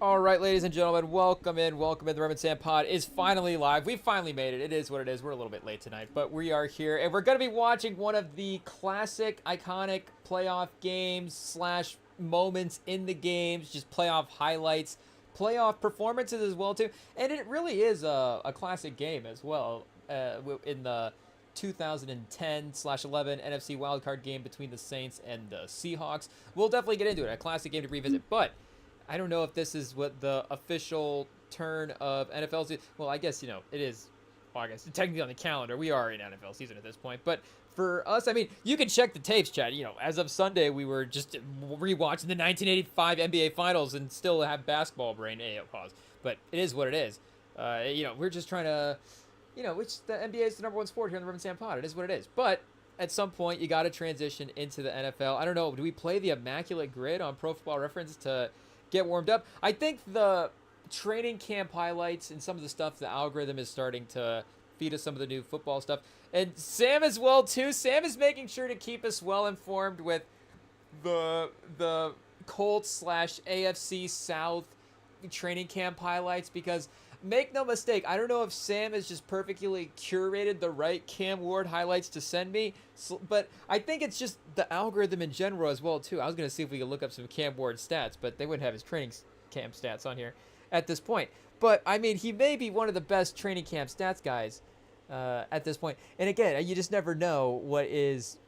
All right, ladies and gentlemen, welcome in. Welcome in. The REMINGTOM pod is finally live. We finally made it. It is what it is. We're a little bit late tonight, but we are here, and we're going to be watching one of the classic, iconic playoff games slash moments in the games, just playoff highlights, playoff performances as well too. And it really is a classic game as well. In the 2010/11 NFC wildcard game between the Saints and the Seahawks, we'll definitely get into it. A classic game to revisit, but I don't know if this is what the official turn of NFL season. Well, I guess, it is August. Technically on the calendar, we are in NFL season at this point. But for us, I mean, you can check the tapes, Chad. As of Sunday, we were just rewatching the 1985 NBA Finals and still have basketball brain. Pause. But it is what it is. We're just trying to, which the NBA is the number one sport here on the REMINGTOM pod. It is what it is. But at some point, you got to transition into the NFL. I don't know. Do we play the immaculate grid on Pro Football Reference to get warmed up? I think the training camp highlights and some of the stuff, the algorithm is starting to feed us some of the new football stuff. And Sam as well, too. Sam is making sure to keep us well informed with the Colts slash AFC South training camp highlights, because make no mistake, I don't know if Sam has just perfectly curated the right Cam Ward highlights to send me, but I think it's just the algorithm in general as well, too. I was going to see if we could look up some Cam Ward stats, but they wouldn't have his training camp stats on here at this point. But, I mean, he may be one of the best training camp stats guys at this point. And, again, you just never know what is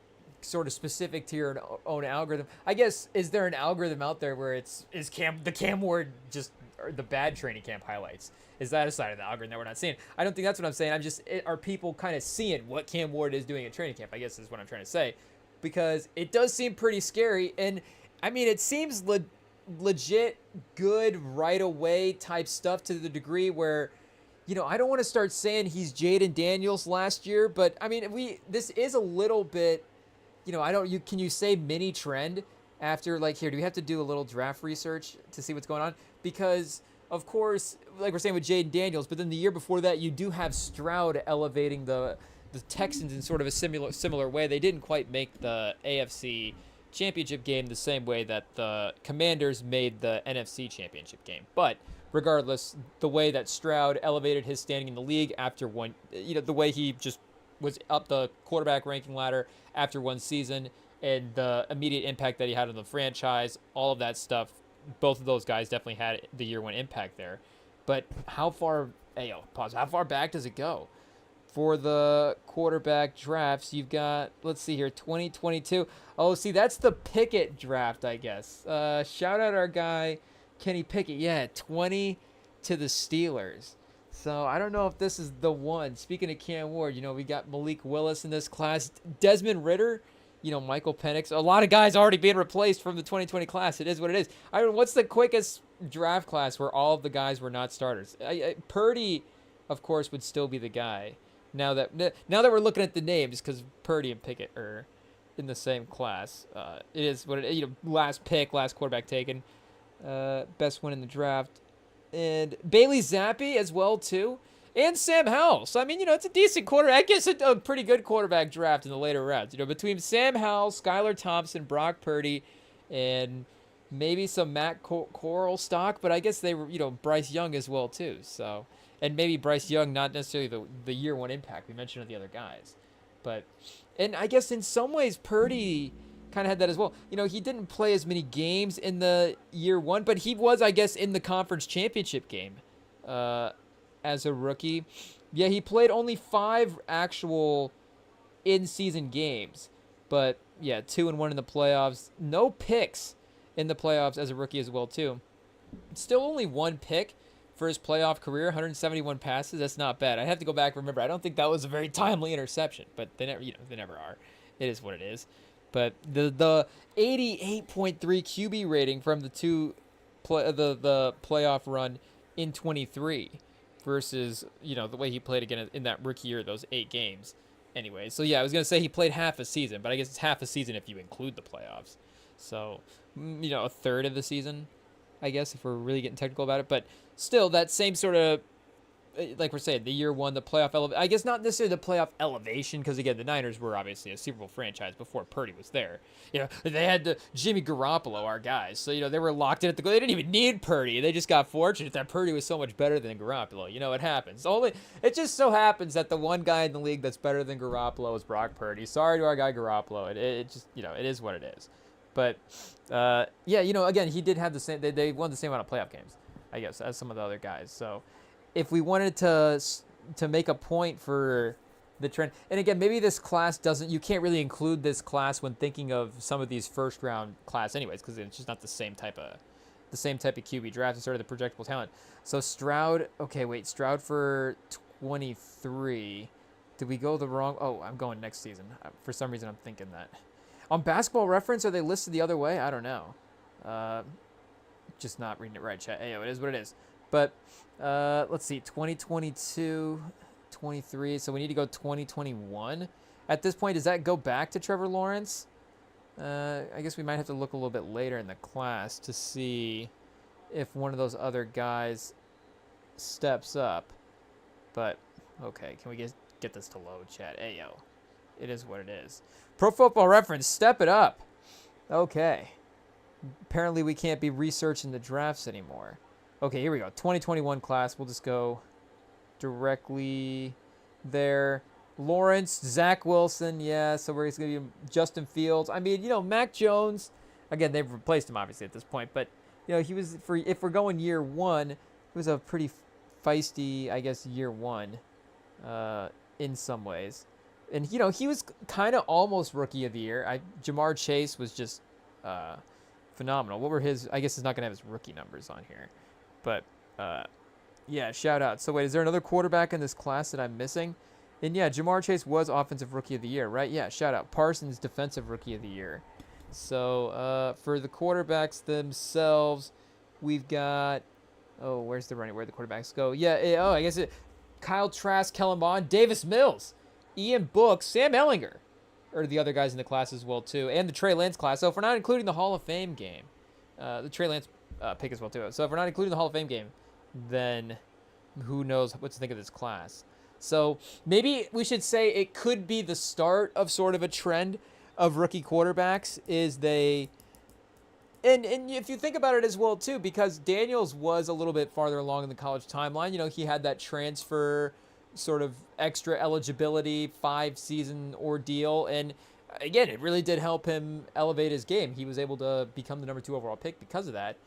sort of specific to your own algorithm. I guess, is there an algorithm out there where the Cam Ward just the bad training camp highlights? Is that a side of the algorithm that we're not seeing? I don't think that's what I'm saying. Are people kind of seeing what Cam Ward is doing at training camp? I guess is what I'm trying to say, because it does seem pretty scary. And I mean, it seems legit good right away type stuff, to the degree where, I don't want to start saying he's Jaden Daniels last year, but I mean, this is a little bit, can you say mini trend after, like, here, do we have to do a little draft research to see what's going on? Because, of course, like we're saying with Jaden Daniels, but then the year before that, you do have Stroud elevating the Texans in sort of a similar way. They didn't quite make the AFC Championship game the same way that the Commanders made the NFC Championship game. But regardless, the way that Stroud elevated his standing in the league after one, the way he just was up the quarterback ranking ladder after one season, and the immediate impact that he had on the franchise, all of that stuff, both of those guys definitely had the year one impact there. But how far back does it go? For the quarterback drafts, you've got, let's see here, 2022. Oh, see, that's the Pickett draft, I guess. Shout out our guy, Kenny Pickett. Yeah, 20 to the Steelers. So I don't know if this is the one. Speaking of Cam Ward, we got Malik Willis in this class. Desmond Ridder, Michael Penix. A lot of guys already being replaced from the 2020 class. It is what it is. I mean, what's the quickest draft class where all of the guys were not starters? Purdy, of course, would still be the guy. Now that we're looking at the names, because Purdy and Pickett are in the same class. It is what it is. Last pick, last quarterback taken. Best win in the draft. And Bailey Zappi as well, too. And Sam Howell. So, I mean, it's a decent quarterback. I guess a pretty good quarterback draft in the later rounds. Between Sam Howell, Skylar Thompson, Brock Purdy, and maybe some Matt Corral stock. But I guess they were, Bryce Young as well, too. So, and maybe Bryce Young, not necessarily the year one impact. We mentioned of the other guys. But, and I guess in some ways, Purdy kind of had that as well. He didn't play as many games in the year one, but he was, I guess, in the conference championship game as a rookie. Yeah, he played only 5 actual in-season games, but yeah, 2-1 in the playoffs. No picks in the playoffs as a rookie as well, too. Still only 1 pick for his playoff career, 171 passes. That's not bad. I have to go back and remember. I don't think that was a very timely interception, but they never are. It is what it is. But the 88.3 QB rating from the the playoff run in 23 versus, the way he played again in that rookie year, those 8 games. Anyway, so yeah, I was going to say he played half a season, but I guess it's half a season if you include the playoffs. So, a third of the season, I guess, if we're really getting technical about it. But still, that same sort of like we're saying, the year one, the playoff I guess not necessarily the playoff elevation, because again, the Niners were obviously a Super Bowl franchise before Purdy was there. They had Jimmy Garoppolo, our guys, so they were locked in at the goal. They didn't even need Purdy. They just got fortunate that Purdy was so much better than Garoppolo. It happens. It just so happens that the one guy in the league that's better than Garoppolo is Brock Purdy. Sorry to our guy Garoppolo. It just it is what it is. But again, he did have the same. They won the same amount of playoff games, I guess, as some of the other guys. So if we wanted to make a point for the trend, and again, maybe this class you can't really include this class when thinking of some of these first round class anyways, because it's just not the same type of QB draft. It's sort of the projectable talent. So Stroud for 23. Did we go the wrong? Oh, I'm going next season. For some reason, I'm thinking that. On Basketball Reference, are they listed the other way? I don't know. Just not reading it right, chat. Hey, it is what it is. But let's see, 2022, 23. So we need to go 2021. At this point, does that go back to Trevor Lawrence? I guess we might have to look a little bit later in the class to see if one of those other guys steps up. But, okay, can we get this to load, chat? Hey, it is what it is. Pro Football Reference, step it up. Okay. Apparently we can't be researching the drafts anymore. Okay, here we go. 2021 class. We'll just go directly there. Lawrence, Zach Wilson, yeah. So we're going to be Justin Fields. I mean, Mac Jones. Again, they've replaced him obviously at this point, but he was if we're going year one, it was a pretty feisty, I guess, year one, in some ways. And he was kind of almost rookie of the year. Jamar Chase was just phenomenal. What were his? I guess he's not gonna have his rookie numbers on here, but yeah, shout out. So wait, is there another quarterback in this class that I'm missing? And yeah, Jamar Chase was offensive rookie of the year, right? Yeah, shout out. Parsons, defensive rookie of the year. So for the quarterbacks themselves, we've got where's the running? Where'd the quarterbacks go? Yeah, I guess Kyle Trask, Kellen Mond, Davis Mills, Ian Book, Sam Ellinger are the other guys in the class as well too, and the Trey Lance class. So if we're not including the Hall of Fame game, the Trey Lance pick as well too. So if we're not including the Hall of Fame game, then who knows what to think of this class. So maybe we should say it could be the start of sort of a trend of rookie quarterbacks. And if you think about it as well too, because Daniels was a little bit farther along in the college timeline. He had that transfer sort of extra eligibility 5-season ordeal, and again, it really did help him elevate his game. He was able to become the number 2 overall pick because of that.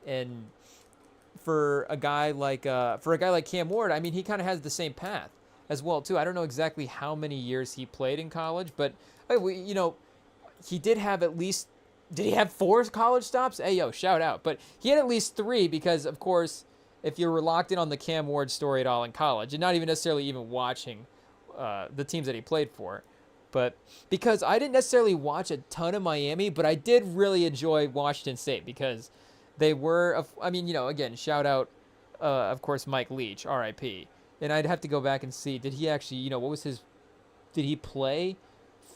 And for a guy like Cam Ward, I mean, he kind of has the same path as well too. I don't know exactly how many years he played in college, but he did have at least. Did he have 4 college stops? Hey, shout out. But he had at least 3 because, of course, if you were locked in on the Cam Ward story at all in college, and not even necessarily even watching the teams that he played for, but because I didn't necessarily watch a ton of Miami, but I did really enjoy Washington State because they were, again, shout out, of course, Mike Leach, RIP. And I'd have to go back and see, did he actually, did he play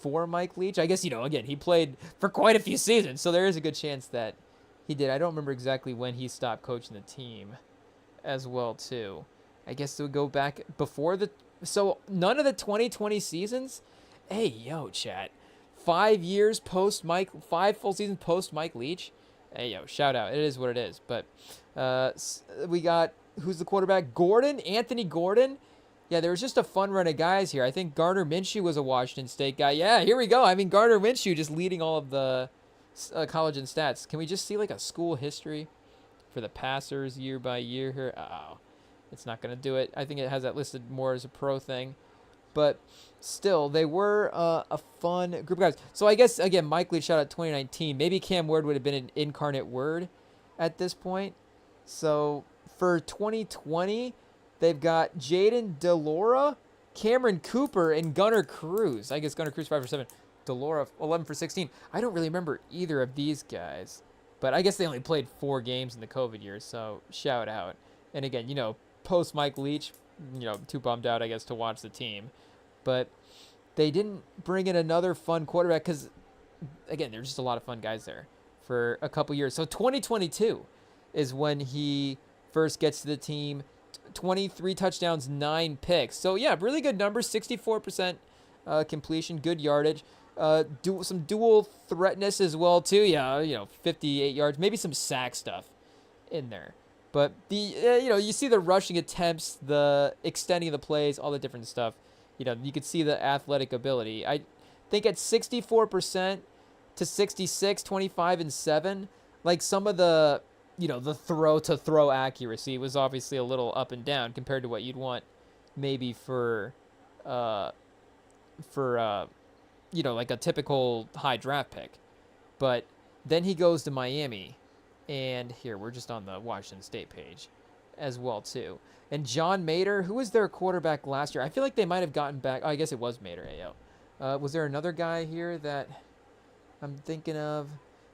for Mike Leach? I guess, again, he played for quite a few seasons, so there is a good chance that he did. I don't remember exactly when he stopped coaching the team as well too. I guess it would go back before so none of the 2020 seasons. Hey, chat. 5 years post Mike, 5 full seasons post Mike Leach. Hey, shout out. It is what it is. But we got, who's the quarterback? Anthony Gordon. Yeah, there was just a fun run of guys here. I think Gardner Minshew was a Washington State guy. Yeah, here we go. I mean, Gardner Minshew just leading all of the college and stats. Can we just see like a school history for the passers year by year here? Oh, it's not going to do it. I think it has that listed more as a pro thing. But still, they were a fun group of guys. So I guess, again, Mike Leach shot out 2019. Maybe Cam Ward would have been an incarnate word at this point. So for 2020, they've got Jaden DeLora, Cameron Cooper, and Gunnar Cruz. I guess Gunnar Cruz 5 for 7. DeLora 11 for 16. I don't really remember either of these guys. But I guess they only played 4 games in the COVID years, so shout out. And again, post Mike Leach, too bummed out, I guess, to watch the team. But they didn't bring in another fun quarterback because, again, there's just a lot of fun guys there for a couple years. So 2022 is when he first gets to the team. 23 touchdowns, 9 picks. So yeah, really good numbers. 64% completion, good yardage. Some dual threatness as well too. Yeah, 58 yards, maybe some sack stuff in there. But you see the rushing attempts, the extending of the plays, all the different stuff. You could see the athletic ability. I think at 64% to 66, 25 and 7, like some of the the throw accuracy was obviously a little up and down compared to what you'd want maybe for like a typical high draft pick. But then he goes to Miami, and here we're just on the Washington State page as well too. And John Mater, who was their quarterback last year? I feel like they might have gotten back. Oh, I guess it was Mater. Was there another guy here that I'm thinking of?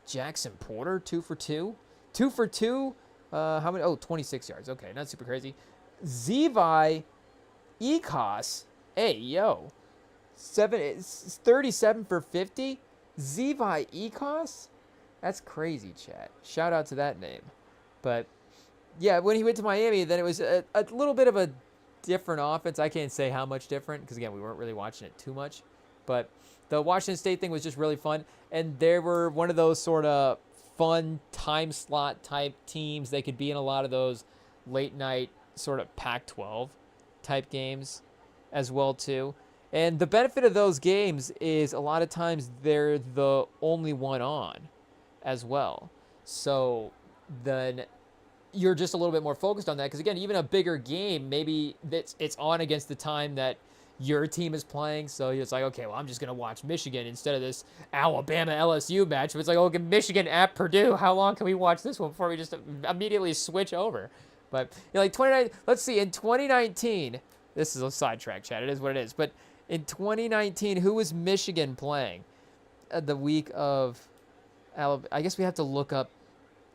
Jackson Porter, 2 for 2. 2 for 2. How many? Oh, 26 yards. Okay, not super crazy. Zevi Ekos. Hey, yo. 37 for 50. Zevi Ekos? That's crazy, chat. Shout out to that name. But, yeah, when he went to Miami, then it was a little bit of a different offense. I can't say how much different because, again, we weren't really watching it too much. But the Washington State thing was just really fun. And they were one of those sort of fun time slot type teams. They could be in a lot of those late night sort of Pac-12 type games as well too. And the benefit of those games is a lot of times they're the only one on as well. So then you're just a little bit more focused on that because, again, even a bigger game, maybe it's on against the time that your team is playing. So it's like, okay, well, I'm just going to watch Michigan instead of this Alabama-LSU match. It's like, okay, Michigan at Purdue. How long can we watch this one before we just immediately switch over? But like 29, let's see, in 2019, this is a sidetrack, chat. It is what it is. But in 2019, who was Michigan playing the week of Alabama? I guess we have to look up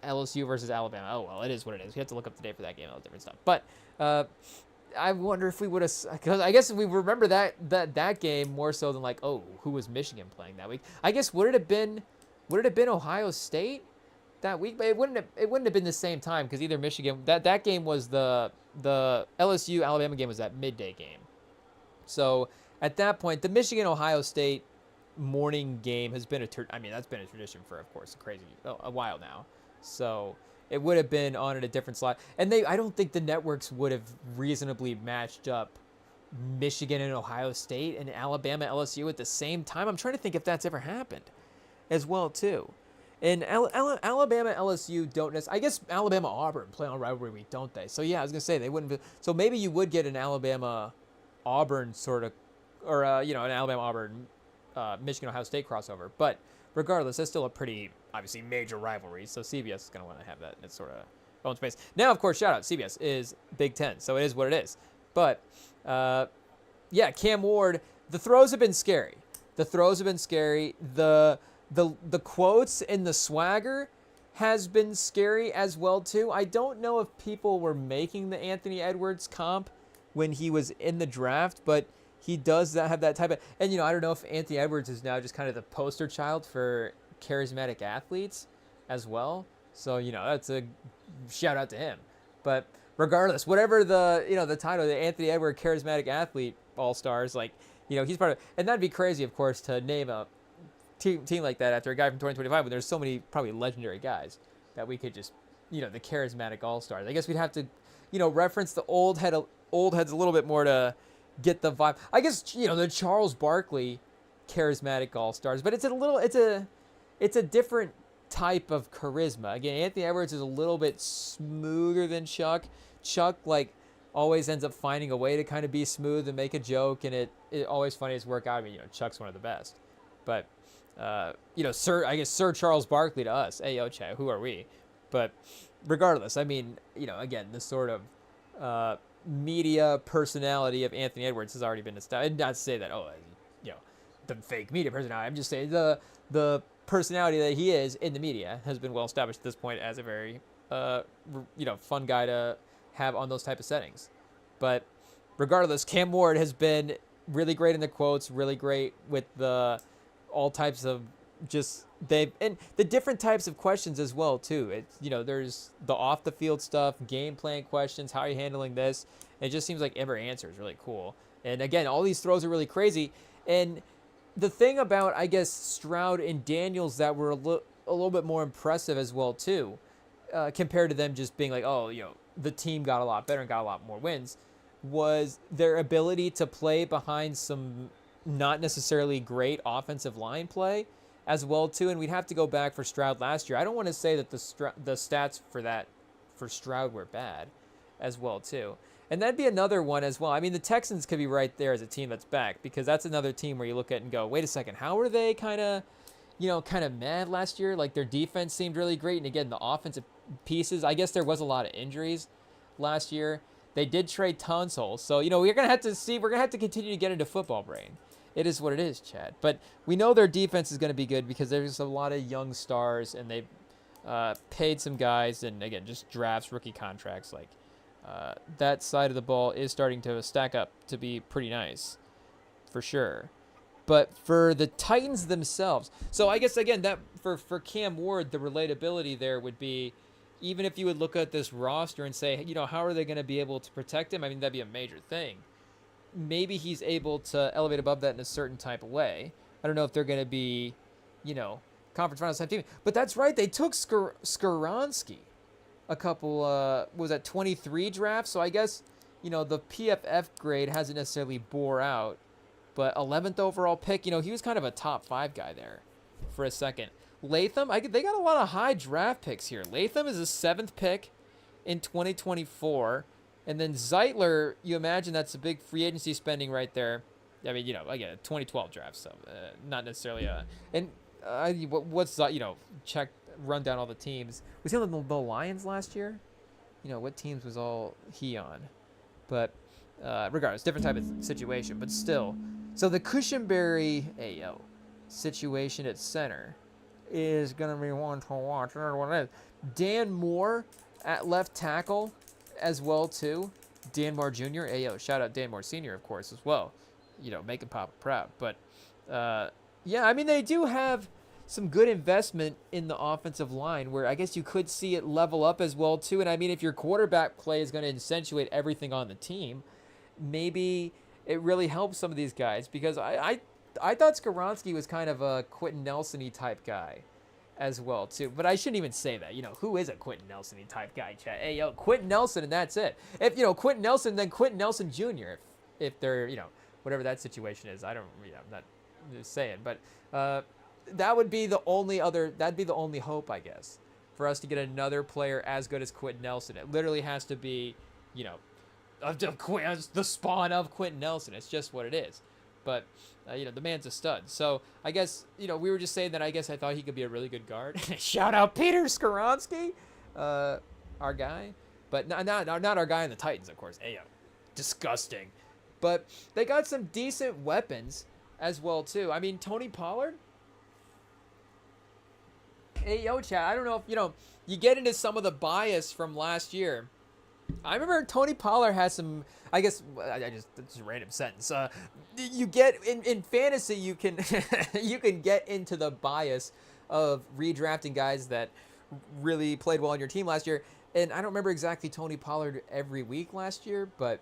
LSU versus Alabama. Oh, well, it is what it is. We have to look up the date for that game, all different stuff. But I wonder if we would have, because I guess we remember that game more so than like, oh, who was Michigan playing that week? I guess would it have been Ohio State that week? But it wouldn't have been the same time because either Michigan that game was the LSU Alabama game was that midday game. So at that point, the Michigan Ohio State morning game has been that's been a tradition for, of course, a while now. So it would have been on at a different slot. And I don't think the networks would have reasonably matched up Michigan and Ohio State and Alabama LSU at the same time. I'm trying to think if that's ever happened as well, too. And Alabama LSU don't necessarily, I guess Alabama Auburn play on rivalry week, don't they? So yeah, I was going to say they wouldn't be, so maybe you would get an Alabama Auburn sort of, or an Alabama Auburn Michigan Ohio State crossover. But regardless, that's still a pretty, obviously, major rivalry. So CBS is going to want to have that in its sort of own space. Now, of course, shout out, CBS is Big Ten. So it is what it is. But, yeah, Cam Ward, the throws have been scary. The quotes and the swagger has been scary as well, too. I don't know if people were making the Anthony Edwards comp when he was in the draft, but he does have that type of, and I don't know if Anthony Edwards is now just kind of the poster child for charismatic athletes as well. So, that's a shout out to him. But regardless, whatever the title, the Anthony Edwards Charismatic Athlete All-Stars, like, he's part of, and that'd be crazy, of course, to name a team like that after a guy from 2025, but there's so many probably legendary guys that we could just, the Charismatic All-Stars. I guess we'd have to, reference the old heads a little bit more to get the vibe. I guess, the Charles Barkley Charismatic All-Stars, but it's a different type of charisma. Again, Anthony Edwards is a little bit smoother than Chuck. Chuck, like, always ends up finding a way to kind of be smooth and make a joke, and it always funny as work out. I mean, Chuck's one of the best. But, Sir Charles Barkley to us. Hey, yo, Che, who are we? But regardless, I mean, again, the sort of media personality of Anthony Edwards has already been established. And not to say that, the fake media personality. I'm just saying the personality that he is in the media has been well established at this point as a very, fun guy to have on those type of settings. But regardless, Cam Ward has been really great in the quotes, really great with all types of just they and the different types of questions as well too. It's there's the off the field stuff, game plan questions, how are you handling this? It just seems like every answer is really cool. And again, all these throws are really crazy. And the thing about I guess Stroud and Daniels that were a little bit more impressive as well too, compared to them just being like, oh, the team got a lot better and got a lot more wins, was their ability to play behind some not necessarily great offensive line play as well too. And we'd have to go back for Stroud last year. I don't want to say that the stats for Stroud were bad as well too. And that'd be another one as well. I mean, the Texans could be right there as a team that's back, because that's another team where you look at and go, wait a second, how were they kind of mad last year? Like their defense seemed really great. And again, the offensive pieces, I guess there was a lot of injuries last year. They did trade Tunsil. So, we're going to have to see, we're going to have to continue to get into football brain. It is what it is, Chad. But we know their defense is going to be good because there's a lot of young stars, and they've paid some guys, and again, just drafts, rookie contracts. Like that side of the ball is starting to stack up to be pretty nice, for sure. But for the Titans themselves, so I guess again that for Cam Ward, the relatability there would be, even if you would look at this roster and say, how are they going to be able to protect him? I mean, that'd be a major thing. Maybe he's able to elevate above that in a certain type of way. I don't know if they're going to be, conference finals type team. But that's right. They took Skoronski a couple, was that 23 drafts? So I guess, the PFF grade hasn't necessarily bore out. But 11th overall pick, he was kind of a top 5 guy there for a second. Latham, they got a lot of high draft picks here. Latham is a 7th pick in 2024. And then Zeitler, you imagine that's a big free agency spending right there. I mean, again, a 2012 draft, so not necessarily run down all the teams. Was he on the Lions last year? What teams was all he on? But regardless, different type of situation, but still. So the Cushenberry situation at center is going to be one to watch. I don't know what it is. Dan Moore at left tackle as well too. Dan Moore Jr. Shout out Dan Moore Sr. of course as well. Making Papa proud. But I mean, they do have some good investment in the offensive line where I guess you could see it level up as well too. And I mean, if your quarterback play is going to accentuate everything on the team, maybe it really helps some of these guys, because I thought Skoronski was kind of a Quentin Nelson-y type guy as well too. But I shouldn't even say that. Who is a Quentin Nelson-y type guy, Chad? Quentin Nelson, and that's it. If Quentin Nelson, then Quentin Nelson Jr. If they're whatever that situation is. I don't. I'm not just saying, but that would be the only hope, I guess, for us to get another player as good as Quentin Nelson. It literally has to be the spawn of Quentin Nelson. It's just what it is. But the man's a stud. So I guess we were just saying that I guess I thought he could be a really good guard. Shout out Peter Skoronski, our guy, but not our guy in the Titans, of course. Disgusting. But they got some decent weapons as well too. I mean, Tony Pollard. Chad. I don't know if you get into some of the bias from last year. I remember Tony Pollard has some. I guess it's a random sentence. You get in fantasy, you can you can get into the bias of redrafting guys that really played well on your team last year. And I don't remember exactly Tony Pollard every week last year, but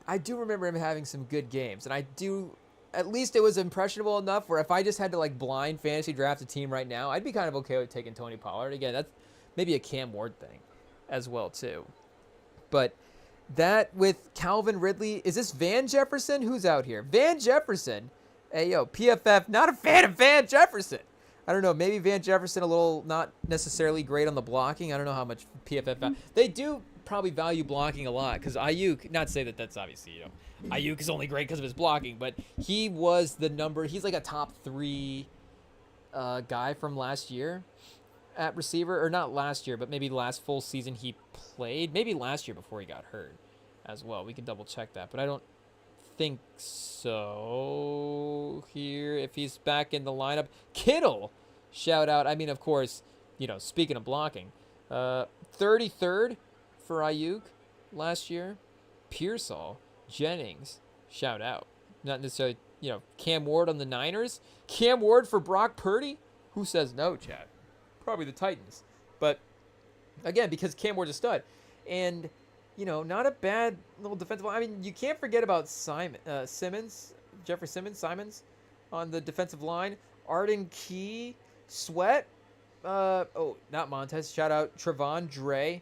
I do remember him having some good games. And I do, at least it was impressionable enough where if I just had to blind fantasy draft a team right now, I'd be kind of okay with taking Tony Pollard. Again, that's maybe a Cam Ward thing as well too. But that with Calvin Ridley, is this Van Jefferson? Who's out here? Van Jefferson. PFF, not a fan of Van Jefferson. I don't know, maybe Van Jefferson a little not necessarily great on the blocking. I don't know how much PFF. They do probably value blocking a lot because Ayuk, not to say that that's obviously, Ayuk is only great because of his blocking, but he was he's like a top 3 guy from last year at receiver, or not last year, but maybe last full season he played, maybe last year before he got hurt as well. We can double check that, but I don't think so here if he's back in the lineup. Kittle, shout out. I mean, of course, speaking of blocking, 33rd for Ayuk last year. Pearsall, Jennings, shout out. Not necessarily, Cam Ward on the Niners. Cam Ward for Brock Purdy Who says no, Chad? Probably the Titans. But again, because Cam Ward's a stud, and not a bad little defensive line. I mean, you can't forget about Jeffrey Simmons, on the defensive line. Arden Key, Sweat. Not Montez. Shout out Trevon Dre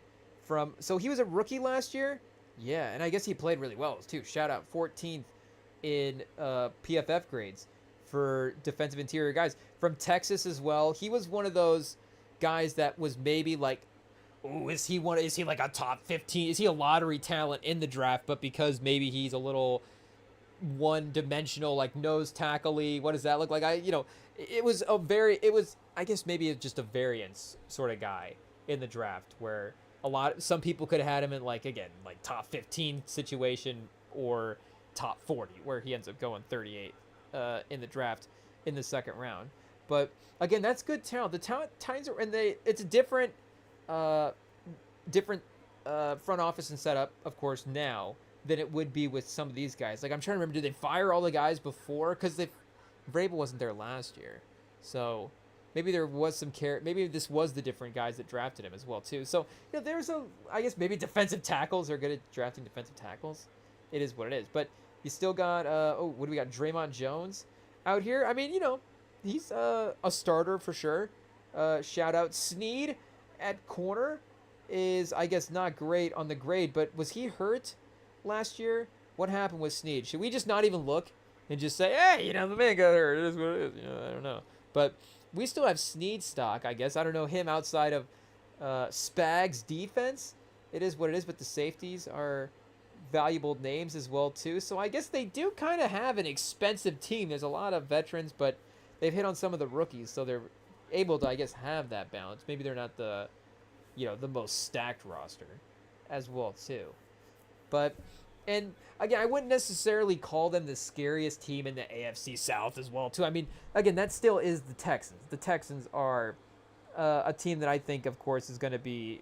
so he was a rookie last year. Yeah, and I guess he played really well too. Shout out 14th in PFF grades for defensive interior guys from Texas as well. He was one of those guys that was maybe like, is he like a top 15? Is he a lottery talent in the draft? But because maybe he's a little one-dimensional, like nose tackle-y, what does that look like? I guess maybe it's just a variance sort of guy in the draft where some people could have had him in like top 15 situation or top 40 where he ends up going 38 in the draft in the second round. But again, that's good talent. The Titans are, and it's a different front office and setup, of course, now than it would be with some of these guys. Like, I'm trying to remember, did they fire all the guys before? Because Vrabel wasn't there last year, so maybe there was some care. Maybe this was the different guys that drafted him as well too. So there's I guess maybe defensive tackles are good at drafting defensive tackles. It is what it is. But you still got what do we got? Draymond Jones out here. I mean, he's a starter for sure. Shout out Snead at corner is, I guess, not great on the grade, but was he hurt last year? What happened with Snead? Should we just not even look and just say, hey, the man got hurt. It is what it is. I don't know. But we still have Snead stock, I guess. I don't know him outside of Spags defense. It is what it is, but the safeties are valuable names as well, too. So I guess they do kind of have an expensive team. There's a lot of veterans, but they've hit on some of the rookies, so they're able to, I guess, have that balance. Maybe they're not the most stacked roster as well, too. But, and again, I wouldn't necessarily call them the scariest team in the AFC South as well, too. I mean, again, that still is the Texans. The Texans are a team that I think, of course, is going to be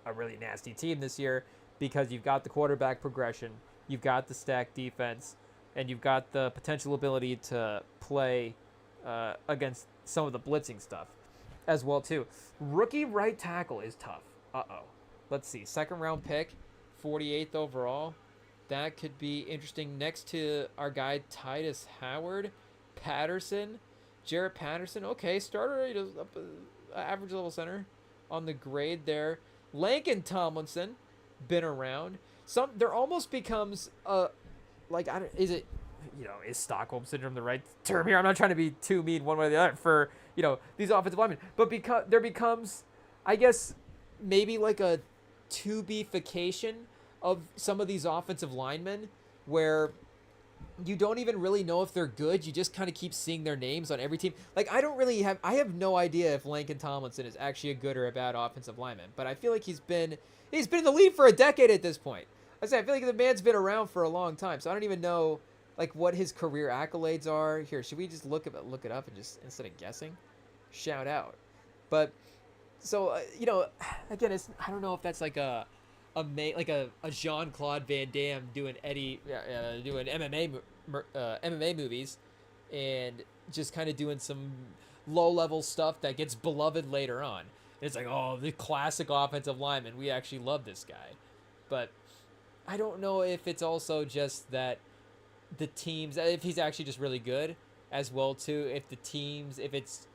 a really nasty team this year because you've got the quarterback progression, you've got the stacked defense, and you've got the potential ability to play against some of the blitzing stuff as well, too. Rookie right tackle is tough. Let's see. Second round pick, 48th overall. That could be interesting. Next to our guy Titus Howard, Jarrett Patterson. Okay, starter, average level center on the grade there. Lincoln Tomlinson, been around. There almost becomes is Stockholm syndrome the right term here? I'm not trying to be too mean one way or the other for these offensive linemen, but because there becomes, I guess, maybe like a to-be-fication of some of these offensive linemen where you don't even really know if they're good. You just kind of keep seeing their names on every team. Like, I have no idea if Lincoln Tomlinson is actually a good or a bad offensive lineman, but I feel like he's been in the league for a decade at this point. I feel like the man's been around for a long time, so I don't even know like what his career accolades are. Here, should we just look it up and just, instead of guessing, shout out? But so again, I don't know if that's like a Jean-Claude Van Damme doing doing MMA movies and just kind of doing some low-level stuff that gets beloved later on. And it's like, oh, the classic offensive lineman. We actually love this guy. But I don't know if it's also just that the teams, if he's actually just really good as well too, if it's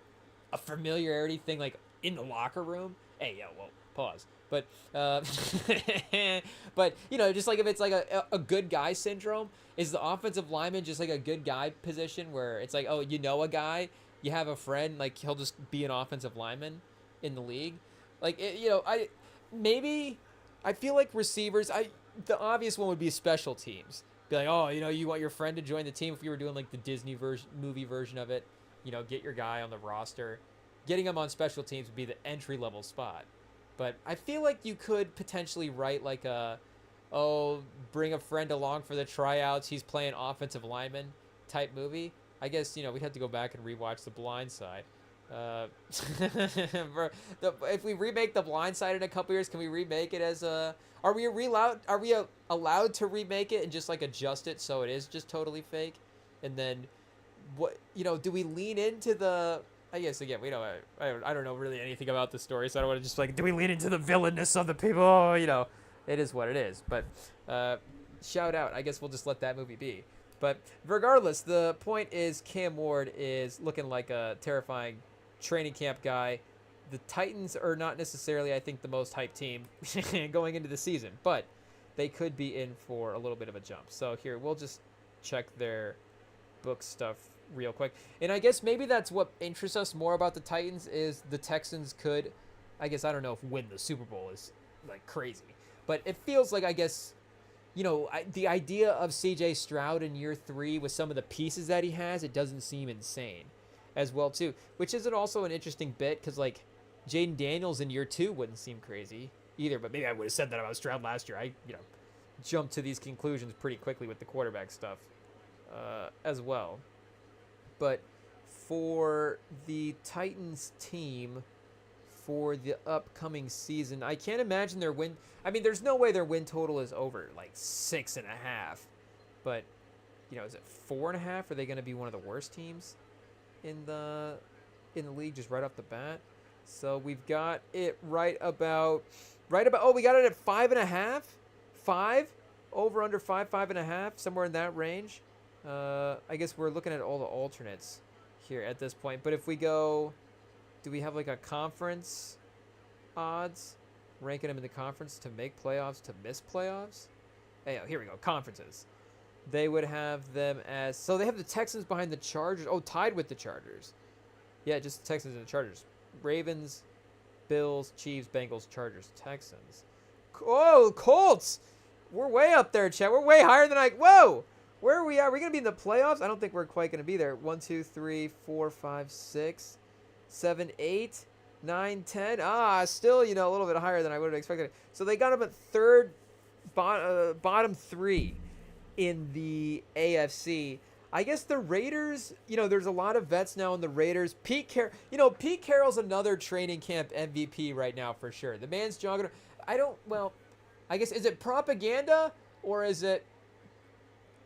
a familiarity thing, like in the locker room. Hey, pause. But but just like if it's like a good guy syndrome, is the offensive lineman just like a good guy position where it's like, oh, a guy, you have a friend, like he'll just be an offensive lineman in the league. Like I feel like receivers, the obvious one would be special teams. Be like, oh, you want your friend to join the team. If you were doing like the Disney movie version of it, get your guy on the roster. Getting him on special teams would be the entry level spot. But I feel like you could potentially write like bring a friend along for the tryouts. He's playing offensive lineman type movie. I guess, we'd have to go back and rewatch The Blind Side. If we remake The Blind Side in a couple years, can we remake it as are we allowed to remake it and just like adjust it so it is just totally fake? And then what, do we lean into the I guess again, we don't. I don't know really anything about the story, so I don't want to just like. Do we lean into the villainness of the people? Oh, it is what it is. But shout out. I guess we'll just let that movie be. But regardless, the point is Cam Ward is looking like a terrifying training camp guy. The Titans are not necessarily, I think, the most hyped team going into the season, but they could be in for a little bit of a jump. So here, we'll just check their book stuff real quick. And I guess maybe that's what interests us more about the Titans is the Texans could, I guess, I don't know if win the Super Bowl is like crazy, but it feels like, I guess, the idea of CJ Stroud in year 3 with some of the pieces that he has, it doesn't seem insane as well too, which isn't also an interesting bit because like Jaden Daniels in year 2 wouldn't seem crazy either, but maybe I would have said that about Stroud last year. I jumped to these conclusions pretty quickly with the quarterback stuff as well. But for the Titans team for the upcoming season, I can't imagine their win. I mean, there's no way their win total is over like 6.5. But is it 4.5? Are they going to be one of the worst teams in the league just right off the bat? So we've got it right about. Oh, we got it at 5.5. 5 over under 5.5, somewhere in that range. I guess we're looking at all the alternates here at this point. But if we go, do we have like a conference odds? Ranking them in the conference to make playoffs, to miss playoffs? Hey, here we go. Conferences. They would have them as... So they have the Texans behind the Chargers. Oh, tied with the Chargers. Yeah, just the Texans and the Chargers. Ravens, Bills, Chiefs, Bengals, Chargers, Texans. Oh, Colts! We're way up there, Chad. We're way higher than Whoa! Where are we at? Are we going to be in the playoffs? I don't think we're quite going to be there. 1, 2, 3, 4, 5, 6, 7, 8, 9, 10. Still, a little bit higher than I would have expected. So they got them at third, bottom 3 in the AFC. I guess the Raiders, there's a lot of vets now in the Raiders. Pete Carroll's another training camp MVP right now for sure. The man's jogging. I guess, is it propaganda or is it,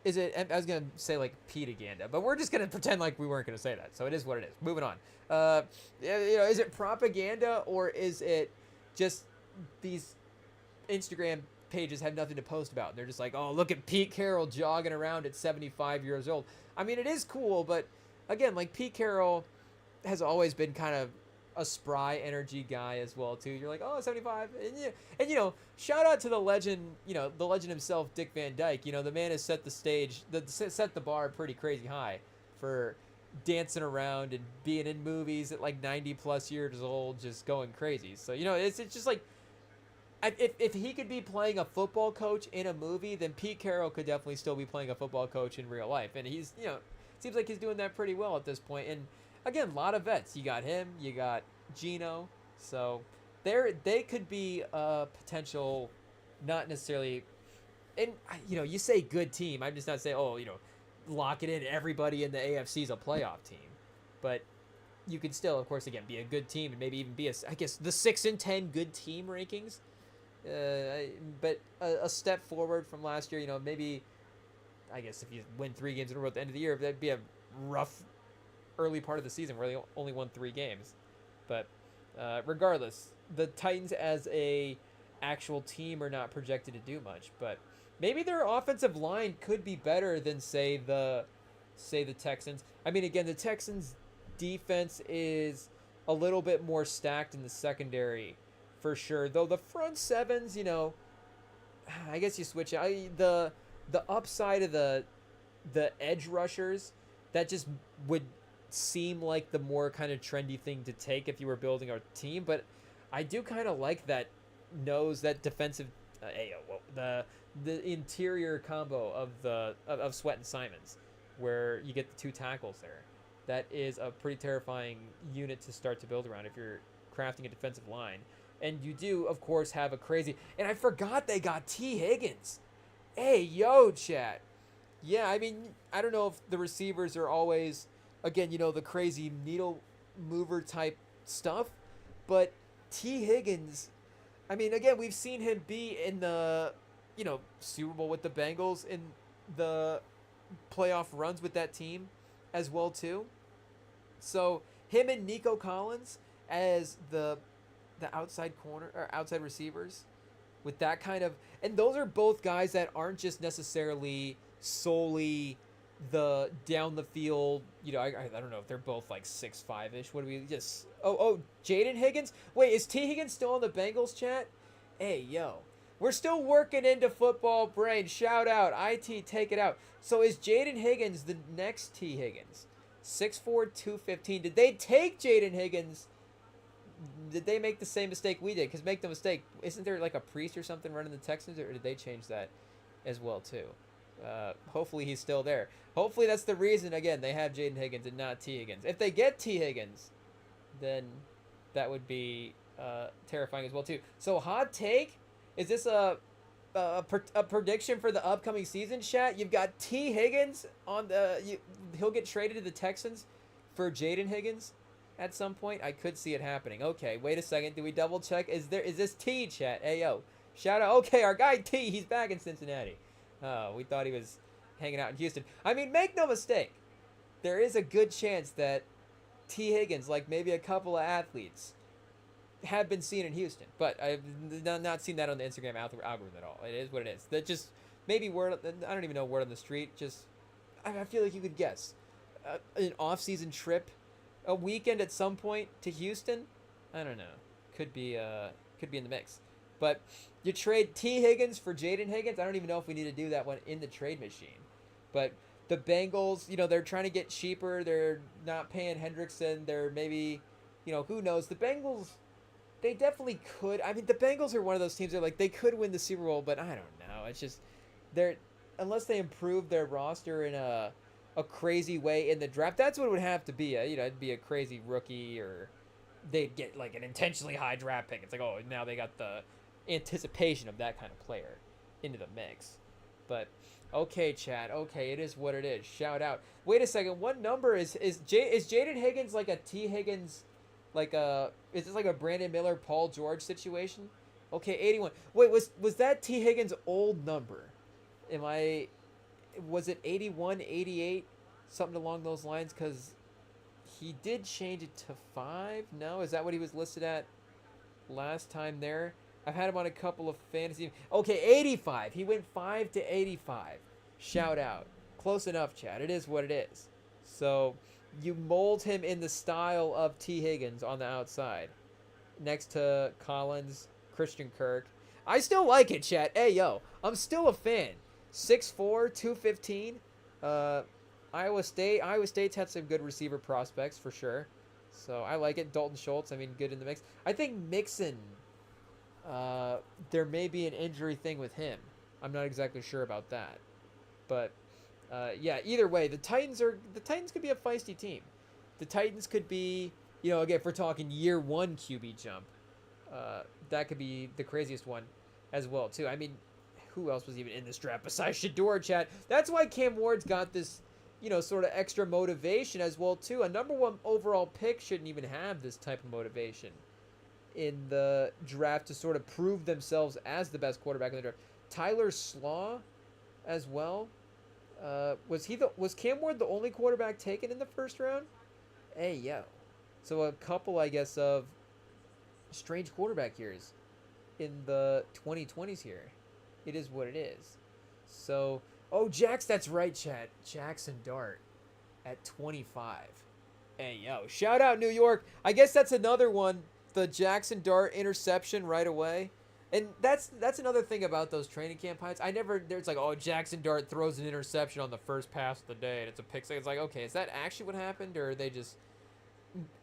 I was going to say like Pete-aganda, but we're just going to pretend like we weren't going to say that. So it is what it is. Moving on. Is it propaganda or is it just these Instagram pages have nothing to post about? And they're just like, oh, look at Pete Carroll jogging around at 75 years old. I mean, it is cool, but again, like Pete Carroll has always been kind of a spry energy guy as well too. You're like, oh, 75, and shout out to the legend, the legend himself, Dick Van Dyke. The man has set the stage, set the bar pretty crazy high for dancing around and being in movies at like 90 plus years old, just going crazy. So it's just like, if he could be playing a football coach in a movie, then Pete Carroll could definitely still be playing a football coach in real life, and he's seems like he's doing that pretty well at this point. And again, a lot of vets. You got him. You got Geno. So they could be a potential, not necessarily. And you say good team. I'm just not saying lock it in. Everybody in the AFC is a playoff team, but you could still, of course, again be a good team and maybe even be I guess the 6-10 good team rankings. But a step forward from last year. Maybe I guess if you win 3 games in a row at the end of the year, that'd be a rough early part of the season where they only won 3 games. But regardless, the Titans as a actual team are not projected to do much. But maybe their offensive line could be better than say the Texans. I mean, again, the Texans' defense is a little bit more stacked in the secondary for sure. Though the front sevens, I guess you switch out the upside of the edge rushers. That just would seem like the more kind of trendy thing to take if you were building a team. But I do kind of like that defensive the interior combo of Sweat and Simons, where you get the 2 tackles there. That is a pretty terrifying unit to start to build around if you're crafting a defensive line. And you do, of course, have a crazy... And I forgot they got T. Higgins. Hey, yo, chat. Yeah, I mean, I don't know if the receivers are always, again, the crazy needle mover type stuff. But T. Higgins, I mean, again, we've seen him be in the, Super Bowl with the Bengals, in the playoff runs with that team as well, too. So him and Nico Collins as the outside corner or outside receivers with that kind of, and those are both guys that aren't just necessarily solely the down the field. I don't know if they're both like 6'5" ish. What do we just? Oh, Jaden Higgins. Wait, is T Higgins still on the Bengals chat? Hey, yo. We're still working into football brain. Shout out. IT, take it out. So is Jaden Higgins the next T Higgins? 6'4", 215. Did they take Jaden Higgins? Did they make the same mistake we did? Because make no mistake, isn't there like a priest or something running the Texans? Or did they change that as well too? Hopefully he's still there. Hopefully that's the reason, again, they have Jaden Higgins and not T Higgins. If they get T Higgins, then that would be terrifying as well too. So hot take, is this a prediction for the upcoming season, chat? You've got T Higgins on he'll get traded to the Texans for Jaden Higgins at some point. I could see it happening. Okay, wait a second. Do we double check? Is this T, chat? Hey yo, shout out. Okay, our guy T, he's back in Cincinnati. We thought he was hanging out in Houston. I mean, make no mistake, there is a good chance that T Higgins, like maybe a couple of athletes, have been seen in Houston, but I've not seen that on the Instagram algorithm at all. It is what it is. That just maybe word. I don't even know word on the street. Just I feel like you could guess an off-season trip, a weekend at some point to Houston. I don't know. Could be in the mix. But you trade T Higgins for Jaden Higgins. I don't even know if we need to do that one in the trade machine. But the Bengals, they're trying to get cheaper. They're not paying Hendrickson. They're maybe, who knows? The Bengals, they definitely could. I mean, the Bengals are one of those teams that they could win the Super Bowl, but I don't know. It's just unless they improve their roster in a crazy way in the draft. That's what it would have to be. It'd be a crazy rookie, or they'd get like an intentionally high draft pick. It's like, oh, now they got the anticipation of that kind of player into the mix. But okay, chat. Okay, it is what it is. Shout out. Wait a second. What number is Jaden Higgins like a T Higgins? Is this like a Brandon Miller, Paul George situation? Okay, 81. Wait, was that T Higgins' old number? Was it 81, 88, something along those lines? Because he did change it to 5. No, is that what he was listed at last time there? I've had him on a couple of fantasy. Okay, 85. He went 5 to 85. Shout out. Close enough, chat. It is what it is. So you mold him in the style of T Higgins on the outside, next to Collins, Christian Kirk. I still like it, chat. Hey, yo, I'm still a fan. 6'4", 215. Iowa State's had some good receiver prospects for sure. So I like it. Dalton Schultz, good in the mix. I think Mixon, there may be an injury thing with him. I'm not exactly sure about that. But yeah, either way, the Titans could be a feisty team. The Titans could be, again, if we're talking year one QB jump, that could be the craziest one as well too. Who else was even in this draft besides Shedeur, chat? That's why Cam Ward's got this, sort of extra motivation as well too. A number 1 overall pick shouldn't even have this type of motivation in the draft to sort of prove themselves as the best quarterback in the draft. Tyler Slaw as well. Was Cam Ward the only quarterback taken in the first round? Hey, yo. So a couple, I guess, of strange quarterback years in the 2020s here. It is what it is. So, that's right, chat. Jackson Dart at 25. Hey, yo. Shout out New York. I guess that's another one. The Jackson Dart interception right away. And that's another thing about those training camp highlights. There's like, Jackson Dart throws an interception on the first pass of the day, and it's a pick six. It's like, okay, is that actually what happened, or are they just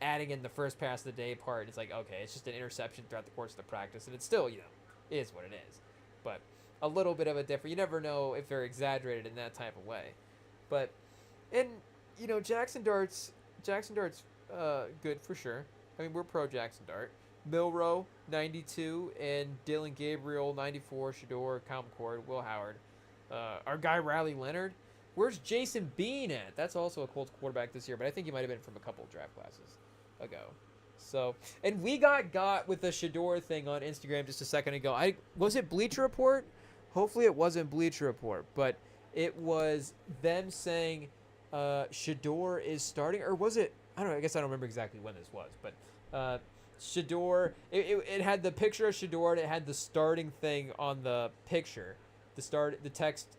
adding in the first pass of the day part? It's like, okay, it's just an interception throughout the course of the practice, and it's still, it is what it is. But a little bit of a different. You never know if they're exaggerated in that type of way. But, and Jackson Dart's good for sure. We're pro Jackson Dart. Milrow, 92, and Dylan Gabriel, 94, Shedeur, Kyle McCord, Will Howard. Our guy Riley Leonard. Where's Jason Bean at? That's also a Colts quarterback this year, but I think he might have been from a couple draft classes ago. So, and we got with the Shedeur thing on Instagram just a second ago. Was it Bleacher Report? Hopefully it wasn't Bleacher Report, but it was them saying Shedeur is starting, or was it I don't know. I guess I don't remember exactly when this was, but Shador. It had the picture of Shador, and it had the starting thing on the picture, the text,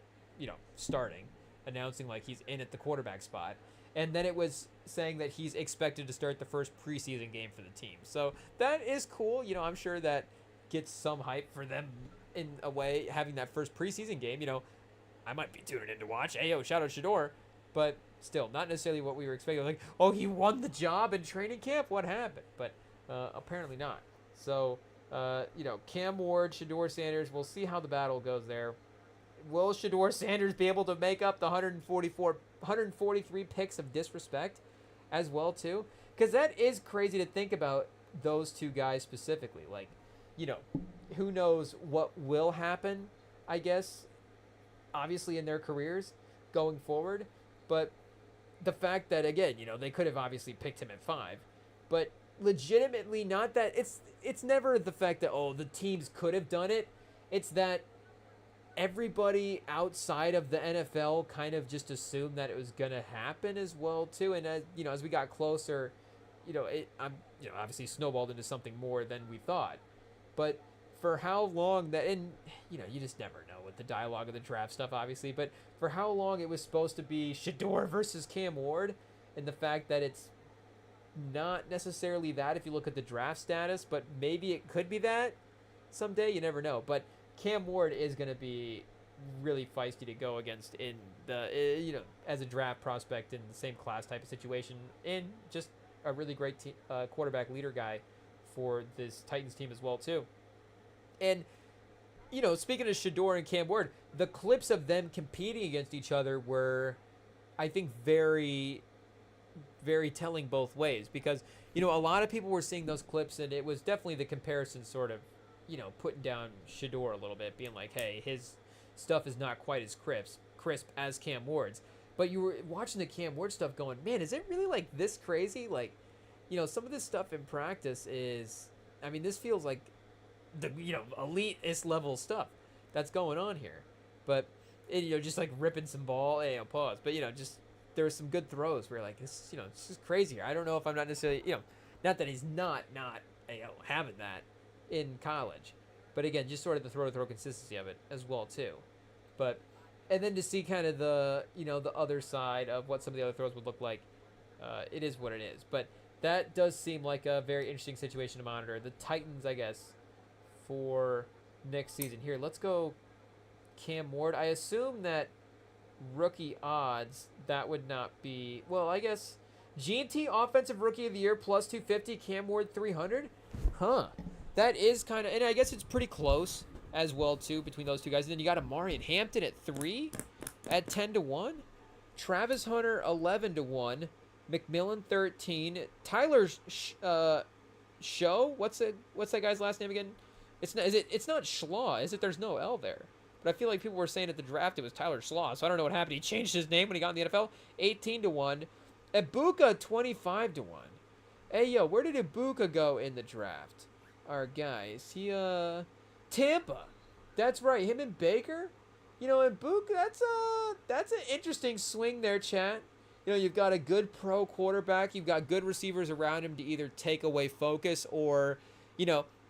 starting, announcing like he's in at the quarterback spot, and then it was saying that he's expected to start the first preseason game for the team. So that is cool. I'm sure that gets some hype for them in a way, having that first preseason game. I might be tuning in to watch. Hey, shout out Shador, but still, not necessarily what we were expecting. Like, oh, he won the job in training camp. What happened? But apparently not. So, Cam Ward, Shador Sanders. We'll see how the battle goes there. Will Shador Sanders be able to make up the 143 picks of disrespect as well too? Because that is crazy to think about those two guys specifically. Like, who knows what will happen? I guess, obviously in their careers going forward, but the fact that again, they could have obviously picked him at 5, but legitimately not that it's never the fact that the teams could have done it. It's that everybody outside of the NFL kind of just assumed that it was gonna happen as well too. And as we got closer, I'm obviously snowballed into something more than we thought. But for how long that, and you just never know with the dialogue of the draft stuff, obviously. But for how long it was supposed to be Shador versus Cam Ward, and the fact that it's not necessarily that if you look at the draft status, but maybe it could be that someday. You never know. But Cam Ward is going to be really feisty to go against in the as a draft prospect in the same class type of situation, and just a really great quarterback leader guy for this Titans team as well too. And speaking of Shador and Cam Ward, the clips of them competing against each other were, I think, very, very telling both ways, because a lot of people were seeing those clips, and it was definitely the comparison sort of putting down Shador a little bit, being like, hey, his stuff is not quite as crisp as Cam Ward's. But you were watching the Cam Ward stuff going, man, is it really like this crazy? Like, some of this stuff in practice is, this feels like the, elitist level stuff that's going on here. But, just like ripping some ball, pause. But, just, there were some good throws where like, this is crazy here. I don't know if I'm not necessarily, not that he's not having that in college, but again, just sort of the throw consistency of it as well too. But and then to see kind of the the other side of what some of the other throws would look like, it is what it is. But that does seem like a very interesting situation to monitor. The Titans, I guess, for next season. Here, let's go Cam Ward. I assume that rookie odds, that would not be, well, I guess G&T offensive rookie of the year plus 250, Cam Ward 300. That is kind of, and I guess it's pretty close as well too between those two guys. And then you got Amari and Hampton at 3 at 10-1, Travis Hunter 11-1, McMillan 13, Tyler Show. What's that guy's last name again? It's not Schlaw, is it? There's no L there. But I feel like people were saying at the draft it was Tyler Schlaw, so I don't know what happened. He changed his name when he got in the NFL. 18-1, Ibuka 25-1. Hey where did Ibuka go in the draft? Our guy, is he Tampa? That's right, him and Baker. And Book, that's an interesting swing there, chat. You've got a good pro quarterback, you've got good receivers around him to either take away focus or,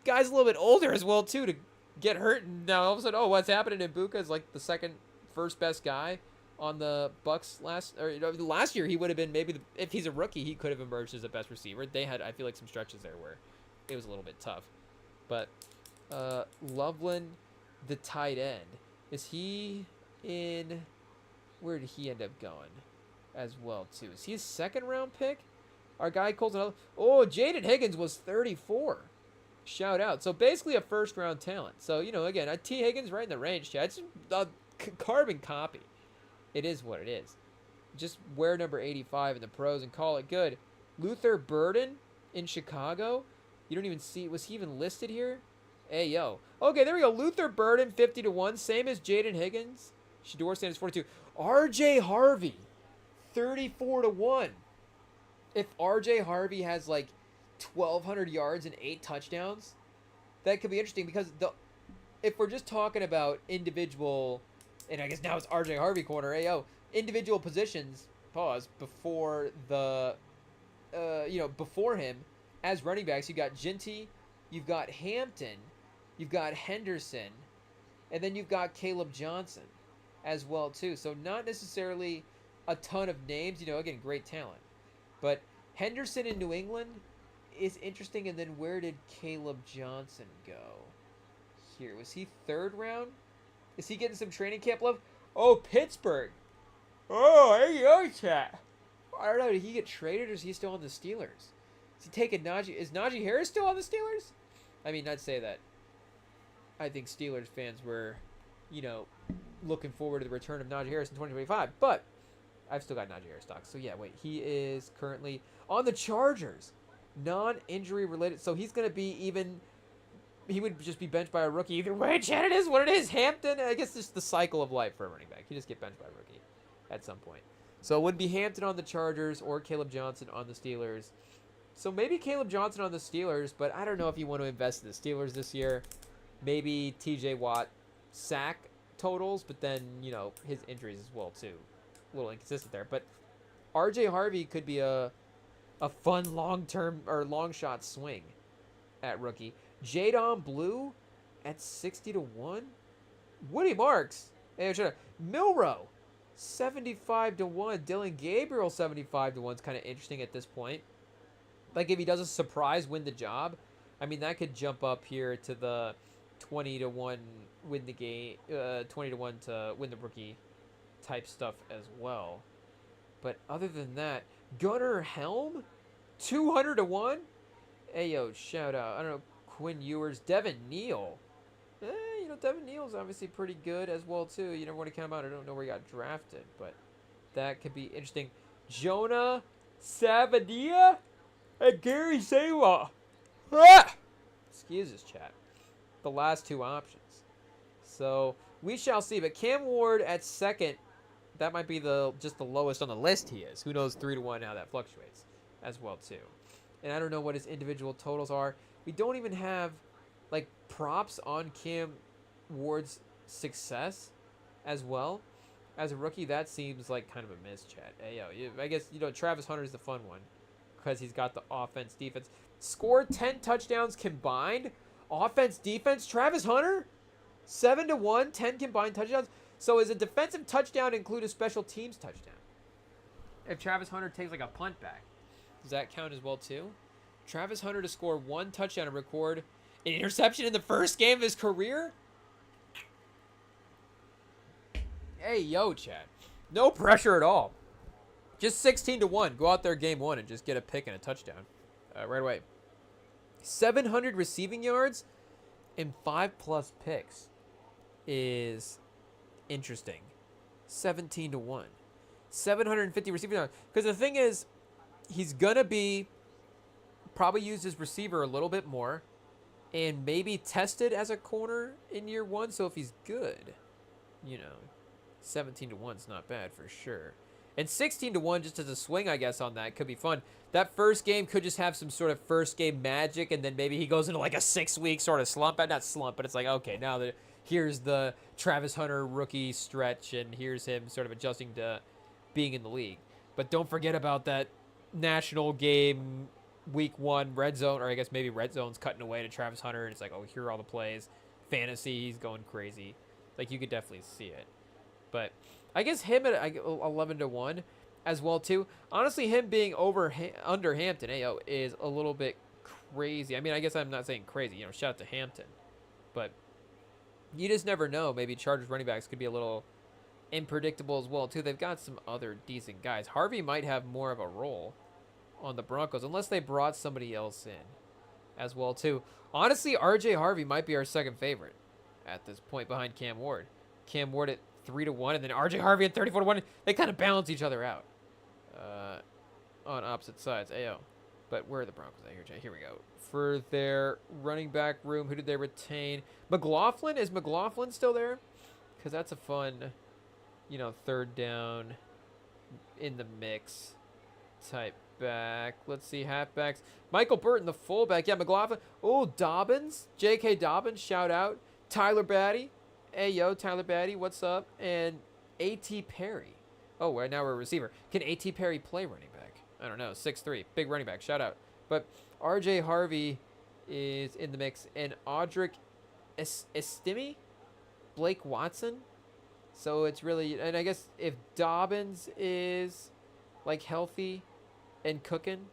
guys a little bit older as well too to get hurt, and now all of a sudden, what's happening? Ibuka is like the first best guy on the Bucks last year. He would have been maybe if he's a rookie, he could have emerged as the best receiver. They had, I feel like, some stretches there where it was a little bit tough. But Loveland, the tight end, is he in? Where did he end up going as well too? Is he a second round pick? Our guy Colton. Jaden Higgins was 34. Shout out. So basically a first round talent. So again, T Higgins right in the range. Chat. It's a carbon copy. It is what it is. Just wear number 85 in the pros and call it good. Luther Burden in Chicago. You don't even see, was he even listed here? Okay, there we go. Luther Burden 50-1, same as Jaden Higgins. Shador Sanders 42. RJ Harvey 34-1. If RJ Harvey has like 1,200 yards and 8 touchdowns, that could be interesting, because if we're just talking about individual, and I guess now it's RJ Harvey corner, individual positions, pause, before the before him as running backs, you got Ginty, you've got Hampton, you've got Henderson, and then you've got Caleb Johnson as well too. So not necessarily a ton of names, again, great talent. But Henderson in New England is interesting. And then where did Caleb Johnson go? Here, was he 3rd round? Is he getting some training camp love? Oh, Pittsburgh. Oh, hey, yo, chat. I don't know. Did he get traded or is he still on the Steelers? Is he taking Najee? Is Najee Harris still on the Steelers? I mean, I'd say that. I think Steelers fans were, looking forward to the return of Najee Harris in 2025. But I've still got Najee Harris stock. So, yeah, wait. He is currently on the Chargers. Non-injury related. So, he's going to be even... He would just be benched by a rookie. Either way, Chad, it is what it is. Hampton, I guess just the cycle of life for a running back. You just get benched by a rookie at some point. So, it would be Hampton on the Chargers or Caleb Johnson on the Steelers. So, maybe Caleb Johnson on the Steelers, but I don't know if you want to invest in the Steelers this year. Maybe TJ Watt sack totals, but then, his injuries as well, too. A little inconsistent there. But RJ Harvey could be a fun long-term or long-shot swing at rookie. Jadon Blue at 60-1. Woody Marks. Milrow, 75-1. Dylan Gabriel, 75-1 is kind of interesting at this point. Like, if he does a surprise win the job, I mean, that could jump up here to the 20-1 win the game, 20-1 to win the rookie type stuff as well. But other than that, Gunnar Helm, 200-1. Hey, yo, shout out. I don't know, Quinn Ewers, Devin Neal. Devin Neal's obviously pretty good as well, too. You never want to count him out. I don't know where he got drafted, but that could be interesting. Jonah Savadia and Gary Sewa. Excuse us, chat. The last two options. So we shall see. But Cam Ward at 2nd, that might be just the lowest on the list he is. Who knows 3-1 how that fluctuates as well too. And I don't know what his individual totals are. We don't even have like props on Cam Ward's success as well. As a rookie, that seems like kind of a miss, chat. Hey, yo, I guess, Travis Hunter's the fun one because he's got the offense, defense. Scored 10 touchdowns combined. Offense, defense. Travis Hunter, 7-1, 10 combined touchdowns. So is a defensive touchdown include a special teams touchdown? If Travis Hunter takes like a punt back, does that count as well too? Travis Hunter to score 1 touchdown and record an interception in the first game of his career? Hey, yo, Chad. No pressure at all. Just 16-1. Go out there game 1 and just get a pick and a touchdown right away. 700 receiving yards and 5+ picks is interesting. 17-1. 750 receiving yards. Because the thing is, he's going to be probably used as receiver a little bit more and maybe tested as a corner in year 1. So if he's good, 17-1 is not bad for sure. And 16-1 just as a swing, I guess, on that could be fun. That first game could just have some sort of first game magic, and then maybe he goes into like a 6-week sort of slump. Not slump, but it's like, okay, now that here's the Travis Hunter rookie stretch, and here's him sort of adjusting to being in the league. But don't forget about that national game, week 1, red zone, or I guess maybe red zone's cutting away to Travis Hunter, and it's like, oh, here are all the plays. Fantasy, he's going crazy. Like, you could definitely see it. But I guess him at 11-1 as well too. Honestly, him being under Hampton, is a little bit crazy. I mean, I guess I'm not saying crazy. Shout out to Hampton, but you just never know. Maybe Chargers running backs could be a little unpredictable as well too. They've got some other decent guys. Harvey might have more of a role on the Broncos unless they brought somebody else in as well too. Honestly, RJ Harvey might be our second favorite at this point behind Cam Ward. Cam Ward at 3-1, and then RJ Harvey at 34-1. They kind of balance each other out on opposite sides. Ayo. But where are the Broncos at here, Jay? Here we go. For their running back room, who did they retain? McLaughlin? Is McLaughlin still there? Because that's a fun, 3rd down in the mix type back. Let's see, halfbacks. Michael Burton, the fullback. Yeah, McLaughlin. Oh, Dobbins. J.K. Dobbins, shout out. Tyler Batty. Hey, yo, Tyler Batty, what's up? And A.T. Perry. Oh, right now we're a receiver. Can A.T. Perry play running back? I don't know, 6'3", big running back. Shout out. But R.J. Harvey is in the mix, and Audric Estime, Blake Watson. So it's really, and I guess if Dobbins is like healthy and cooking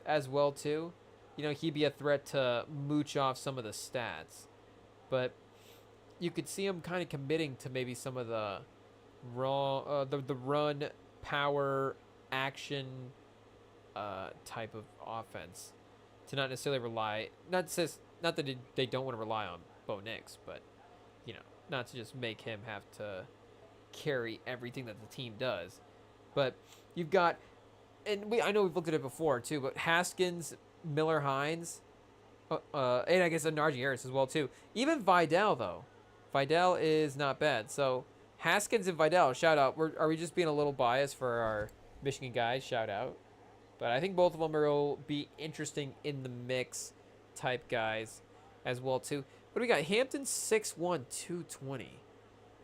as well too, you know, he'd be a threat to mooch off some of the stats. But you could see him kind of committing to maybe some of the the run, power, action type of offense, to not necessarily rely, not that they don't want to rely on Bo Nix, but you know, not to just make him have to carry everything that the team does. But you've got, and I know we've looked at it before too, but Haskins, Miller Hines, and I guess Najee Harris as well too. Even Vidal though, Vidal is not bad. So Haskins and Vidal, shout out. Are we just being a little biased for our Michigan guys? Shout out. But I think both of them will be interesting in the mix type guys as well too. What do we got? Hampton 6'1", 220.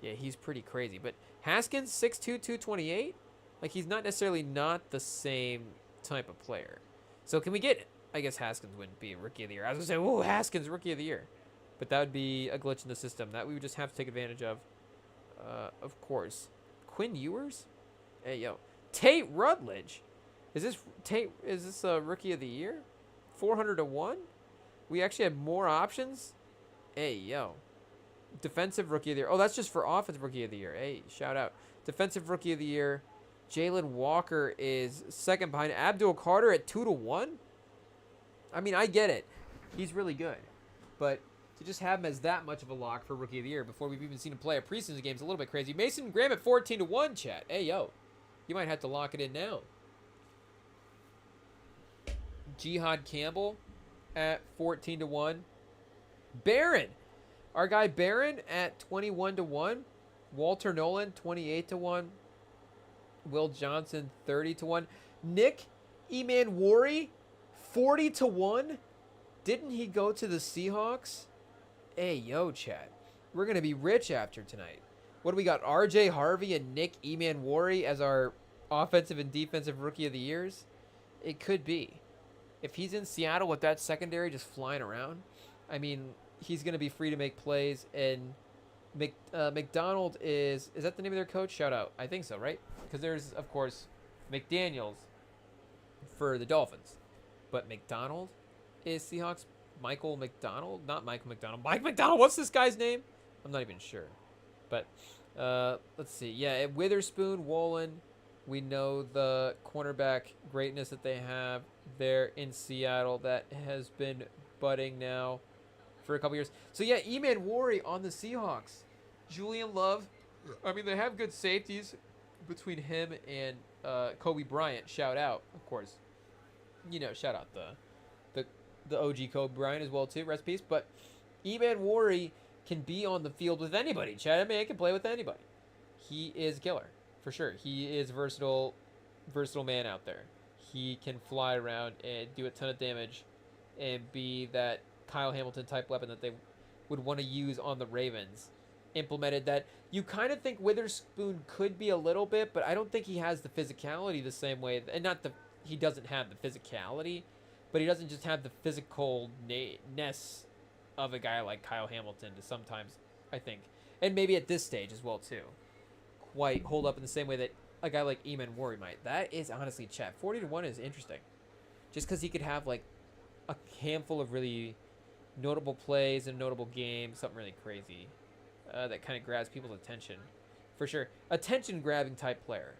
Yeah, he's pretty crazy. But Haskins 6'2", 228. Like, he's not necessarily not the same type of player. So can we get, I guess Haskins wouldn't be Rookie of the Year. I was going to say, oh, Haskins Rookie of the Year. But that would be a glitch in the system that we would just have to take advantage of course. Quinn Ewers? Hey, yo. Tate Rutledge. Is this a Rookie of the Year? 400 to 1? We actually have more options? Hey, yo. Defensive Rookie of the Year. Oh, that's just for Offensive Rookie of the Year. Hey, shout out. Defensive Rookie of the Year. Jalen Walker is second behind Abdul Carter at 2 to 1. I mean, I get it. He's really good. But to just have him as that much of a lock for Rookie of the Year before we've even seen him play a preseason game is a little bit crazy. Mason Graham at 14 to 1, chat. Hey, yo. You might have to lock it in now. Jihad Campbell at 14 to 1. Barron. Our guy Barron at 21 to 1. Walter Nolan 28 to 1. Will Johnson 30 to 1. Nick Emanwari 40 to 1. Didn't he go to the Seahawks? Hey, yo, chat. We're going to be rich after tonight. What do we got? RJ Harvey and Nick Emanwari as our offensive and defensive Rookie of the Years? It could be. If he's in Seattle with that secondary just flying around, I mean, he's going to be free to make plays. And McDonald is that the name of their coach? Shout out. I think so, right? Because there's, of course, McDaniels for the Dolphins. But McDonald is Seahawks. Michael McDonald? Not Michael McDonald. Mike McDonald. What's this guy's name? I'm not even sure. But let's see. Yeah, Witherspoon, Wolin. We know the cornerback greatness that they have there in Seattle that has been budding now for a couple years. So, yeah, Emanwari on the Seahawks. Julian Love. I mean, they have good safeties between him and Kobe Bryant. Shout out, of course. You know, shout out the OG Kobe Bryant as well, too. Rest in peace. But Emanwari can be on the field with anybody. Chad, I mean, he can play with anybody. He is killer, for sure. He is versatile man out there. He can fly around and do a ton of damage and be that Kyle Hamilton type weapon that they would want to use on the Ravens. Implemented that. You kind of think Witherspoon could be a little bit, but I don't think he has the physicality the same way. And he doesn't have the physicality, but he doesn't just have the physicalness of a guy like Kyle Hamilton to sometimes, I think, and maybe at this stage as well too, quite hold up in the same way that a guy like Emanwari might. That is honestly, chat, 40 to 1 is interesting, just because he could have like a handful of really notable plays and notable games, something really crazy that kind of grabs people's attention, for sure. Attention grabbing type player.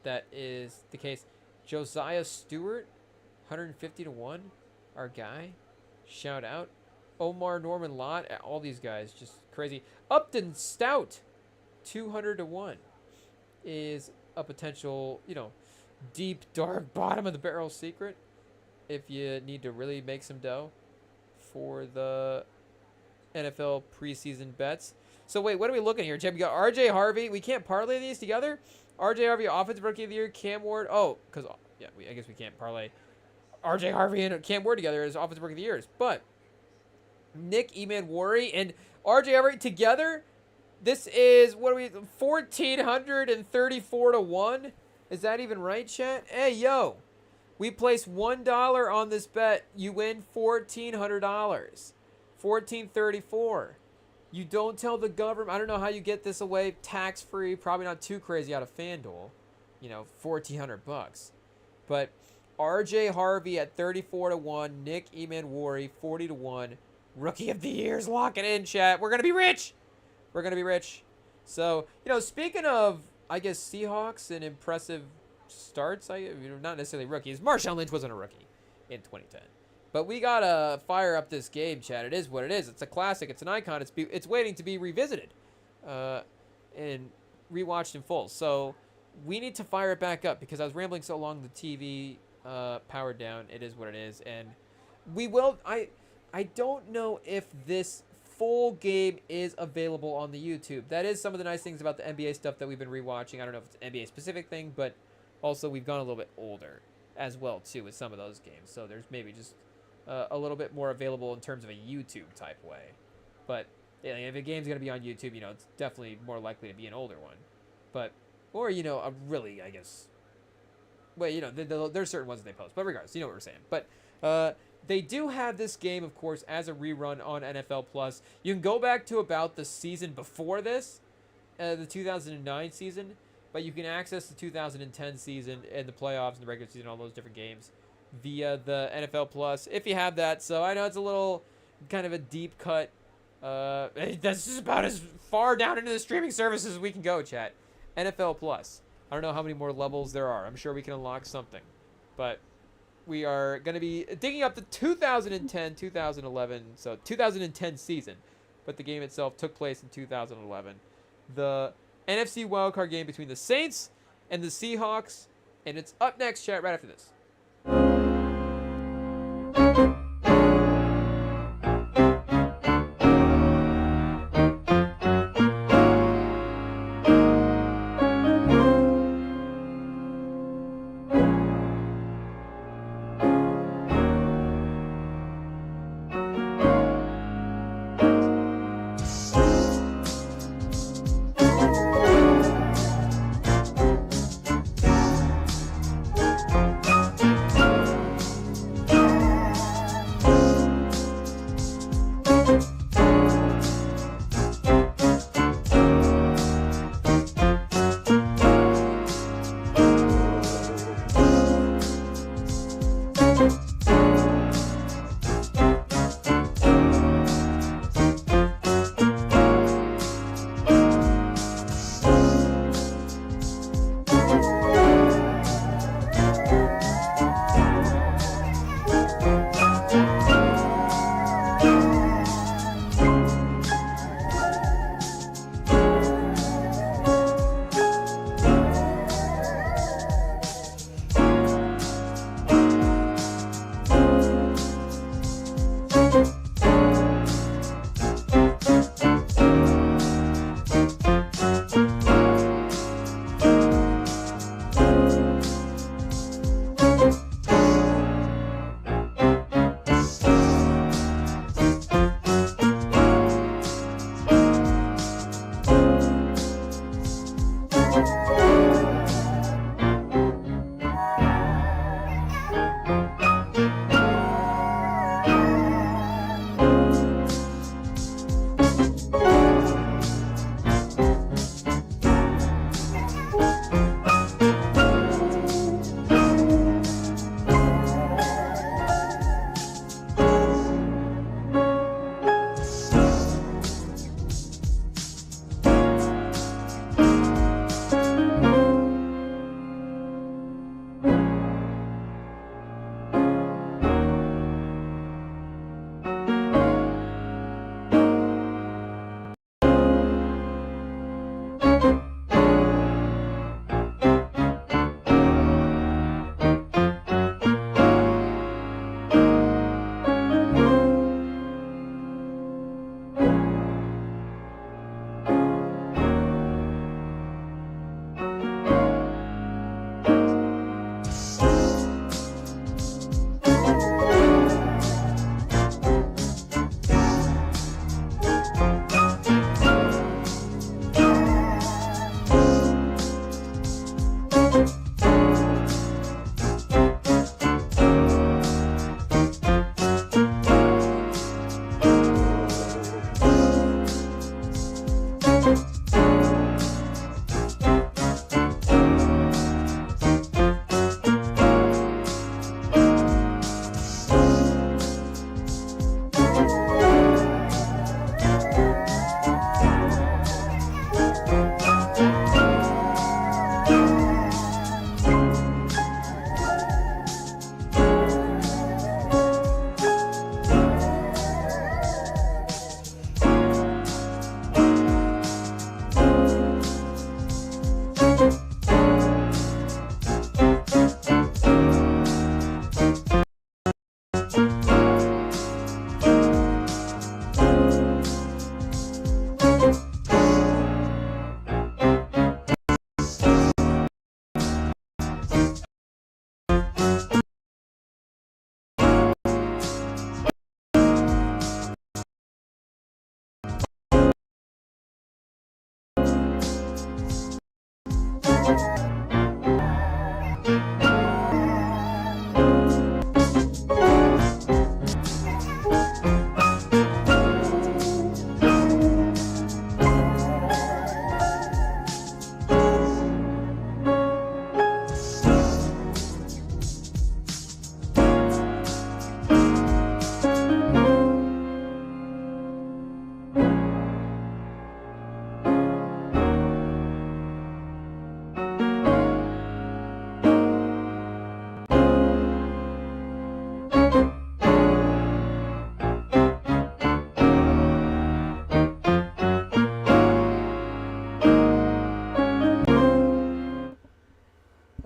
That is the case. Josiah Stewart, 150 to 1, our guy. Shout out. Omar Norman Lott, all these guys, just crazy. Upton Stout, 200 to 1, is a potential, deep, dark, bottom of the barrel secret if you need to really make some dough for the NFL preseason bets. So wait, what are we looking here, Jeb? We got RJ Harvey. We can't parlay these together. RJ Harvey, Offensive Rookie of the Year. Cam Ward. Oh, because I guess we can't parlay RJ Harvey and Cam Ward together as Offensive Rookie of the Years. But Nick Emanwari and RJ Harvey together, this is 1,434 to 1. Is that even right, chat? Hey, yo. We place $1 on this bet. You win $1,400. $1,434. You don't tell the government. I don't know how you get this away tax-free. Probably not too crazy out of FanDuel. You know, $1,400. But RJ Harvey at 34-1. Nick Emanwari 40-1. Rookie of the Year's. Lock it in, chat. We're going to be rich. We're going to be rich. So, you know, speaking of, I guess, Seahawks and impressive starts, not necessarily rookies. Marshawn Lynch wasn't a rookie in 2010. But we got to fire up this game, Chad. It is what it is. It's a classic. It's an icon. It's waiting to be revisited and rewatched in full. So we need to fire it back up because I was rambling so long, the TV powered down. It is what it is. And we will... I don't know if this full game is available on the YouTube. That is some of the nice things about the NBA stuff that we've been rewatching. I don't know if it's an NBA specific thing, but also we've gone a little bit older as well, too, with some of those games. So there's maybe just a little bit more available in terms of a YouTube type way. But yeah, if a game's going to be on YouTube, you know, it's definitely more likely to be an older one. But, or, you know, a really, I guess, well, you know, there's certain ones that they post. But regardless, you know what we're saying. But they do have this game, of course, as a rerun on NFL Plus. You can go back to about the season before this, the 2009 season, but you can access the 2010 season and the playoffs and the regular season, all those different games, via the NFL Plus, if you have that. So I know it's a little kind of a deep cut. That's just about as far down into the streaming services as we can go, chat. NFL Plus. I don't know how many more levels there are. I'm sure we can unlock something. But we are going to be digging up the 2010, 2011, so 2010 season. But the game itself took place in 2011. The NFC wildcard game between the Saints and the Seahawks. And it's up next, chat, right after this.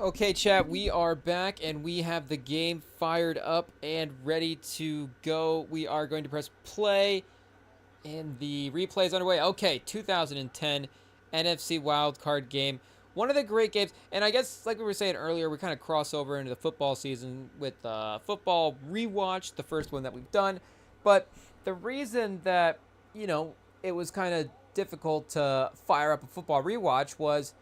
Okay, chat, we are back and we have the game fired up and ready to go. We are going to press play and the replay is underway. Okay, 2010 NFC wildcard game. One of the great games, and I guess like we were saying earlier, we kind of cross over into the football season with football rewatch, the first one that we've done. But the reason that, it was kind of difficult to fire up a football rewatch was,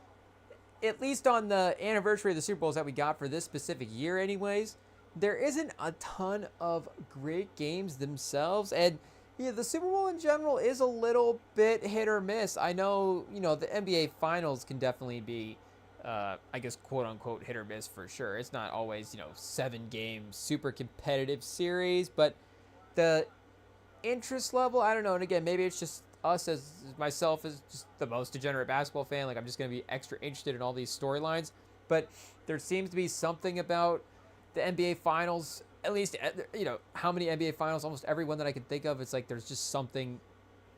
at least on the anniversary of the Super Bowls that we got for this specific year anyways, there isn't a ton of great games themselves. And the Super Bowl in general is a little bit hit or miss. I know, the NBA Finals can definitely be, I guess, quote unquote, hit or miss for sure. It's not always, 7-game super competitive series, but the interest level, I don't know. And again, maybe it's just us as myself as just the most degenerate basketball fan. Like, I'm just going to be extra interested in all these storylines. But there seems to be something about the NBA Finals, at least, how many NBA Finals, almost every one that I can think of, it's like there's just something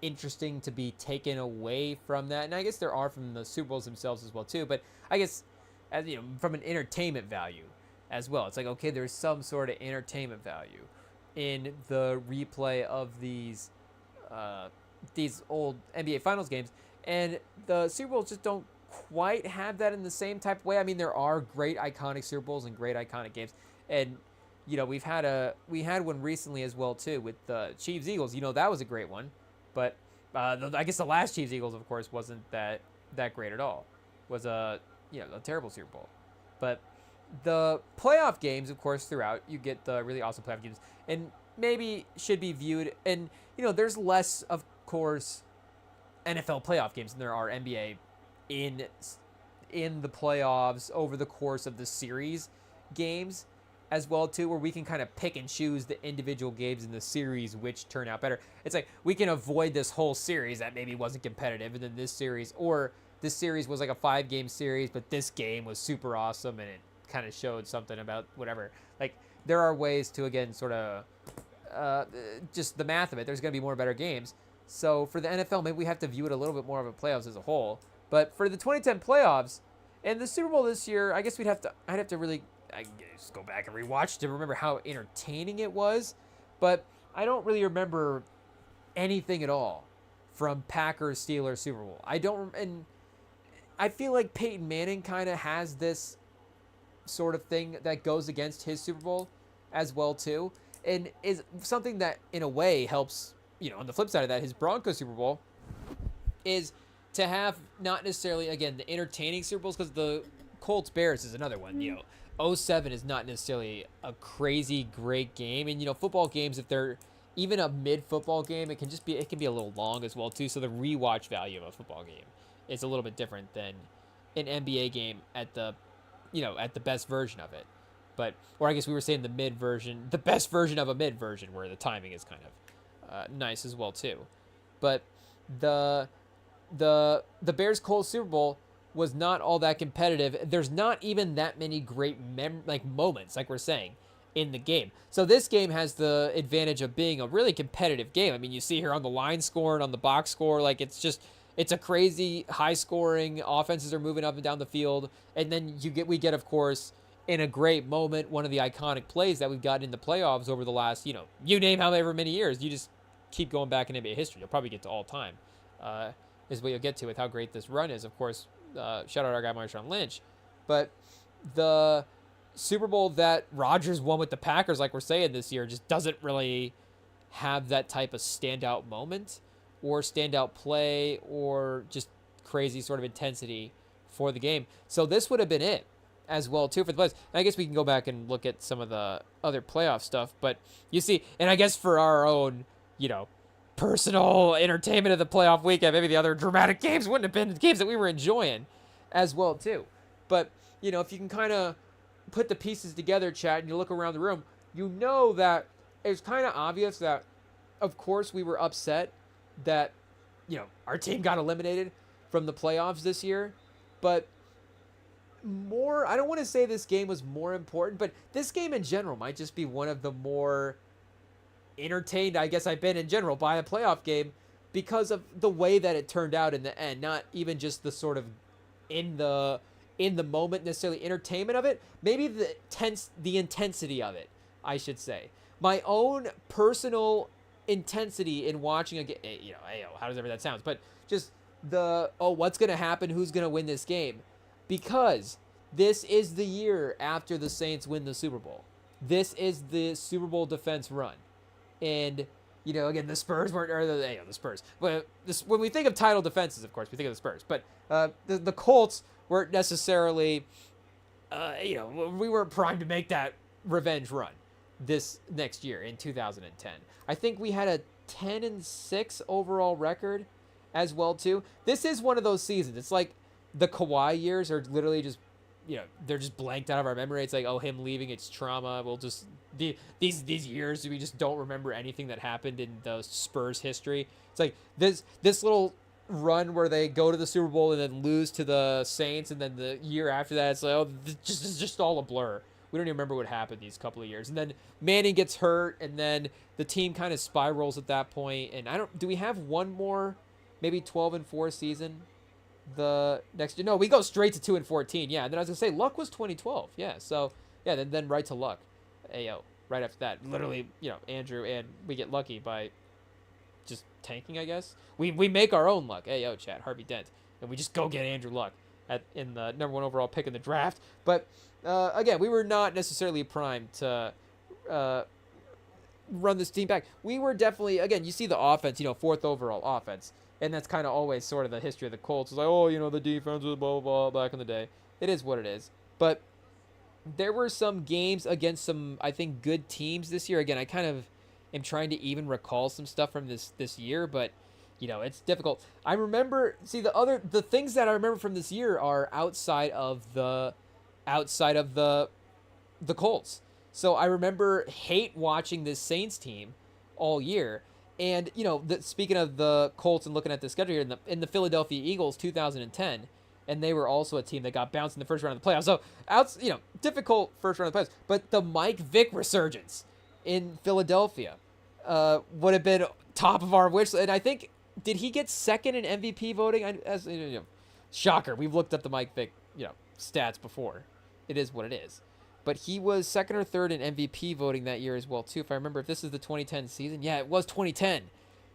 interesting to be taken away from that. And I guess there are from the Super Bowls themselves as well, too. But I guess, as from an entertainment value as well. It's like, okay, there's some sort of entertainment value in the replay of these old NBA Finals games. And the Super Bowls just don't quite have that in the same type of way. I mean, there are great iconic Super Bowls and great iconic games. And we had one recently as well too with the Chiefs Eagles. That was a great one, but I guess the last Chiefs Eagles, of course, wasn't that great at all. Was a terrible Super Bowl. But the playoff games, of course, throughout you get the really awesome playoff games, and maybe should be viewed. And there's less, of course, NFL playoff games than there are NBA in the playoffs over the course of the series games as well too, where we can kind of pick and choose the individual games in the series which turn out better. It's like we can avoid this whole series that maybe wasn't competitive, and then this series was like a 5-game series, but this game was super awesome and it kind of showed something about whatever. Like, there are ways to, again, sort of just the math of it. There's going to be more better games. So for the NFL, maybe we have to view it a little bit more of a playoffs as a whole. But for the 2010 playoffs and the Super Bowl this year, I guess I'd have to really just go back and rewatch to remember how entertaining it was. But I don't really remember anything at all from Packers Steelers Super Bowl. And I feel like Peyton Manning kind of has this sort of thing that goes against his Super Bowl as well too, and is something that in a way helps, on the flip side of that, his Broncos Super Bowl is to have not necessarily, again, the entertaining Super Bowls, because the Colts Bears is another one. 07 is not necessarily a crazy great game, and football games, if they're even a mid football game, it can be a little long as well too. So the rewatch value of a football game is a little bit different than an NBA game at the best version of it. But, or I guess we were saying the best version of a mid version, where the timing is kind of nice as well too. But the Bears Colts Super Bowl was not all that competitive. There's not even that many great moments, like we're saying, in the game. So this game has the advantage of being a really competitive game. I mean, you see here on the line score and on the box score, like it's a crazy high scoring. Offenses are moving up and down the field, and then we get of course, in a great moment, one of the iconic plays that we've gotten in the playoffs over the last, you name however many years. You just keep going back in NBA history. You'll probably get to all time. Is what you'll get to with how great this run is. Of course, shout out our guy Marshawn Lynch. But the Super Bowl that Rodgers won with the Packers, like we're saying this year, just doesn't really have that type of standout moment or standout play or just crazy sort of intensity for the game. So this would have been it as well too for the playoffs. And I guess we can go back and look at some of the other playoff stuff, but you see, and I guess for our own, personal entertainment of the playoff weekend, maybe the other dramatic games wouldn't have been the games that we were enjoying as well too. But if you can kind of put the pieces together, chat, and you look around the room, that it's kind of obvious that, of course, we were upset that our team got eliminated from the playoffs this year. But I don't want to say this game was more important, but this game in general might just be one of the more entertained I guess I've been in general by a playoff game, because of the way that it turned out in the end. Not even just the sort of in in the moment necessarily entertainment of it, maybe the intensity of it, I should say. My own personal intensity in watching a game, how does ever that sounds, but just what's going to happen, who's going to win this game, because this is the year after the Saints win the Super Bowl. This is the Super Bowl defense run. And, again, the Spurs weren't, or the Spurs. But when we think of title defenses, of course, we think of the Spurs. But the Colts weren't necessarily, we weren't primed to make that revenge run this next year in 2010. I think we had a 10-6 overall record as well, too. This is one of those seasons. It's like the Kawhi years are literally just, they're just blanked out of our memory. It's like, him leaving, it's trauma. We'll just these years we just don't remember anything that happened in the Spurs history. It's like this little run where they go to the Super Bowl and then lose to the Saints, and then the year after that, it's like, it's just all a blur. We don't even remember what happened these couple of years. And then Manning gets hurt, and then the team kind of spirals at that point. And do we have one more, maybe 12-4 season? The next year, no, we go straight to 2-14. Yeah, and then I was gonna say Luck was 2012. Yeah, so yeah, then right to Luck. Right after that, literally, Andrew, and we get lucky by just tanking, I guess. We make our own luck. Chat, Harvey Dent, and we just go get Andrew Luck in the number 1 overall pick in the draft. But again, we were not necessarily primed to run this team back. We were definitely, again, you see the offense, 4th overall offense. And that's kind of always sort of the history of the Colts. It's like, the defense was blah, blah, blah, back in the day. It is what it is. But there were some games against some, I think, good teams this year. Again, I kind of am trying to even recall some stuff from this year, but, it's difficult. I remember, the things that I remember from this year are outside of the Colts. So I remember hate watching this Saints team all year. And, speaking of the Colts and looking at the schedule here, in the Philadelphia Eagles 2010, and they were also a team that got bounced in the first round of the playoffs. So, difficult first round of the playoffs. But the Mike Vick resurgence in Philadelphia would have been top of our wish. And I think, did he get second in MVP voting? Shocker. We've looked up the Mike Vick, stats before. It is what it is. But he was second or third in MVP voting that year as well, too. If I remember, if this is the 2010 season. Yeah, it was 2010.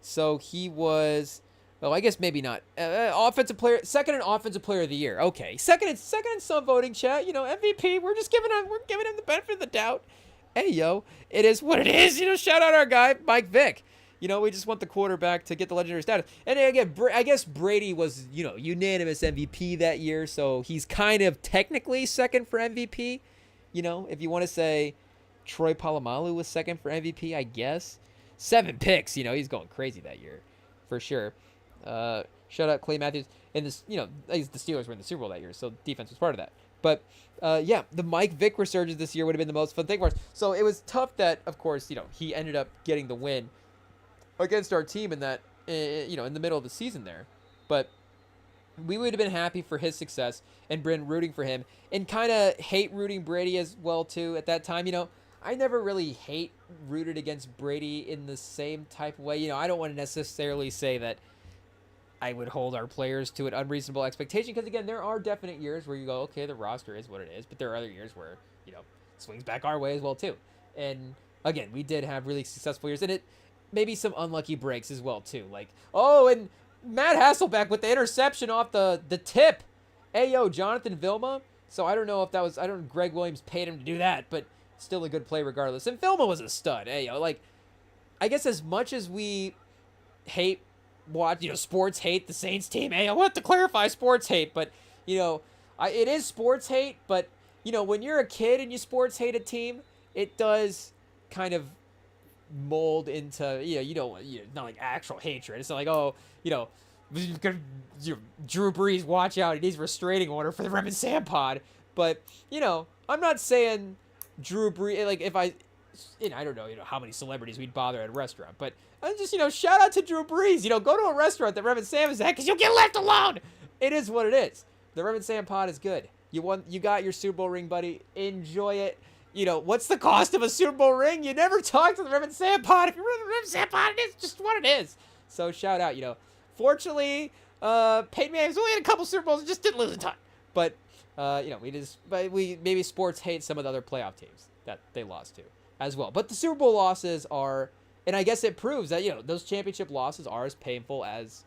So he was, I guess maybe not. Offensive player, second in Offensive Player of the Year. Okay. Second in some voting, chat. MVP. We're giving him the benefit of the doubt. Hey, it is what it is. Shout out our guy, Mike Vick. We just want the quarterback to get the legendary status. And again, I guess Brady was, unanimous MVP that year. So he's kind of technically second for MVP. If you want to say Troy Polamalu was second for MVP, I guess. 7 picks, he's going crazy that year, for sure. Shout out Clay Matthews. And this, the Steelers were in the Super Bowl that year, so defense was part of that. But the Mike Vick resurgence this year would have been the most fun thing for us. So it was tough that, of course, he ended up getting the win against our team in that, in the middle of the season there. But we would have been happy for his success and been rooting for him, and kind of hate rooting Brady as well too at that time. I never really rooted against Brady in the same type of way. I don't want to necessarily say that I would hold our players to an unreasonable expectation, because again, there are definite years where you go, okay, the roster is what it is, but there are other years where, swings back our way as well too. And again, we did have really successful years, and it maybe some unlucky breaks as well too. Like, and Matt Hasselbeck with the interception off the tip. Jonathan Vilma. So I don't know if that was, Greg Williams paid him to do that, but still a good play regardless. And Vilma was a stud. I guess as much as we sports hate the Saints team. I want to clarify sports hate, but, it is sports hate, but, when you're a kid and you sports hate a team, it does kind of mold into, not like actual hatred. It's not like, Drew Brees, watch out, he needs a restraining order for the Rem Pod. But, I'm not saying Drew Brees, like, if I don't know, how many celebrities we'd bother at a restaurant, but I'm just, shout out to Drew Brees, go to a restaurant that Rem Sam is at, because you'll get left alone. It is what it is. The Rem Sam Pod is good. You got your Super Bowl ring, buddy. Enjoy it. What's the cost of a Super Bowl ring? You never talk to the Rem Sam Pod. If you're in the Rem Sam Pod, it is just what it is. So shout out, Fortunately, Peyton Manning's only had a couple Super Bowls and just didn't lose a ton. But but we maybe sports hate some of the other playoff teams that they lost to as well. But the Super Bowl losses are, and I guess it proves that those championship losses are as painful as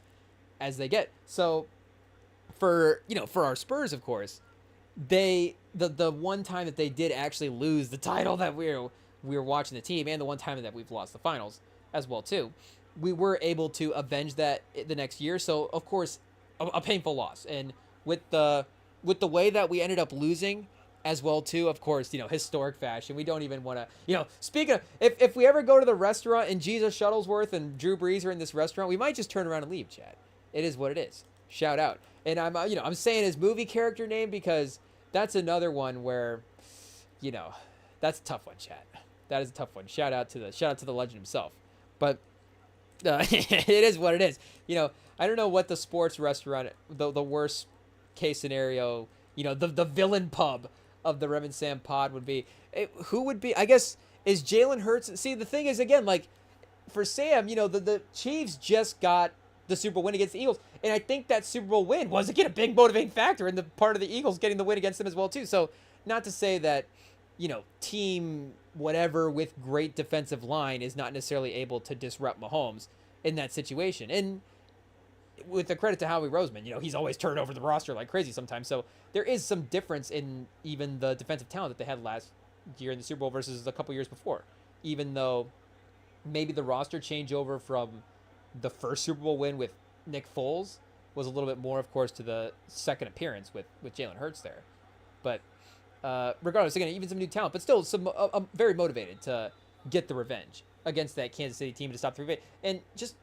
they get. So for our Spurs, of course, the one time that they did actually lose the title that we were watching the team, and the one time that we've lost the finals as well too, we were able to avenge that the next year. So of course, a painful loss, and with the way that we ended up losing as well too, of course, historic fashion. We don't even want to, speaking of, if we ever go to the restaurant and Jesus Shuttlesworth and Drew Brees are in this restaurant, we might just turn around and leave, Chad. It is what it is. Shout out. And I'm saying his movie character name because that's another one where, that's a tough one, Chad. That is a tough one. Shout out to the legend himself. But it is what it is. I don't know what the sports restaurant, the worst case scenario, the villain pub of the Rem and pod would be. Who would be? I guess is Jalen Hurts. See, the thing is, again, like for Sam, the Chiefs just got the Super Bowl win against the Eagles, and I think that Super Bowl win was again a big motivating factor in the part of the Eagles getting the win against them as well too. So not to say that team whatever with great defensive line is not necessarily able to disrupt Mahomes in that situation. And with the credit to Howie Roseman, he's always turned over the roster like crazy sometimes. So there is some difference in even the defensive talent that they had last year in the Super Bowl versus a couple years before. Even though maybe the roster changeover from the first Super Bowl win with Nick Foles was a little bit more, of course, to the second appearance with Jalen Hurts there. But regardless, again, even some new talent, but still some very motivated to get the revenge against that Kansas City team to stop the revenge. And just,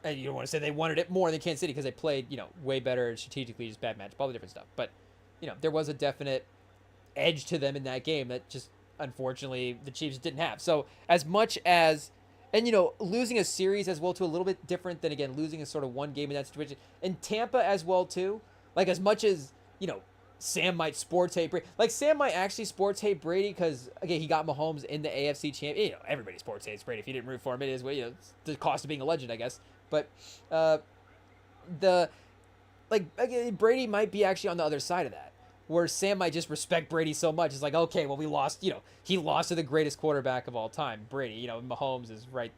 and you don't want to say they wanted it more than Kansas City because they played, way better strategically, just bad matchup, all the different stuff. But, there was a definite edge to them in that game that just, unfortunately, the Chiefs didn't have. So as much as, and, losing a series as well, too, a little bit different than, again, losing a sort of one game in that situation. And Tampa as well, too, like as much as, Sam might sports hate Brady. Like, Sam might actually sports hate Brady because, again, he got Mahomes in the AFC champion. Everybody sports hates Brady. If you didn't root for him, it is, it's the cost of being a legend, I guess. But again, Brady might be actually on the other side of that, where Sam might just respect Brady so much. It's like, okay, well, we lost, he lost to the greatest quarterback of all time, Brady. Mahomes is right,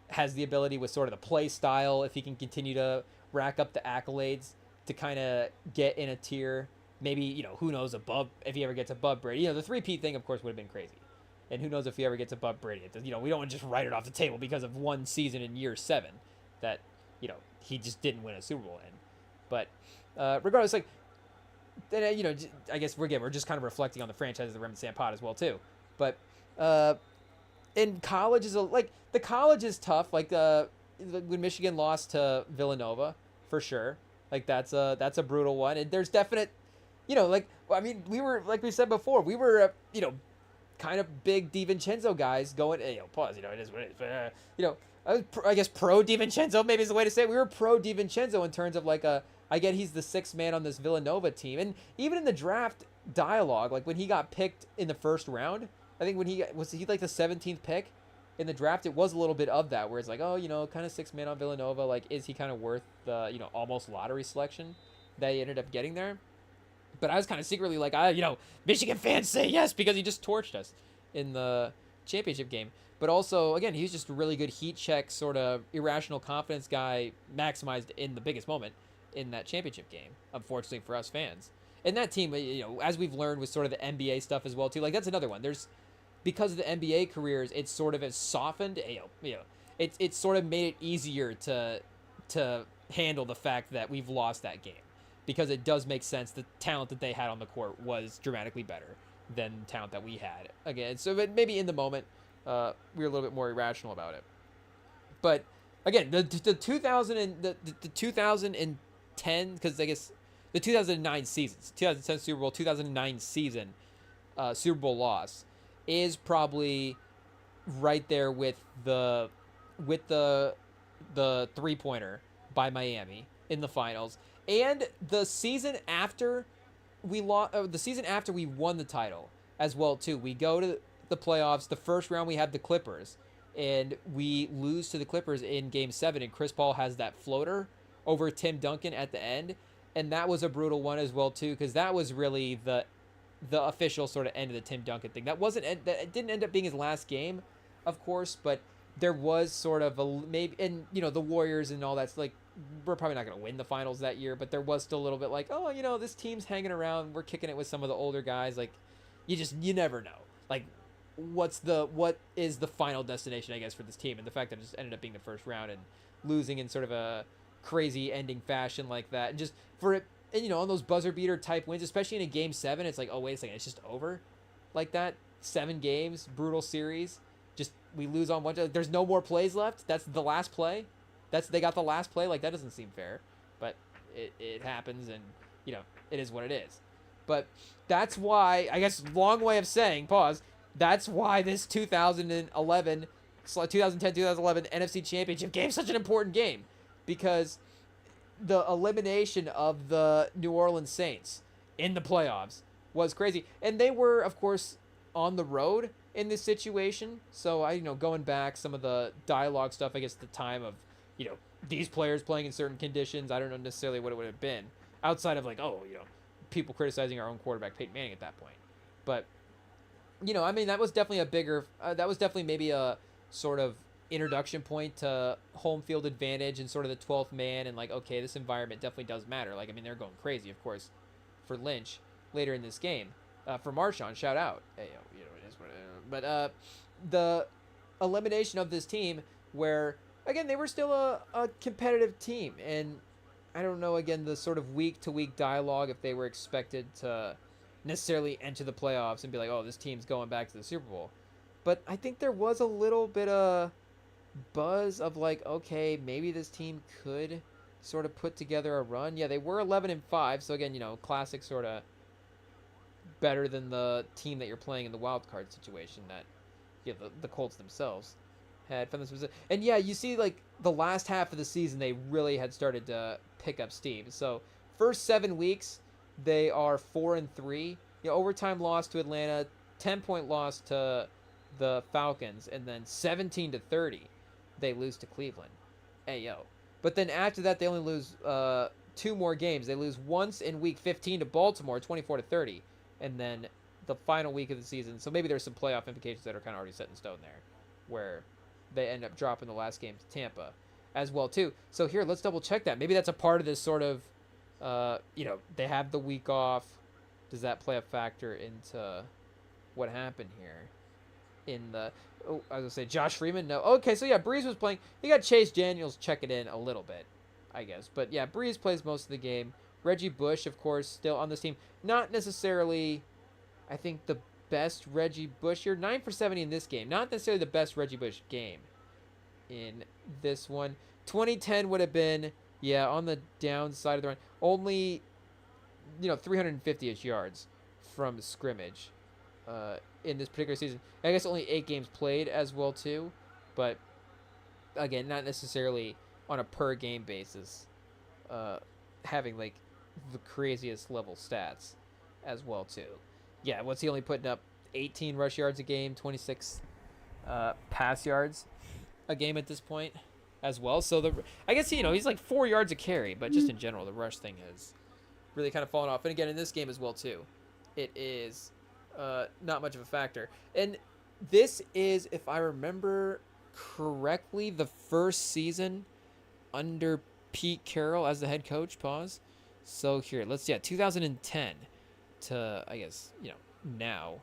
has the ability with sort of the play style, if he can continue to rack up the accolades, to kind of get in a tier. Maybe, who knows, if he ever gets above Brady. The 3-peat thing, of course, would have been crazy. And who knows if he ever gets above Brady. We don't want to just write it off the table because of one season in year 7 that, he just didn't win a Super Bowl in. But regardless, like, I guess we're just kind of reflecting on the franchise of the Rem and pod as well, too. But in college the college is tough. Like, when Michigan lost to Villanova, for sure. Like, that's a brutal one. And there's definite, we were, like we said before, we were, kind of big DiVincenzo guys going, pause, it is what it is. But, I guess pro DiVincenzo maybe is the way to say it. We were pro DiVincenzo in terms of I get he's the 6th man on this Villanova team. And even in the draft dialogue, like when he got picked in the first round, I think when he like the 17th pick in the draft, it was a little bit of that where it's like, kind of 6th man on Villanova. Like, is he kind of worth the, almost lottery selection that he ended up getting there? But I was kind of secretly like, Michigan fans say yes because he just torched us in the championship game. But also, again, he was just a really good heat check, sort of irrational confidence guy, maximized in the biggest moment in that championship game, unfortunately for us fans. And that team, as we've learned with sort of the NBA stuff as well, too, like that's another one. Because of the NBA careers, it's sort of has softened, it's sort of made it easier to handle the fact that we've lost that game. Because it does make sense the talent that they had on the court was dramatically better than the talent that we had. Again, so but maybe in the moment, we were a little bit more irrational about it. But again, the 2010, because I guess the 2009 seasons, 2010 Super Bowl, 2009 season Super Bowl loss is probably right there with the 3-pointer by Miami in the finals. And the season after we won the title as well too. We go to the playoffs. The first round we had the Clippers, and we lose to the Clippers in Game 7. And Chris Paul has that floater over Tim Duncan at the end, and that was a brutal one as well too, because that was really the official sort of end of the Tim Duncan thing. That wasn't that it didn't end up being his last game, of course, but there was sort of a maybe, and the Warriors and all that's like, we're probably not going to win the finals that year, but there was still a little bit like, oh, this team's hanging around, we're kicking it with some of the older guys. Like, you never know. Like, what is the final destination, I guess, for this team, and the fact that it just ended up being the first round and losing in sort of a crazy ending fashion like that, and just for it, and on those buzzer beater type wins, especially in a game 7, it's like, oh wait a second, it's just over, like that. 7 games, brutal series, just we lose on one. There's no more plays left. That's the last play. They got the last play. Like, that doesn't seem fair, but it happens, and it is what it is. But that's why, I guess, long way of saying, pause. That's why this 2010-2011 NFC Championship game is such an important game, because the elimination of the New Orleans Saints in the playoffs was crazy. And they were, of course, on the road in this situation. So going back, some of the dialogue stuff, I guess, at the time of, these players playing in certain conditions, I don't know necessarily what it would have been outside of like, people criticizing our own quarterback, Peyton Manning, at that point. But, I mean, that was definitely that was definitely maybe a sort of introduction point to home field advantage and sort of the 12th man, and like, okay, this environment definitely does matter. Like, I mean, they're going crazy, of course, for Lynch later in this game. For Marshawn, shout out. Hey, it is what it is. But the elimination of this team, where, again, they were still a competitive team, and I don't know, again, the sort of week-to-week dialogue, if they were expected to necessarily enter the playoffs and be like, oh, this team's going back to the Super Bowl. But I think there was a little bit of buzz of like, okay, maybe this team could sort of put together a run. Yeah, they were 11-5, so again, classic sort of better than the team that you're playing in the wild card situation that the Colts themselves had found this. And yeah, you see, like, the last half of the season, they really had started to pick up steam. So first 7 weeks, they are 4-3. Overtime loss to Atlanta, 10-point loss to the Falcons, and then 17-30 they lose to Cleveland. Hey, yo. But then after that, they only lose 2 more games. They lose once in week 15 to Baltimore, 24-30, and then the final week of the season. So maybe there's some playoff implications that are kind of already set in stone there, where they end up dropping the last game to Tampa as well too. So here, let's double check that. Maybe that's a part of this sort of, they have the week off. Does that play a factor into what happened here? I was gonna say Josh Freeman. No. Okay, so yeah, Brees was playing. He got Chase Daniels checking in a little bit, I guess. But yeah, Brees plays most of the game. Reggie Bush, of course, still on this team. Not necessarily, I think, the best Reggie Bush. You're 9 for 70 in this game. Not necessarily the best Reggie Bush game in this one. 2010 would have been, yeah, on the downside of the run. Only, 350-ish yards from scrimmage in this particular season. I guess only 8 games played as well too, but again, not necessarily on a per game basis, having like the craziest level stats as well too. Yeah, what's he only putting up? 18 rush yards a game, 26 pass yards a game at this point as well. So I guess he's like 4 yards a carry, but just in general, the rush thing has really kind of fallen off. And again, in this game as well too, it is not much of a factor. And this is, if I remember correctly, the first season under Pete Carroll as the head coach. Pause. So here, 2010 to, I guess, now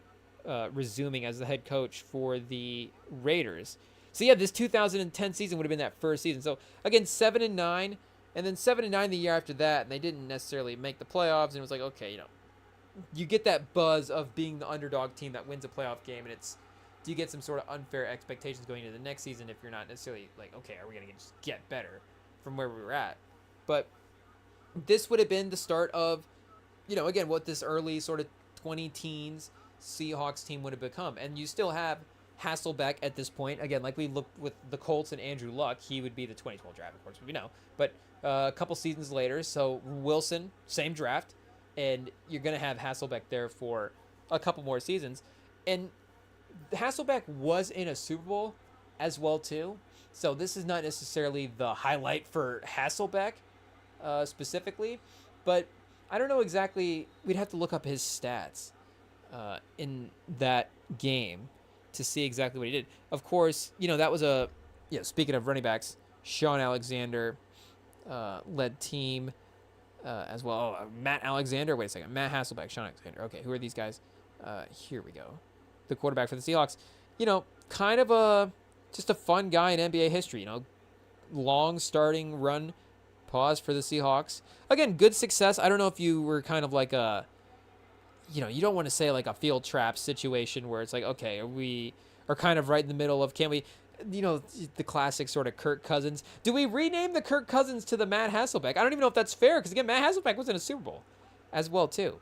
resuming as the head coach for the Raiders. So yeah, this 2010 season would have been that first season. So again, 7-9, and then 7-9 the year after that, and they didn't necessarily make the playoffs. And it was like, okay, you get that buzz of being the underdog team that wins a playoff game, and do you get some sort of unfair expectations going into the next season if you're not necessarily like, okay, are we going to just get better from where we were at? But this would have been the start of, again, what this early sort of 20-teens Seahawks team would have become. And you still have Hasselbeck at this point. Again, like we looked with the Colts and Andrew Luck, he would be the 2012 draft, of course, we know. But a couple seasons later, so Wilson, same draft, and you're going to have Hasselbeck there for a couple more seasons. And Hasselbeck was in a Super Bowl as well, too. So this is not necessarily the highlight for Hasselbeck specifically, but I don't know exactly. We'd have to look up his stats in that game to see exactly what he did. Of course, that was a speaking of running backs, Sean Alexander led team as well. Oh, Matt Alexander. Wait a second. Matt Hasselbeck, Sean Alexander. Okay, who are these guys? Here we go. The quarterback for the Seahawks. Kind of just a fun guy in NBA history. Long starting run. Pause for the Seahawks. Again, good success. I don't know if you were kind of like a, you don't want to say like a field trap situation where it's like, okay, we are kind of right in the middle of, can we, the classic sort of Kirk Cousins. Do we rename the Kirk Cousins to the Matt Hasselbeck? I don't even know if that's fair because, again, Matt Hasselbeck was in a Super Bowl as well, too.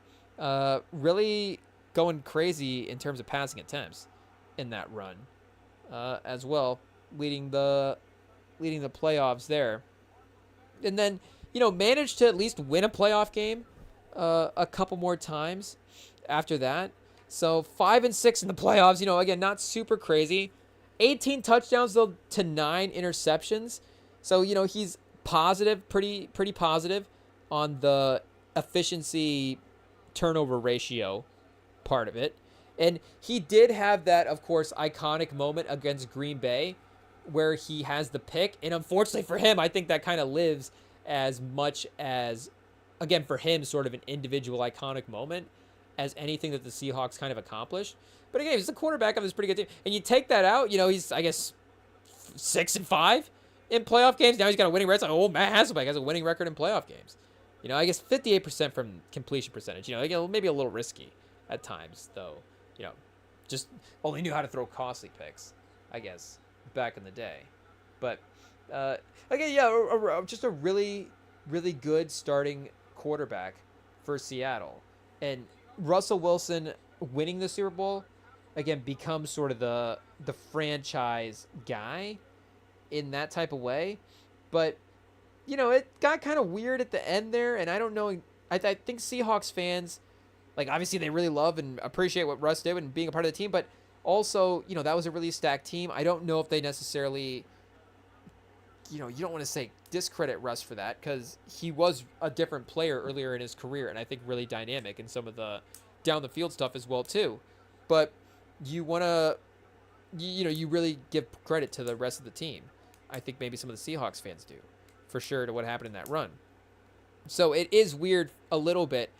Really going crazy in terms of passing attempts in that run as well, leading the playoffs there. And then, managed to at least win a playoff game a couple more times after that. So 5-6 in the playoffs, again, not super crazy. 18 touchdowns though to 9 interceptions. So, he's positive, pretty positive on the efficiency turnover ratio part of it. And he did have that, of course, iconic moment against Green Bay where he has the pick. And unfortunately for him, I think that kind of lives as much as, again, for him, sort of an individual iconic moment as anything that the Seahawks kind of accomplished. But again, he's the quarterback of this pretty good team. And you take that out, he's, I guess, 6-5 in playoff games. Now he's got a winning record. Like, Matt Hasselbeck has a winning record in playoff games. I guess 58% from completion percentage. Maybe a little risky at times, though. Just only knew how to throw costly picks, I guess, back in the day. But, again, just a really, really good starting quarterback for Seattle. And Russell Wilson winning the Super Bowl, again, becomes sort of the franchise guy in that type of way. But, it got kind of weird at the end there, and I don't know. I think Seahawks fans, like, obviously they really love and appreciate what Russ did and being a part of the team, but also, that was a really stacked team. I don't know if they necessarily, you don't want to say discredit Russ for that because he was a different player earlier in his career and I think really dynamic in some of the down the field stuff as well too. But you want to, you really give credit to the rest of the team. I think maybe some of the Seahawks fans do, for sure, to what happened in that run. So it is weird a little bit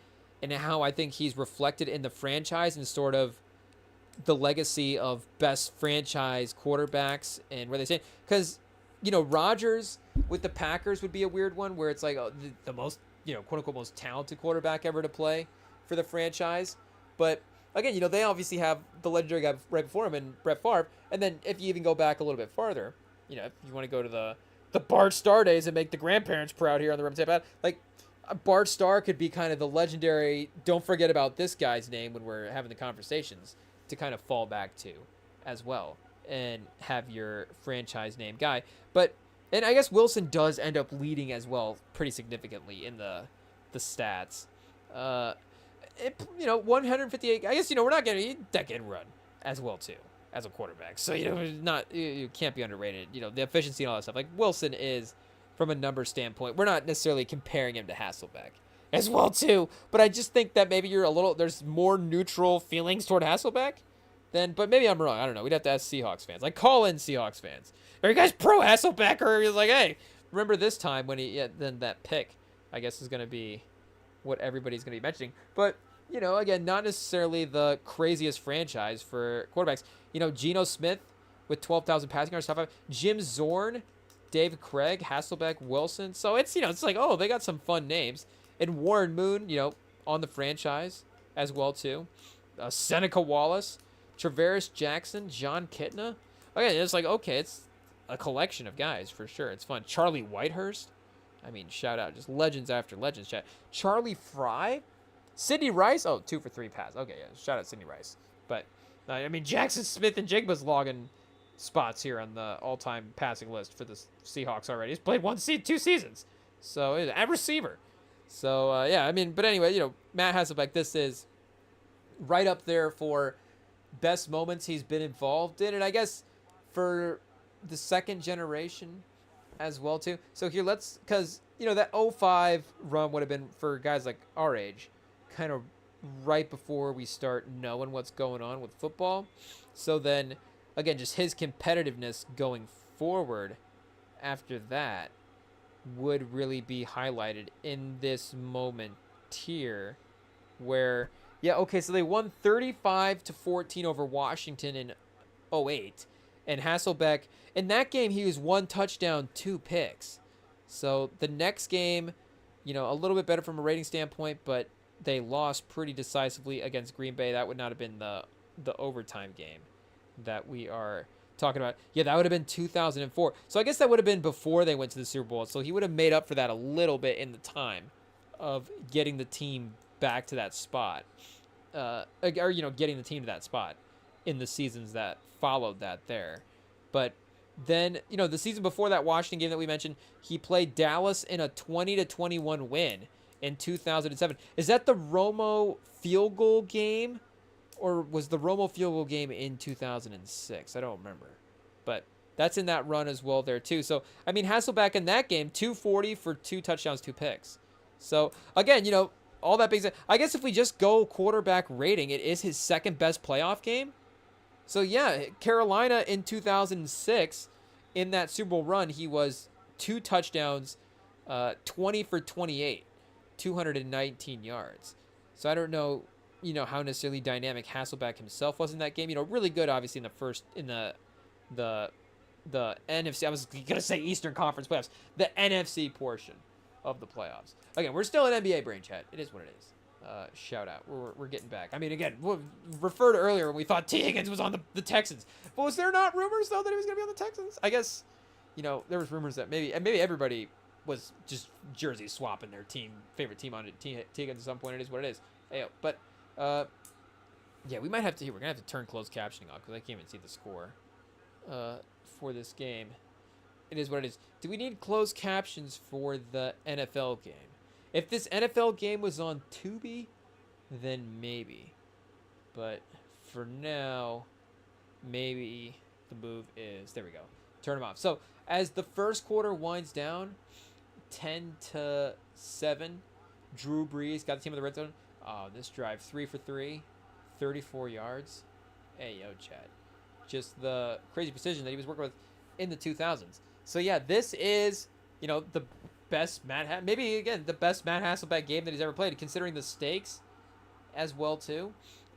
in how I think he's reflected in the franchise and sort of the legacy of best franchise quarterbacks and where they stand. Because, Rodgers with the Packers would be a weird one where it's like the most, quote unquote, most talented quarterback ever to play for the franchise. But again, they obviously have the legendary guy right before him and Brett Favre. And then if you even go back a little bit farther, if you want to go to the Bart Starr days and make the grandparents proud here on the Rim Tape, like Bart Starr could be kind of the legendary, don't forget about this guy's name when we're having the conversations to kind of fall back to as well and have your franchise name guy. And I guess Wilson does end up leading as well pretty significantly in the stats. 158, I guess, we're not getting a decade run as well too as a quarterback. So, you can't be underrated. The efficiency and all that stuff. Like Wilson is, from a number standpoint, we're not necessarily comparing him to Hasselbeck as well too. But I just think that maybe there's more neutral feelings toward Hasselbeck but maybe I'm wrong. I don't know. We'd have to ask Seahawks fans. Like, call in Seahawks fans. Are you guys pro Hasselbeck? Or he's like, hey, remember this time when then that pick, I guess, is going to be what everybody's going to be mentioning. But, again, not necessarily the craziest franchise for quarterbacks. Geno Smith with 12,000 passing yards, top 5. Jim Zorn, Dave Craig, Hasselbeck, Wilson. So it's, it's like, they got some fun names. And Warren Moon, on the franchise as well, too. Seneca Wallace, Travaris Jackson, John Kitna. Okay, it's like, it's a collection of guys for sure. It's fun. Charlie Whitehurst. I mean, shout out. Just legends after legends, chat. Charlie Fry. Sidney Rice. 2 for 3 pass. Okay, yeah. Shout out Sidney Rice. But, Jackson Smith and Jigba's logging spots here on the all-time passing list for the Seahawks already. He's played 2 seasons. So, he's a receiver. So, but anyway, Matt Hasselbeck, this is right up there for best moments he's been involved in. And I guess for the second generation as well too. So here, because that '05 run would have been for guys like our age, kind of right before we start knowing what's going on with football. So then, again, just his competitiveness going forward after that would really be highlighted in this moment here, where yeah, okay, so they won 35-14 over Washington in '08, and Hasselbeck in that game he was 1 touchdown, 2 picks. So the next game, a little bit better from a rating standpoint, but they lost pretty decisively against Green Bay. That would not have been the overtime game that we are talking about. Yeah, that would have been 2004. So I guess that would have been before they went to the Super Bowl. So he would have made up for that a little bit in the time of getting the team back to that spot, or getting the team to that spot in the seasons that followed that there. But then, the season before that Washington game that we mentioned, he played Dallas in a 20-21 win in 2007. Is that the Romo field goal game, or was the Romo field goal game in 2006? I don't remember, but that's in that run as well there too. So I mean, Hasselbeck in that game, 240 for 2 touchdowns, 2 picks. So again, all that being said, I guess if we just go quarterback rating, it is his second best playoff game. So yeah, Carolina in 2006, in that Super Bowl run, he was 2 touchdowns, 20 for 28, 219 yards. So I don't know, how necessarily dynamic Hasselbeck himself was in that game. Really good, obviously, in the NFC. I was gonna say Eastern Conference playoffs, the NFC portion of the playoffs. Again, we're still an NBA brain chat. It is what it is. Shout out. We're getting back. I mean, again, we'll refer to earlier when we thought T. Higgins was on the Texans. But was there not rumors, though, that he was going to be on the Texans? I guess, there was rumors that maybe everybody was just jersey swapping their favorite team on T. Higgins at some point. It is what it is. Hey, but, yeah, we might have to, we're going to have to turn closed captioning off because I can't even see the score for this game. It is what it is. Do we need closed captions for the NFL game? If this NFL game was on Tubi, then maybe. But for now, maybe the move is, there we go, turn them off. So as the first quarter winds down, 10-7, Drew Brees got the team in the red zone. Oh, this drive, 3 for 3, 34 yards. Hey, yo, Chad. Just the crazy precision that he was working with in the 2000s. So yeah, this is, the best maybe again the best Matt Hasselbeck game that he's ever played, considering the stakes as well too,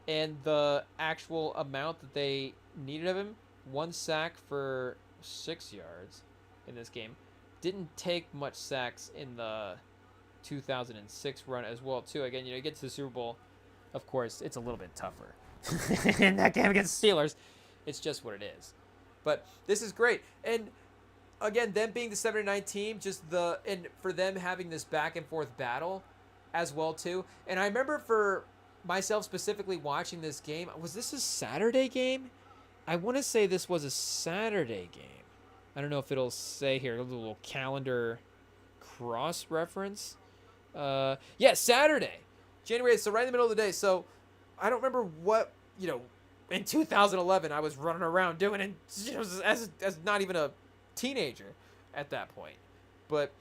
and the actual amount that they needed of him. 1 sack for 6 yards in this game. Didn't take much sacks in the 2006 run as well too. Again, you get to the Super Bowl, of course, it's a little bit tougher. In that game against the Steelers, it's just what it is. But this is great, and again, them being the 7-9 team, and for them having this back and forth battle as well too. And I remember for myself specifically watching this game, was this a Saturday game? I want to say this was a Saturday game. I don't know if it'll say here, a little calendar cross reference. Yeah, Saturday, January. So right in the middle of the day. So I don't remember what, in 2011 I was running around doing it, as not even a teenager at that point, but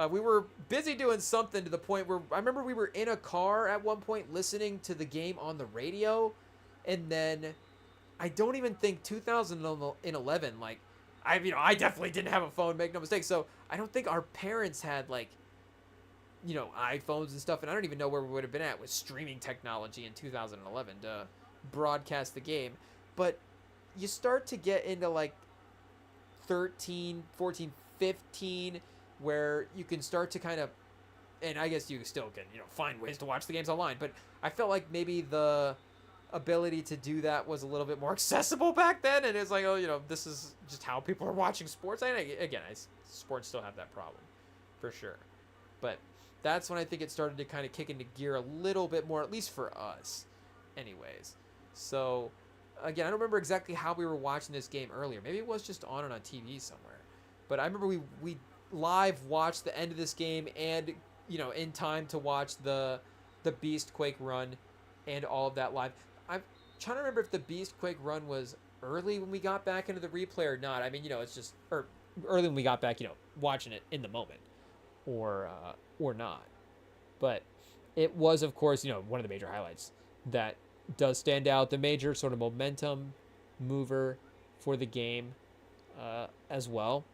we were busy doing something to the point where I remember we were in a car at one point listening to the game on the radio, and then I don't even think 2011, like I definitely didn't have a phone, make no mistake, so I don't think our parents had iPhones and stuff, and I don't even know where we would have been at with streaming technology in 2011 to broadcast the game. But you start to get into 13, 14, 15, where you can start to kind of, and I guess you still can, find ways to watch the games online, but I felt like maybe the ability to do that was a little bit more accessible back then, and it's this is just how people are watching sports. Sports still have that problem, for sure. But that's when I think it started to kind of kick into gear a little bit more, at least for us, anyways. So, again, I don't remember exactly how we were watching this game earlier. Maybe it was just on TV somewhere. But I remember we live watched the end of this game and, in time to watch the Beast Quake run and all of that live. I'm trying to remember if the Beast Quake run was early when we got back into the replay or not. I mean, it's just, or early when we got back, watching it in the moment or not. But it was, of course, one of the major highlights that does stand out. The major sort of momentum mover for the game as well.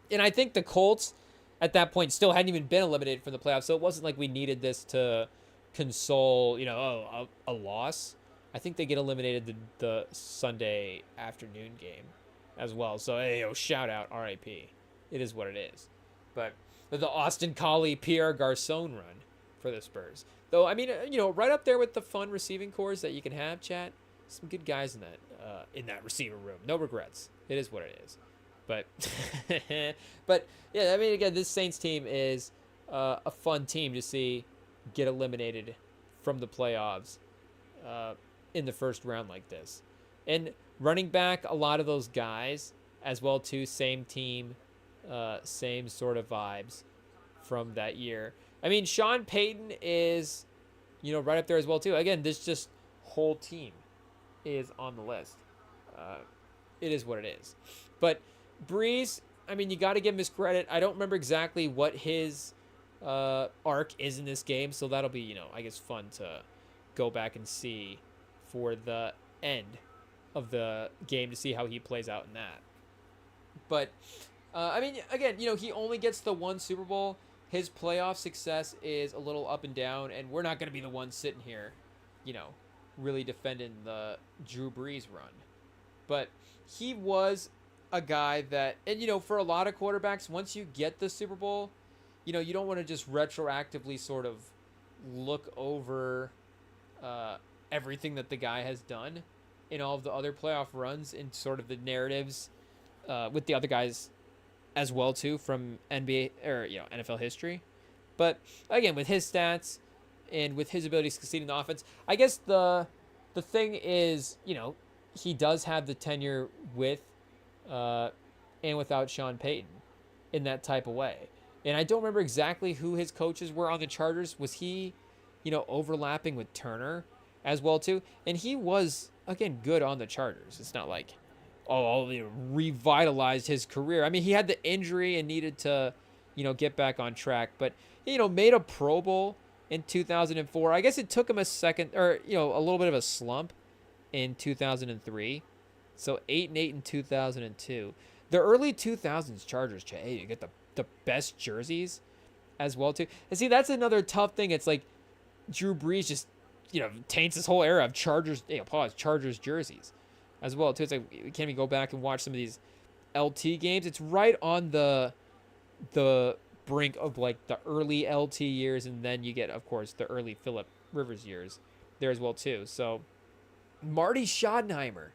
And I think the Colts at that point still hadn't even been eliminated from the playoffs, so it wasn't like we needed this to console, a loss. I think they get eliminated the Sunday afternoon game as well. So, hey, shout out RIP. It is what it is. But the Austin Collie Pierre Garcon run for the Spurs. Though, I mean, right up there with the fun receiving cores that you can have, chat. Some good guys in that receiver room. No regrets. It is what it is. But, yeah, I mean, again, this Saints team is a fun team to see get eliminated from the playoffs in the first round like this. And running back, a lot of those guys as well, too, same team, same sort of vibes from that year. I mean, Sean Payton is, right up there as well, too. Again, this just whole team is on the list. It is what it is. But Brees, I mean, you got to give him his credit. I don't remember exactly what his arc is in this game, so that'll be, I guess, fun to go back and see for the end of the game to see how he plays out in that. But, I mean, again, he only gets the one Super Bowl. His playoff success is a little up and down, and we're not going to be the ones sitting here, really defending the Drew Brees run. But he was a guy that, and for a lot of quarterbacks, once you get the Super Bowl, you don't want to just retroactively sort of look over everything that the guy has done in all of the other playoff runs and sort of the narratives with the other guys as well too from NBA or NFL history. But again, with his stats and with his ability to succeed in the offense, I guess the thing is, he does have the tenure with and without Sean Payton in that type of way. And I don't remember exactly who his coaches were on the Chargers. Was he, overlapping with Turner as well too? And he was, again, good on the Chargers. It's not like, revitalized his career. I mean, he had the injury and needed to, get back on track. But, made a Pro Bowl in 2004. I guess it took him a second, or, a little bit of a slump in 2003. So 8-8 in 2002. The early 2000s Chargers, you get the best jerseys as well too. And see, that's another tough thing. It's like Drew Brees just, taints this whole era of Chargers, Chargers jerseys as well too. It's like, can we go back and watch some of these LT games? It's right on the brink of like the early LT years, and then you get, of course, the early Phillip Rivers years there as well too. So Marty Schottenheimer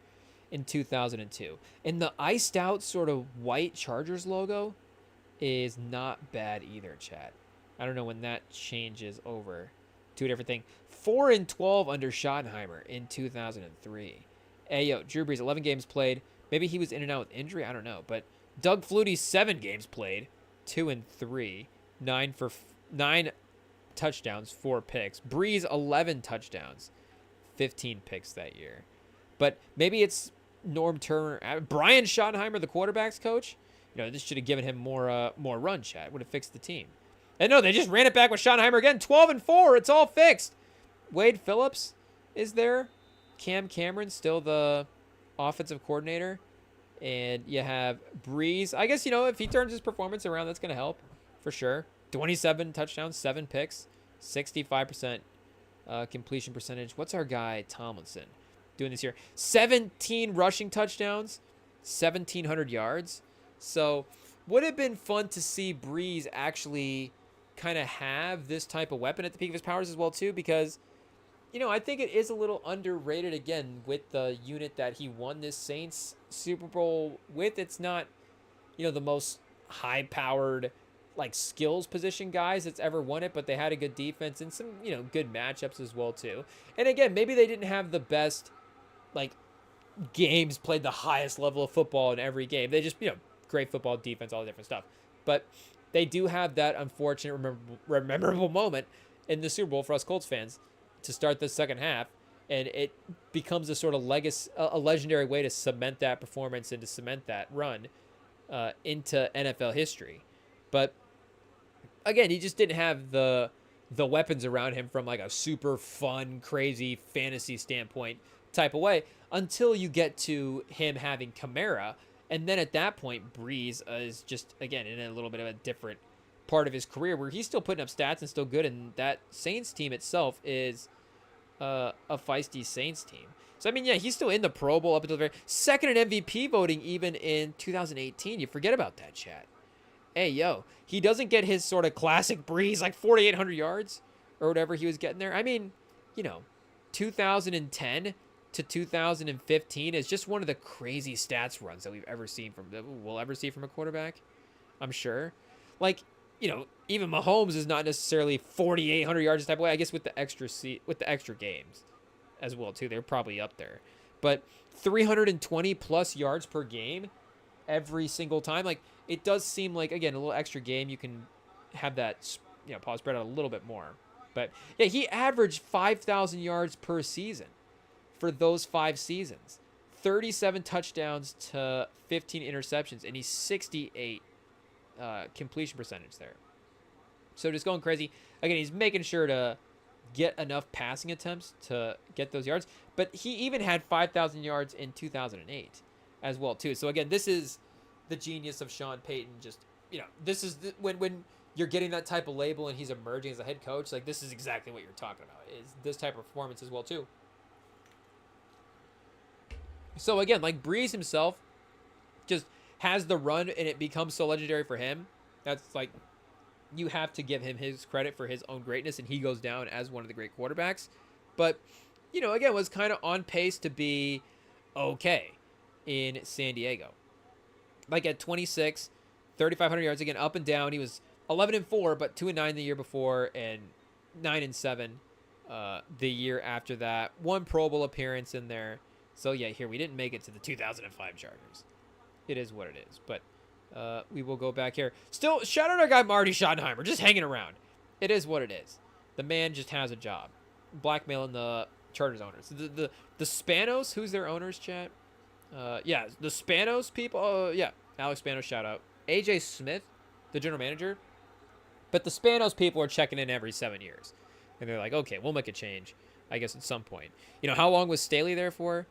in 2002. And the iced out sort of white Chargers logo is not bad either, chat. I don't know when that changes over to a different thing. 4-12 under Schottenheimer in 2003. Hey, Drew Brees, 11 games played. Maybe he was in and out with injury. I don't know. But Doug Flutie, 7 games played. 2-3. 9 touchdowns, 4 picks. Brees, 11 touchdowns. 15 picks that year. But maybe it's Norm Turner. Brian Schottenheimer, the quarterback's coach. This should have given him more run, chat. Would have fixed the team. And no, they just ran it back with Schottenheimer again. 12-4. It's all fixed. Wade Phillips is there. Cam Cameron still the offensive coordinator. And you have Brees. I guess, if he turns his performance around, that's going to help for sure. 27 touchdowns, 7 picks, 65% completion percentage. What's our guy Tomlinson doing this year? 17 rushing touchdowns, 1,700 yards. So would have been fun to see Brees actually kind of have this type of weapon at the peak of his powers as well too, because I think it is a little underrated again with the unit that he won this Saints Super Bowl with. It's not, the most high-powered, like, skills position guys that's ever won it, but they had a good defense and some, good matchups as well, too. And again, maybe they didn't have the best, like, games played the highest level of football in every game. They just, great football, defense, all the different stuff. But they do have that unfortunate, memorable moment in the Super Bowl for us Colts fans to start the second half, and it becomes a sort of legacy, a legendary way to cement that performance and to cement that run into NFL history. But again, he just didn't have the weapons around him from like a super fun, crazy fantasy standpoint type of way until you get to him having Kamara. And then at that point, Brees is just, again, in a little bit of a different part of his career where he's still putting up stats and still good. And that Saints team itself is a feisty Saints team. So, I mean, yeah, he's still in the Pro Bowl up until the very second in MVP voting even in 2018. You forget about that, chat. Hey, yo, he doesn't get his sort of classic Brees, like 4,800 yards or whatever he was getting there. I mean, 2010 to 2015 is just one of the crazy stats runs that we'll ever see from a quarterback, I'm sure. Like, even Mahomes is not necessarily 4,800 yards type of way. I guess with the extra games as well, too. They're probably up there. But 320 plus yards per game every single time. Like, it does seem like, again, a little extra game, you can have that, pause spread out a little bit more. But, yeah, he averaged 5,000 yards per season for those 5 seasons. 37 touchdowns to 15 interceptions, and he's 68 completion percentage there. So just going crazy. Again, he's making sure to get enough passing attempts to get those yards. But he even had 5,000 yards in 2008 as well, too. So, again, this is the genius of Sean Payton. Just, this is when you're getting that type of label and he's emerging as a head coach, like, this is exactly what you're talking about, is this type of performance as well, too. So, again, like, Brees himself just has the run and it becomes so legendary for him. That's, like, you have to give him his credit for his own greatness, and he goes down as one of the great quarterbacks. But, again, was kind of on pace to be okay in San Diego. Like, at 26, 3,500 yards, again, up and down. He was 11-4, but 2-9 the year before, and 9-7 the year after that. One Pro Bowl appearance in there. So, yeah, here, we didn't make it to the 2005 Chargers. It is what it is. But we will go back here. Still, shout out our guy Marty Schottenheimer, just hanging around. It is what it is. The man just has a job. Blackmailing the Chargers owners. The Spanos, who's their owners, chat? Yeah, the Spanos people. Yeah, Alex Spanos, shout out. AJ Smith, the general manager. But the Spanos people are checking in every 7 years. And they're like, okay, we'll make a change, I guess, at some point. How long was Staley there for?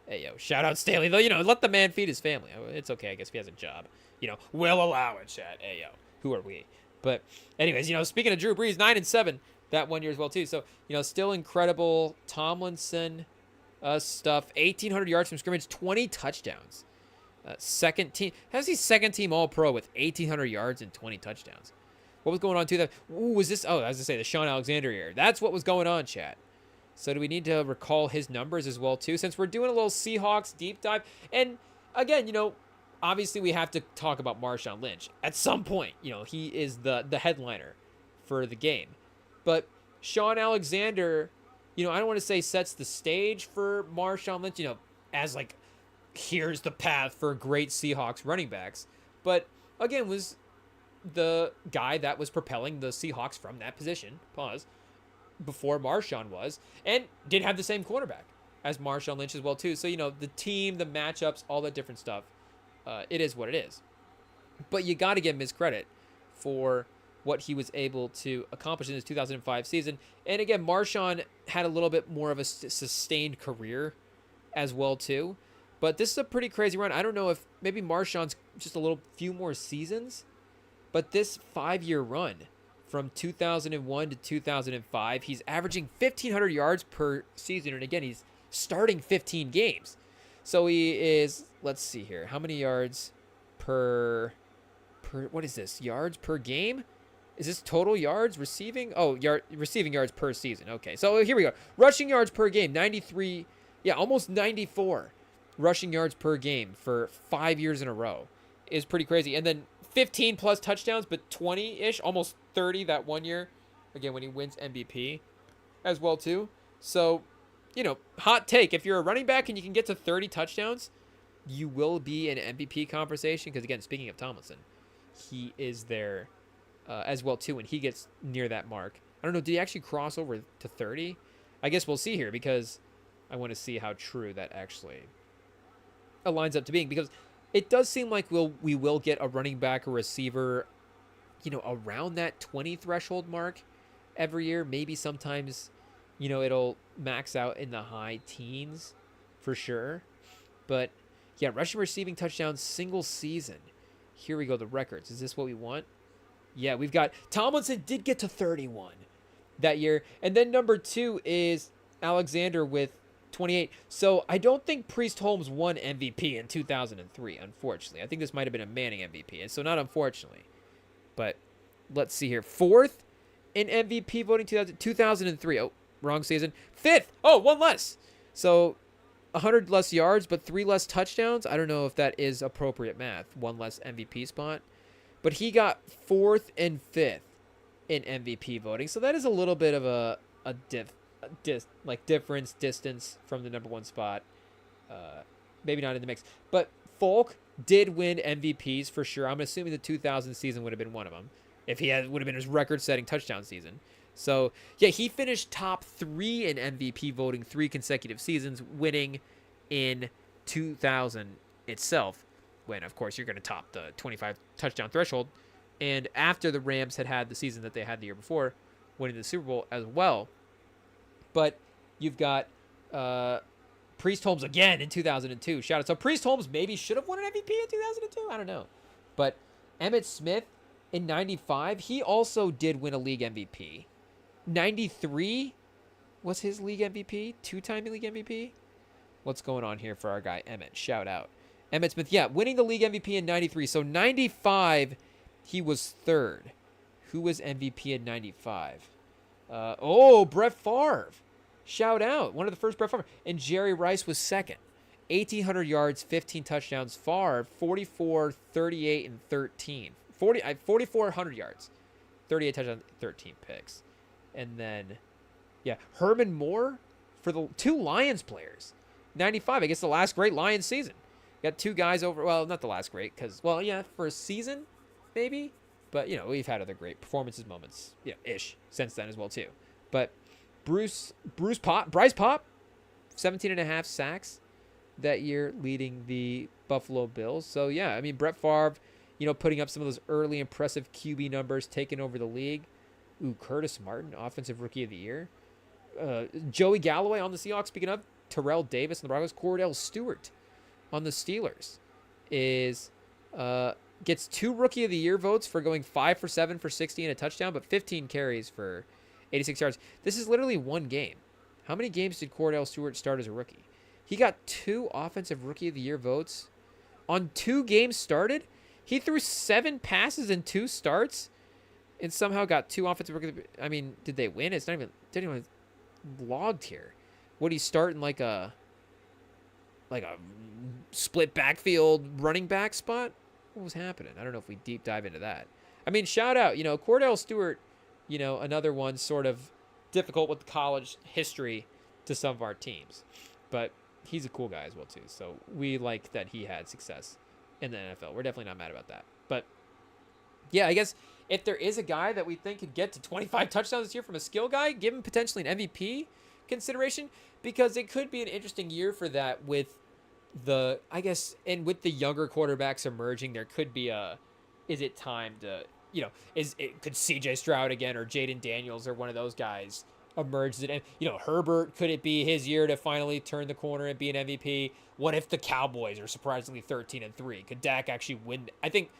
Hey, yo, shout out Staley. Though, let the man feed his family. It's okay, I guess, if he has a job. We'll allow it, chat. Hey, yo, who are we? But anyways, speaking of Drew Brees, 9-7 that 1 year as well, too. So, still incredible Tomlinson stuff. 1,800 yards from scrimmage, 20 touchdowns. Second team. How's he second team All-Pro with 1,800 yards and 20 touchdowns? What was going on, too? Was this? Oh, I was going to say the Sean Alexander year. That's what was going on, chat. So do we need to recall his numbers as well, too, since we're doing a little Seahawks deep dive? And, again, obviously we have to talk about Marshawn Lynch. At some point, he is the headliner for the game. But Sean Alexander, I don't want to say sets the stage for Marshawn Lynch, as, like, here's the path for great Seahawks running backs. But, again, was the guy that was propelling the Seahawks from that position. Pause. Before Marshawn was, and did have the same quarterback as Marshawn Lynch as well, too. So, the team, the matchups, all that different stuff, it is what it is. But you got to give him his credit for what he was able to accomplish in his 2005 season. And again, Marshawn had a little bit more of a sustained career as well, too. But this is a pretty crazy run. I don't know if maybe Marshawn's just a few more seasons, but this 5-year run from 2001 to 2005, he's averaging 1,500 yards per season. And again, he's starting 15 games. So he is, let's see here. How many yards per what is this? Yards per game? Is this total yards? Receiving? Oh, receiving yards per season. Okay, so here we go. Rushing yards per game, 93. Yeah, almost 94 rushing yards per game for 5 years in a row is pretty crazy. And then 15 plus touchdowns, but 20-ish, almost 30 that 1 year. Again, when he wins MVP as well, too. So, hot take. If you're a running back and you can get to 30 touchdowns, you will be in MVP conversation. Because, again, speaking of Tomlinson, he is there as well, too, when he gets near that mark. I don't know. Did he actually cross over to 30? I guess we'll see here because I want to see how true that actually aligns up to being. Because it does seem like we will get a running back or receiver, around that 20 threshold mark every year. Maybe sometimes, it'll max out in the high teens for sure. But yeah, rushing receiving touchdowns single season. Here we go, the records. Is this what we want? Yeah, we've got Tomlinson did get to 31 that year. And then number 2 is Alexander with 28. So I don't think Priest Holmes won MVP in 2003, unfortunately. I think this might have been a Manning MVP. And so not unfortunately. But let's see here. 4th in MVP voting 2003. Oh, wrong season. 5th. Oh, one less. So 100 less yards, but 3 less touchdowns. I don't know if that is appropriate math. 1 less MVP spot. But he got 4th and 5th in MVP voting. So that is a little bit of a difference, distance from the number 1 spot. Maybe not in the mix. But Folk did win MVPs for sure. I'm assuming the 2000 season would have been one of them. If he would have been his record-setting touchdown season. So, yeah, he finished top 3 in MVP voting 3 consecutive seasons, winning in 2000 itself, when, of course, you're going to top the 25 touchdown threshold. And after the Rams had the season that they had the year before, winning the Super Bowl as well. But you've got Priest Holmes again in 2002. Shout out. So Priest Holmes maybe should have won an MVP in 2002. I don't know. But Emmitt Smith in 95, he also did win a league MVP. 93 was his league MVP, 2-time league MVP. What's going on here for our guy Emmitt? Shout out. Emmitt Smith, yeah, winning the league MVP in 93. So 95, he was 3rd. Who was MVP in 95? Brett Favre. Shout out. One of the first Brett Favre. And Jerry Rice was 2nd. 1,800 yards, 15 touchdowns. Favre, 44, 38, and 13. 4,400 yards, 38 touchdowns, 13 picks. And then, yeah, Herman Moore for the 2 Lions players. 95, I guess the last great Lions season. Got 2 guys over, well, not the last great, because, well, yeah, for a season, maybe. But, we've had other great performances, moments, ish, since then as well, too. But Bryce Pop, 17.5 sacks that year, leading the Buffalo Bills. So, yeah, I mean, Brett Favre, putting up some of those early impressive QB numbers, taking over the league. Ooh, Curtis Martin, Offensive Rookie of the Year. Joey Galloway on the Seahawks, speaking of. Terrell Davis on the Broncos. Cordell Stewart on the Steelers gets 2 Rookie of the Year votes for going 5 for 7 for 60 and a touchdown, but 15 carries for 86 yards. This is literally 1 game. How many games did Cordell Stewart start as a rookie? He got 2 Offensive Rookie of the Year votes on 2 games started. He threw 7 passes in 2 starts and somehow got 2 Offensive Rookie of the Year. I mean, did they win? Didn't even logged here. Would he start in like a split backfield running back spot? What was happening? I don't know if we deep dive into that. I mean, shout out, Cordell Stewart, another one sort of difficult with the college history to some of our teams. But he's a cool guy as well, too. So we like that he had success in the NFL. We're definitely not mad about that. But, yeah, I guess if there is a guy that we think could get to 25 touchdowns this year from a skill guy, give him potentially an MVP consideration, because it could be an interesting year for that with the, I guess, and with the younger quarterbacks emerging, there could be is it time to, could CJ Stroud again or Jaden Daniels or one of those guys emerge? And, Herbert, could it be his year to finally turn the corner and be an MVP? What if the Cowboys are surprisingly 13-3? Could Dak actually win? I think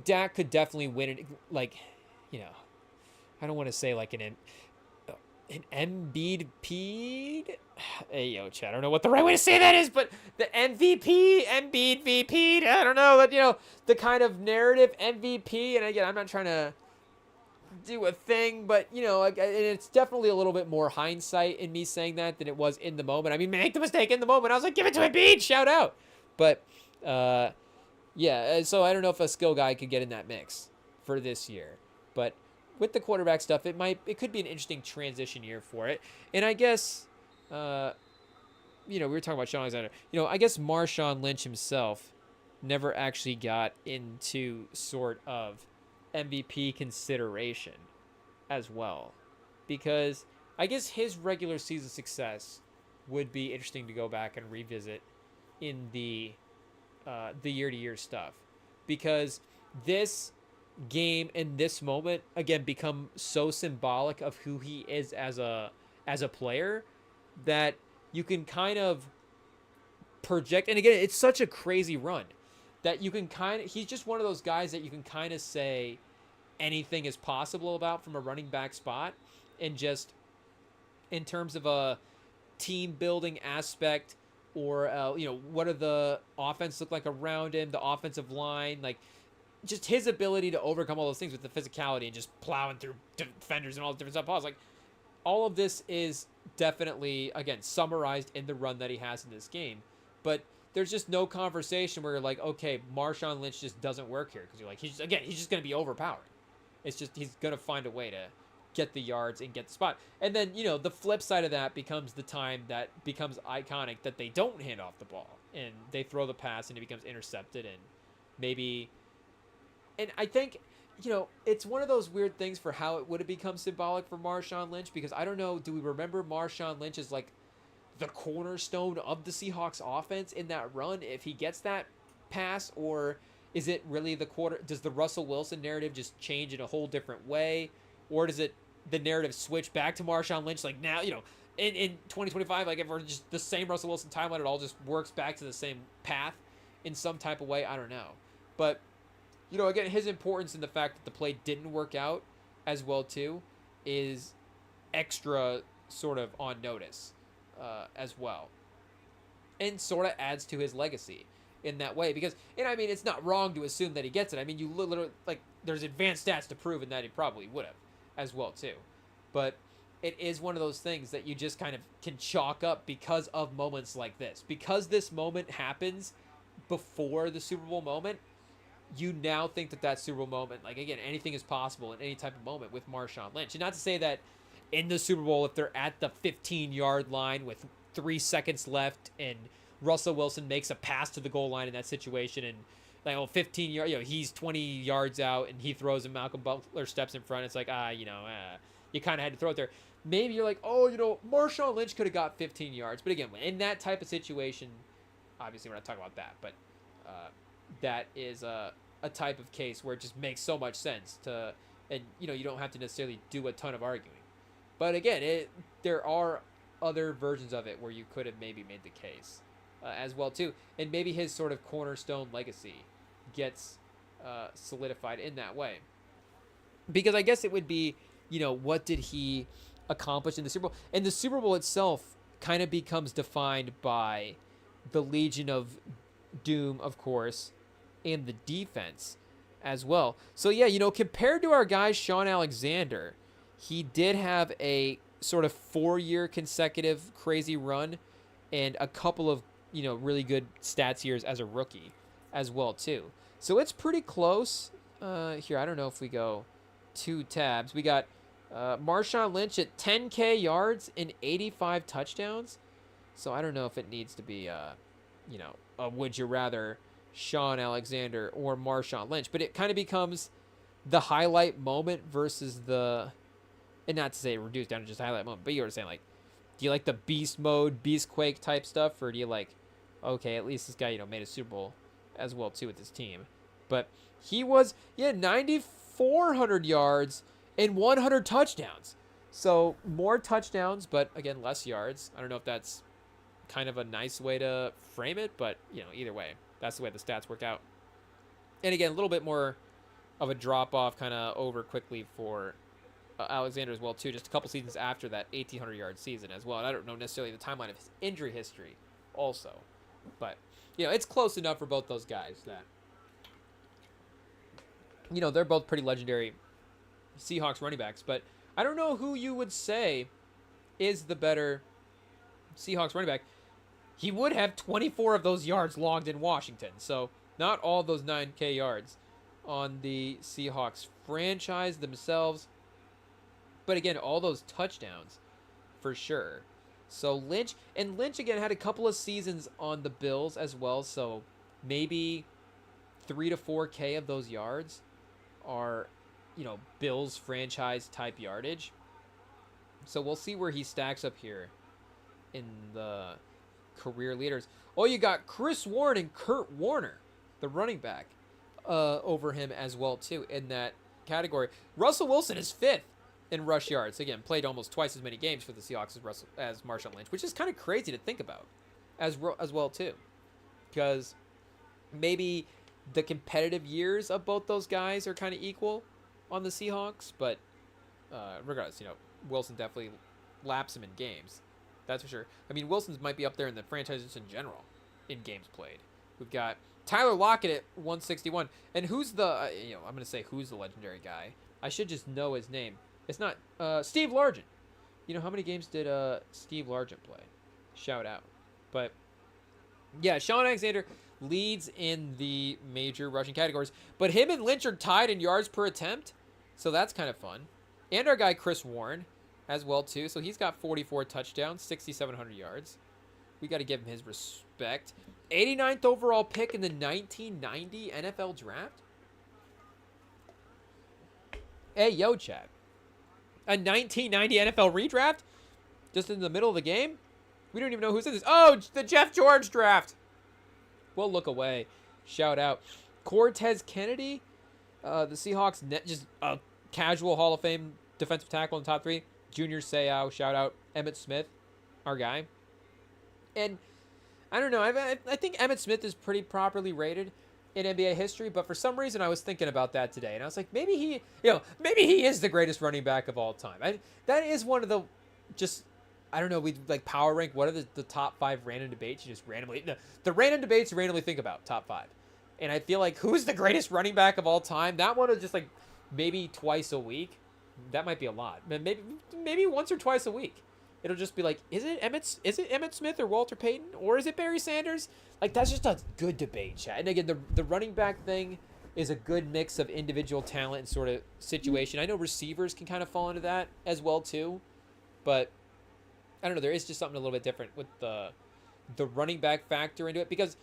Dak could definitely win it. Like, I don't want to say like an MVP. Hey, Chad, I don't know what the right way to say that is, but the MVP, Embiid VP, I don't know, but, the kind of narrative MVP, and again, I'm not trying to do a thing, but, and it's definitely a little bit more hindsight in me saying that than it was in the moment. I mean, make the mistake in the moment. I was like, give it to Embiid, shout out. But, yeah, so I don't know if a skill guy could get in that mix for this year, but with the quarterback stuff, it could be an interesting transition year for it. And I guess, we were talking about Sean Alexander. I guess Marshawn Lynch himself never actually got into sort of MVP consideration as well, because I guess his regular season success would be interesting to go back and revisit in the the year-to-year stuff, because this game in this moment again become so symbolic of who he is as a player, that you can kind of project. And again, it's such a crazy run that you can kind of, he's just one of those guys that you can kind of say anything is possible about from a running back spot, and just in terms of a team building aspect, or what do the offense look like around him, the offensive line, like just his ability to overcome all those things with the physicality and just plowing through defenders and all the different stuff. I was like, all of this is definitely, again, summarized in the run that he has in this game. But there's just no conversation where you're like, okay, Marshawn Lynch just doesn't work here, because you're like, he's just going to be overpowered. It's just, he's going to find a way to get the yards and get the spot. And then, the flip side of that becomes the time that becomes iconic, that they don't hand off the ball and they throw the pass and it becomes intercepted, and maybe, and I think, it's one of those weird things for how it would have become symbolic for Marshawn Lynch, because I don't know, do we remember Marshawn Lynch as like the cornerstone of the Seahawks offense in that run if he gets that pass, or is it really does the Russell Wilson narrative just change in a whole different way, or does the narrative switch back to Marshawn Lynch, like now, in 2025, like if we're just the same Russell Wilson timeline, it all just works back to the same path in some type of way? I don't know. But again, his importance in the fact that the play didn't work out as well too is extra sort of on notice as well, and sort of adds to his legacy in that way, because, and I mean, it's not wrong to assume that he gets it. I mean, you literally, like, there's advanced stats to prove that he probably would have as well too, but it is one of those things that you just kind of can chalk up because of moments like this, because this moment happens before the Super Bowl moment. You now think that Super Bowl moment, like, again, anything is possible in any type of moment with Marshawn Lynch. And not to say that in the Super Bowl, if they're at the 15-yard line with 3 seconds left and Russell Wilson makes a pass to the goal line in that situation, and like, 15 yards, he's 20 yards out and he throws and Malcolm Butler steps in front. It's like, you kind of had to throw it there. Maybe you're like, Marshawn Lynch could have got 15 yards. But again, in that type of situation, obviously we're not talking about that, but that is a type of case where it just makes so much sense to, and you don't have to necessarily do a ton of arguing. But again, there are other versions of it where you could have maybe made the case as well too, and maybe his sort of cornerstone legacy gets solidified in that way, because I guess it would be, what did he accomplish in the Super Bowl, and the Super Bowl itself kind of becomes defined by the Legion of Doom, of course, and the defense as well. So yeah, compared to our guy Sean Alexander, he did have a sort of 4-year consecutive crazy run and a couple of, really good stats years as a rookie as well too. So it's pretty close. Here, I don't know if we go 2 tabs. We got Marshawn Lynch at 10K yards and 85 touchdowns. So I don't know if it needs to be, would you rather Sean Alexander or Marshawn Lynch, but it kind of becomes the highlight moment versus and not to say reduced down to just a highlight moment, but you were saying, like, do you like the beast mode, beast Quake type stuff, or do you like, okay, at least this guy, made a Super Bowl as well too with his team? But he was, 9,400 yards and 100 touchdowns. So more touchdowns, but again, less yards. I don't know if that's kind of a nice way to frame it, but either way, that's the way the stats work out. And again, a little bit more of a drop off kind of over quickly for Alexander as well too, just a couple seasons after that 1,800 yard season as well. And I don't know necessarily the timeline of his injury history also, but it's close enough for both those guys that they're both pretty legendary Seahawks running backs. But I don't know who you would say is the better Seahawks running back. He would have 24 of those yards logged in Washington, so not all those 9K yards on the Seahawks franchise themselves. But again, all those touchdowns for sure. So Lynch again had a couple of seasons on the Bills as well, so maybe 3 to 4K of those yards are, Bills franchise type yardage. So we'll see where he stacks up here in the career leaders. Oh, you got Chris Warren and Kurt Warner, the running back, over him as well too in that category. Russell Wilson is 5th in rush yards. Again, played almost twice as many games for the Seahawks as Marshawn Lynch, which is kind of crazy to think about as well too, because maybe the competitive years of both those guys are kind of equal on the Seahawks, but regardless, Wilson definitely laps him in games. That's for sure. I mean, Wilson's might be up there in the franchises in general in games played. We've got Tyler Lockett at 161. And who's the, I'm going to say who's the legendary guy. I should just know his name. It's not Steve Largent. How many games did Steve Largent play? Shout out. But, yeah, Sean Alexander leads in the major rushing categories. But him and Lynch are tied in yards per attempt. So that's kind of fun. And our guy Chris Warren as well, too. So he's got 44 touchdowns, 6,700 yards. We got to give him his respect. 89th overall pick in the 1990 NFL Draft. Hey, yo, Chad. A 1990 NFL redraft? Just in the middle of the game? We don't even know who's in this. Oh, the Jeff George draft. We'll look away. Shout out. Cortez Kennedy. The Seahawks, just a casual Hall of Fame defensive tackle in the top 3. Junior Seau, shout out. Emmitt Smith, our guy. And I don't know. I think Emmitt Smith is pretty properly rated in NBA history, but for some reason I was thinking about that today, and I was like, maybe he is the greatest running back of all time. That is one of the, just, I don't know, we like power rank. What are the top 5 random debates you just randomly, the random debates you randomly think about, top 5. And I feel like, who's the greatest running back of all time? That one is just like maybe twice a week. That might be a lot. Maybe once or twice a week. It'll just be like, is it Emmitt Smith or Walter Payton? Or is it Barry Sanders? Like, that's just a good debate, chat. And again, the running back thing is a good mix of individual talent and sort of situation. I know receivers can kind of fall into that as well, too. But, I don't know, there is just something a little bit different with the running back factor into it. Because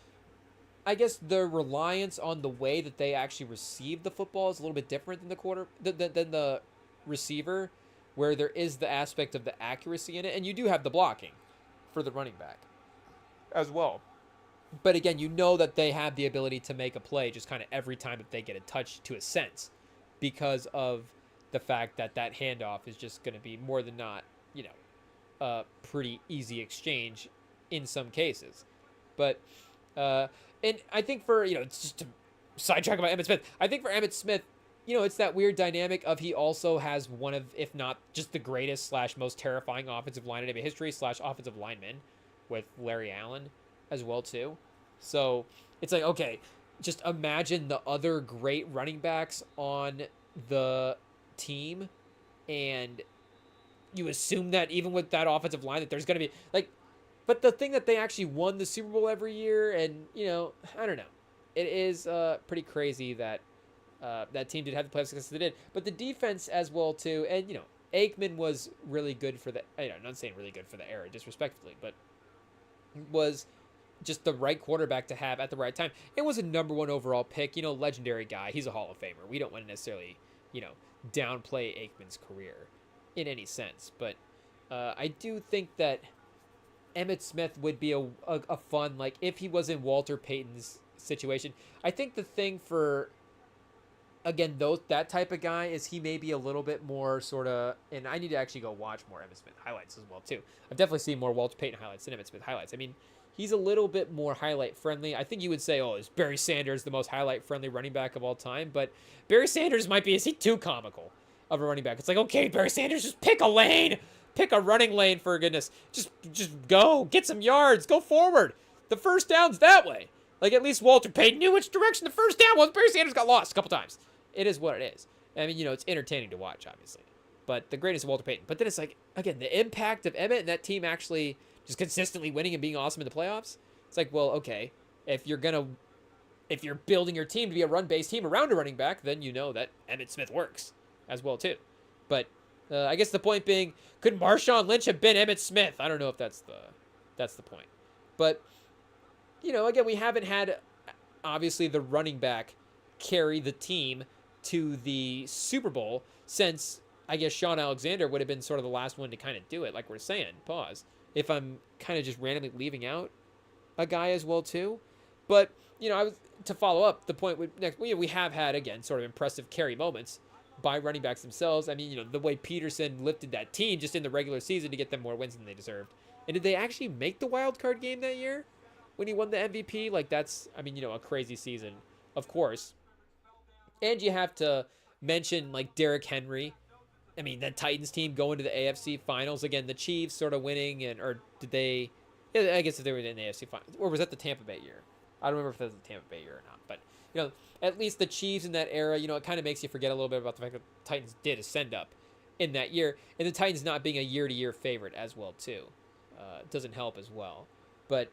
I guess the reliance on the way that they actually receive the football is a little bit different than than the receiver, where there is the aspect of the accuracy in it, and you do have the blocking for the running back as well. But again, that they have the ability to make a play just kind of every time that they get a touch, to a sense, because of the fact that handoff is just going to be more than not, a pretty easy exchange in some cases. But and I think for, it's just to sidetrack about Emmitt Smith, I think for Emmitt Smith, it's that weird dynamic of he also has one of, if not just the greatest / most terrifying offensive line in NBA history / offensive lineman with Larry Allen as well, too. So it's like, okay, just imagine the other great running backs on the team, and you assume that even with that offensive line that there's going to be, like, but the thing that they actually won the Super Bowl every year, and, I don't know. It is pretty crazy that that team did have the playoff success they did. But the defense as well, too. And, Aikman was really good for the, I'm not saying really good for the era, disrespectfully, but was just the right quarterback to have at the right time. It was a number 1 overall pick, legendary guy. He's a Hall of Famer. We don't want to necessarily, downplay Aikman's career in any sense. But I do think that Emmitt Smith would be a fun, like, if he was in Walter Payton's situation. I think the thing for, again, that type of guy is he may be a little bit more sort of, and I need to actually go watch more Emmitt Smith highlights as well, too. I've definitely seen more Walter Payton highlights than Emmitt Smith highlights. I mean, he's a little bit more highlight friendly. I think you would say, is Barry Sanders the most highlight friendly running back of all time? But Barry Sanders is he too comical of a running back? It's like, okay, Barry Sanders, just pick a lane. Pick a running lane, for goodness. Just go. Get some yards. Go forward. The first down's that way. Like, at least Walter Payton knew which direction the first down was. Barry Sanders got lost a couple times. It is what it is. I mean, it's entertaining to watch, obviously. But the greatest of Walter Payton. But then it's like, again, the impact of Emmitt and that team actually just consistently winning and being awesome in the playoffs. It's like, well, okay, if you're building your team to be a run-based team around a running back, then you know that Emmitt Smith works as well, too. But I guess the point being, could Marshawn Lynch have been Emmitt Smith? I don't know if that's the point. But, again, we haven't had, obviously, the running back carry the team to the Super Bowl since, I guess, Sean Alexander would have been sort of the last one to kind of do it, like we're saying. Pause. If I'm kind of just randomly leaving out a guy as well too. But I was to follow up the point with next. We have had again sort of impressive carry moments by running backs themselves. I mean, the way Peterson lifted that team just in the regular season to get them more wins than they deserved. And did they actually make the wild card game that year when he won the MVP? Like that's, I mean, a crazy season, of course. And you have to mention like Derrick Henry. I mean, that Titans team going to the AFC Finals again. The Chiefs sort of winning, or did they? Yeah, I guess if they were in the AFC Finals, or was that the Tampa Bay year? I don't remember if that was the Tampa Bay year or not. But at least the Chiefs in that era, it kind of makes you forget a little bit about the fact that the Titans did ascend up in that year, and the Titans not being a year-to-year favorite as well too, doesn't help as well. But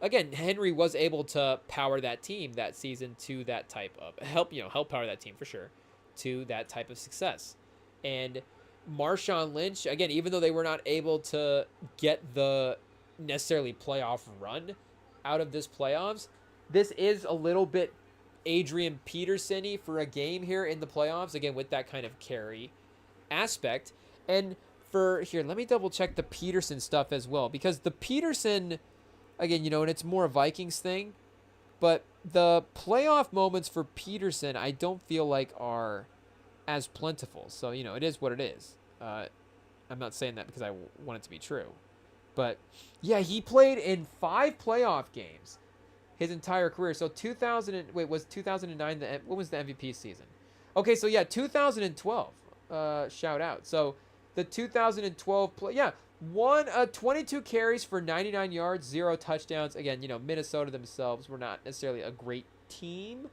again, Henry was able to power that team that season to that type of help power that team for sure to that type of success. And Marshawn Lynch, again, even though they were not able to get the necessarily playoff run out of this playoffs, this is a little bit Adrian Peterson-y for a game here in the playoffs, again, with that kind of carry aspect. And here, let me double check the Peterson stuff as well, because the Peterson, again, and it's more a Vikings thing, but the playoff moments for Peterson, I don't feel like are as plentiful. So, it is what it is. I'm not saying that because I want it to be true. But, yeah, he played in 5 playoff games his entire career. So, was 2009, what was the MVP season? Okay, so, yeah, 2012. Shout out. So, the 2012 22 carries for 99 yards, 0 touchdowns. Again, Minnesota themselves were not necessarily a great team.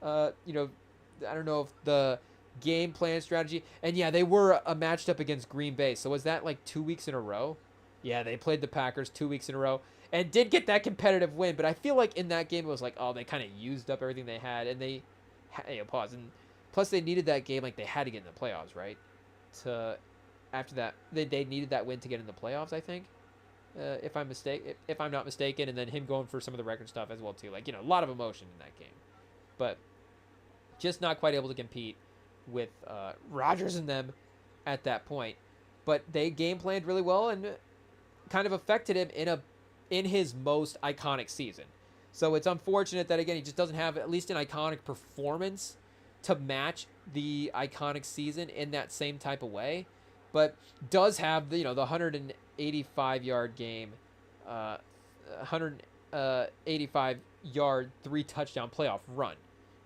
I don't know if the game plan strategy, and yeah, they were matched up against Green Bay. So was that like 2 weeks in a row? Yeah, they played the Packers 2 weeks in a row and did get that competitive win. But I feel like in that game it was like, oh, they kind of used up everything they had, and they pause. And plus they needed that game, like they had to get in the playoffs, right? After that, they needed that win to get in the playoffs, I think, if I'm not mistaken. And then him going for some of the record stuff as well too, like a lot of emotion in that game, but just not quite able to compete with Rodgers and them at that point. But they game planned really well and kind of affected him in his most iconic season. So it's unfortunate that again he just doesn't have at least an iconic performance to match the iconic season in that same type of way, but does have the 185 yard game, 185 yard 3 touchdown playoff run,